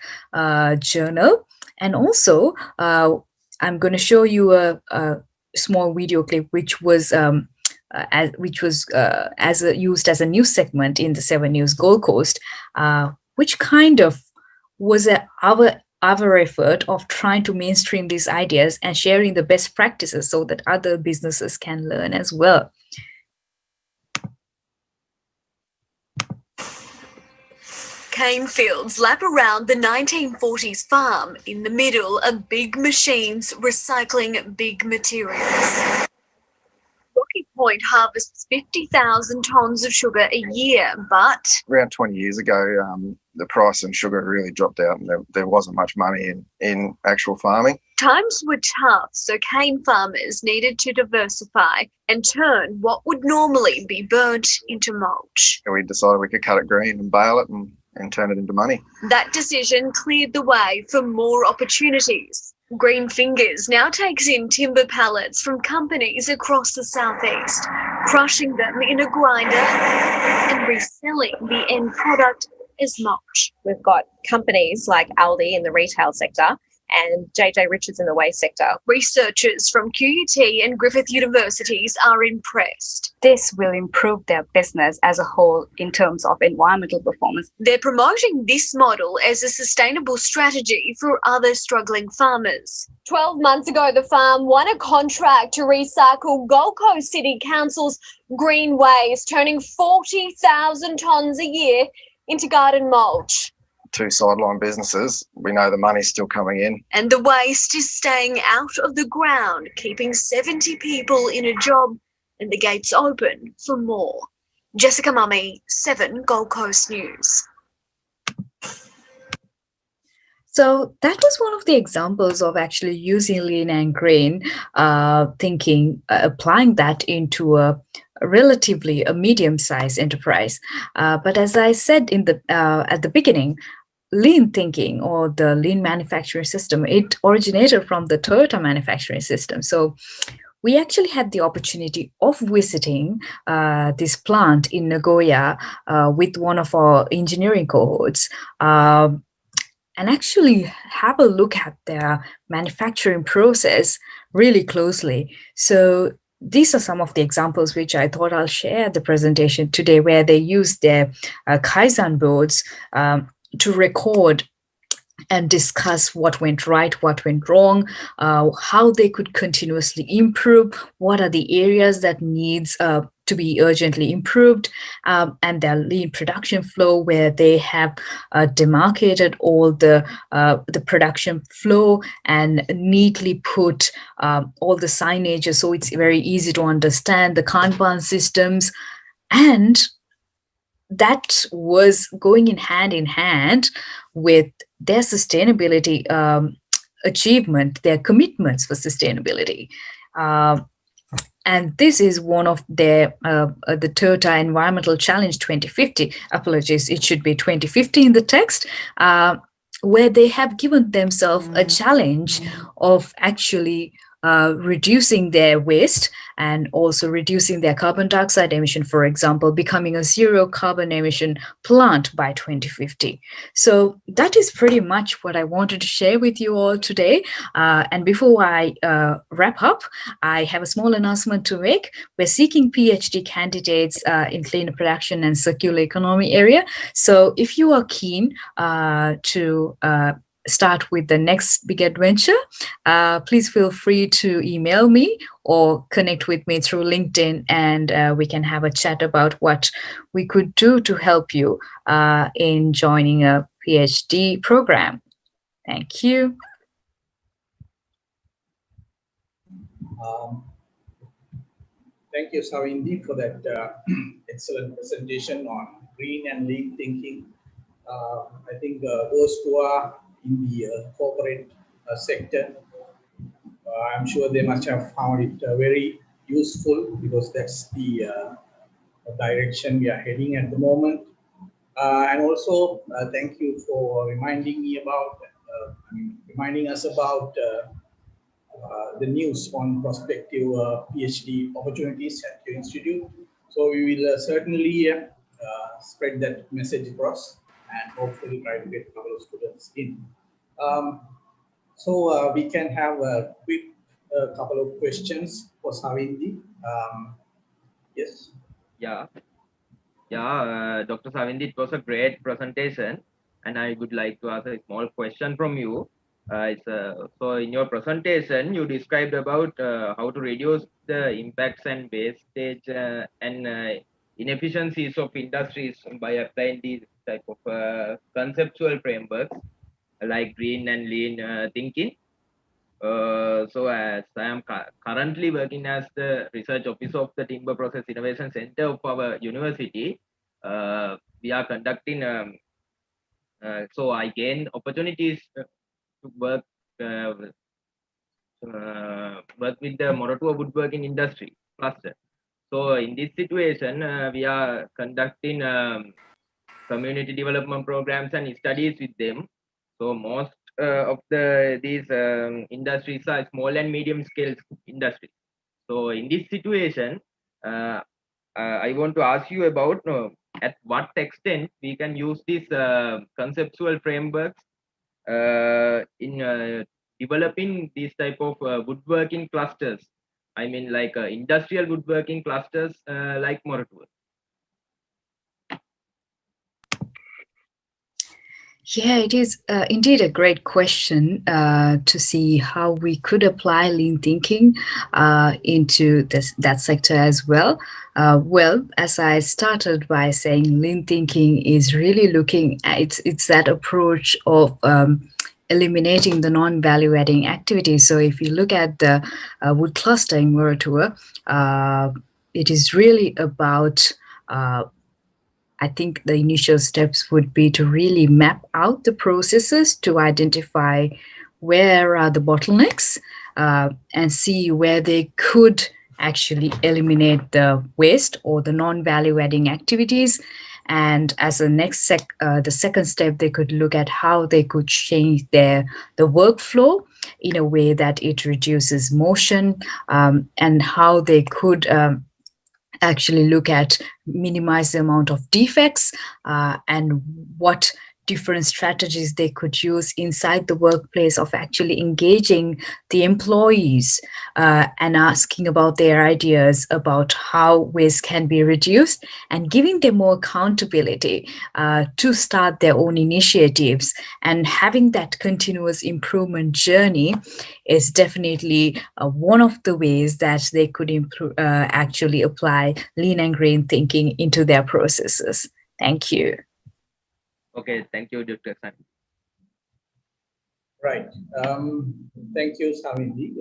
journal. And also, I'm going to show you a small video clip which was used as a news segment in the 7 News Gold Coast, which kind of was our effort of trying to mainstream these ideas and sharing the best practices so that other businesses can learn as well. Cane fields lap around the 1940s farm in the middle of big machines recycling big materials. Rocky Point harvests 50,000 tonnes of sugar a year, but around 20 years ago, the price in sugar really dropped out and there wasn't much money in actual farming. times were tough, so cane farmers needed to diversify and turn what would normally be burnt into mulch. We decided we could cut it green and bale it and turn it into money. That decision cleared the way for more opportunities. Green Fingers now takes in timber pallets from companies across the southeast, crushing them in a grinder and reselling the end product as mulch. We've got companies like Aldi in the retail sector and JJ Richards in the waste sector. Researchers from QUT and Griffith Universities are impressed. This will improve their business as a whole in terms of environmental performance. They're promoting this model as a sustainable strategy for other struggling farmers. 12 months ago, the farm won a contract to recycle Gold Coast City Council's green waste, turning 40,000 tonnes a year into garden mulch. Two sideline businesses, we know the money's still coming in. And the waste is staying out of the ground, keeping 70 people in a job and the gates open for more. Jessica Mummy, 7 Gold Coast News. So that was one of the examples of actually using lean and green thinking, applying that into a relatively a medium-sized enterprise. But as I said in the at the beginning, lean thinking or the lean manufacturing system, it originated from the Toyota manufacturing system. So we actually had the opportunity of visiting this plant in Nagoya with one of our engineering cohorts and actually have a look at their manufacturing process really closely. So these are some of the examples which I thought I'll share the presentation today, where they use their Kaizen boards to record and discuss what went right, what went wrong, how they could continuously improve, what are the areas that needs to be urgently improved, and their lean production flow, where they have demarcated all the production flow and neatly put all the signages so it's very easy to understand the Kanban systems. And that was going in hand with their sustainability achievement, their commitments for sustainability. And this is one of their, the Toyota Environmental Challenge 2050, apologies, it should be 2050 in the text, where they have given themselves a challenge of actually reducing their waste and also reducing their carbon dioxide emission, for example, becoming a zero carbon emission plant by 2050. So that is pretty much what I wanted to share with you all today. And before I wrap up, I have a small announcement to make. We're seeking PhD candidates in clean production and circular economy area. So if you are keen to start with the next big adventure, please feel free to email me or connect with me through LinkedIn, and we can have a chat about what we could do to help you in joining a PhD program. Thank you. Thank you, Savindi, for that excellent presentation on green and lean thinking. I think those who are in the corporate sector, I'm sure they must have found it very useful, because that's the direction we are heading at the moment. And also, thank you for reminding me about, reminding us about the news on prospective PhD opportunities at your institute. So we will certainly spread that message across and hopefully try to get a couple of students in. So we can have a quick couple of questions for Savindi. Yes. Yeah, Dr. Savindi, it was a great presentation, and I would like to ask a small question from you. So in your presentation, you described about how to reduce the impacts and wastage and inefficiencies of industries by applying these type of conceptual frameworks like green and lean thinking. So as I am currently working as the research officer of the Timber Process Innovation Center of our university, we are conducting, so I gain opportunities to work with the Moratuwa woodworking industry cluster. So in this situation, we are conducting community development programs and studies with them. So most of these industries are small and medium scale industries. So in this situation, I want to ask you about at what extent we can use these conceptual frameworks in developing these type of woodworking clusters. I mean, like industrial woodworking clusters like Moratuwa. Yeah, it is indeed a great question to see how we could apply lean thinking into that sector as well. Well, as I started by saying, lean thinking is really looking at it's that approach of eliminating the non-value adding activities. So if you look at the wood cluster in Moratuwa, it is really about I think the initial steps would be to really map out the processes to identify where are the bottlenecks and see where they could actually eliminate the waste or the non-value adding activities. And as a next the second step, they could look at how they could change the workflow in a way that it reduces motion and how they could actually look at minimize the amount of defects and what different strategies they could use inside the workplace of actually engaging the employees and asking about their ideas about how waste can be reduced and giving them more accountability to start their own initiatives. And having that continuous improvement journey is definitely one of the ways that they could actually apply lean and green thinking into their processes. Thank you. Okay, thank you, Dr. San. Right. Thank you, Savindi.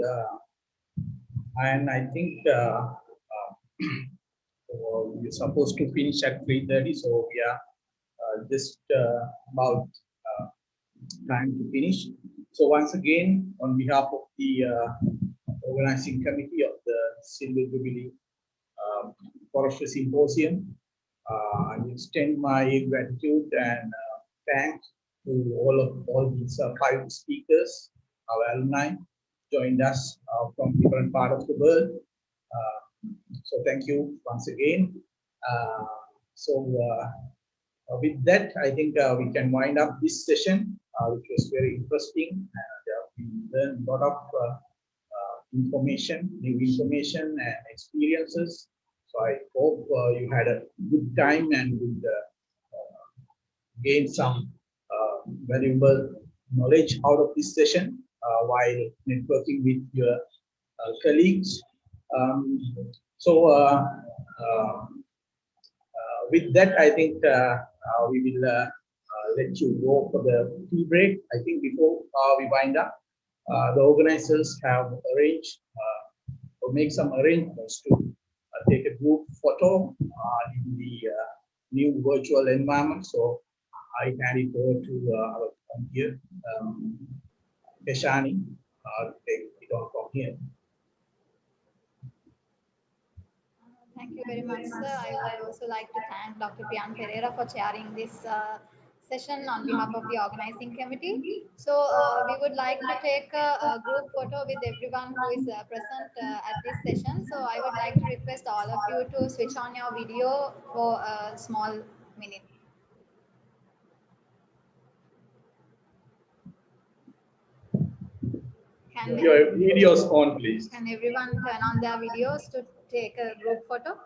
And I think we're supposed to finish at 3:30, so we are just about time to finish. So once again, on behalf of the organizing committee of the Silver Jubilee Forestry Symposium, I extend my gratitude and thanks to all these 5 speakers, our alumni, joined us from different parts of the world. So thank you once again. With that, I think we can wind up this session, which was very interesting, and we learned a lot of information, new information and experiences. So I hope you had a good time and would gain some valuable knowledge out of this session while networking with your colleagues. With that, I think we will let you go for the tea break. I think before we wind up, the organizers have arranged or make some arrangements to take a group photo in the new virtual environment. So I hand it over to our here, Keshani, to take it on from here. Thank you very much, sir. I would also like to thank Dr. Priyan Pereira for chairing this session on behalf of the organizing committee. So we would like to take a group photo with everyone who is present at this session. So I would like to request all of you to switch on your video for a small minute. Your videos on, please. Can everyone turn on their videos to take a group photo?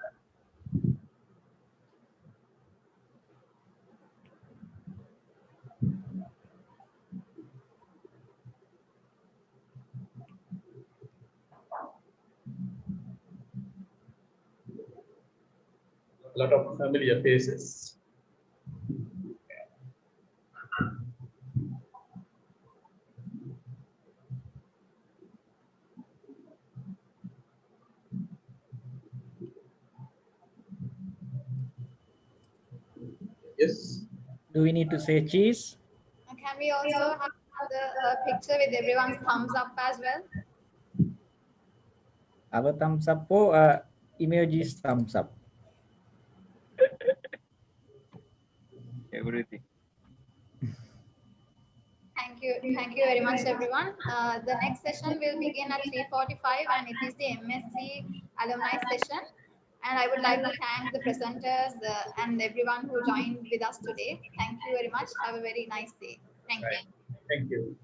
A lot of familiar faces. Yes. Do we need to say cheese? Can we also have the picture with everyone's thumbs up as well? Our thumbs up or emojis thumbs up? Everything. Thank you very much, everyone. The next session will begin at 3:45, and it is the MSc alumni session. And I would like to thank the presenters and everyone who joined with us today. Thank you very much. Have a very nice day. Thank you. Thank you.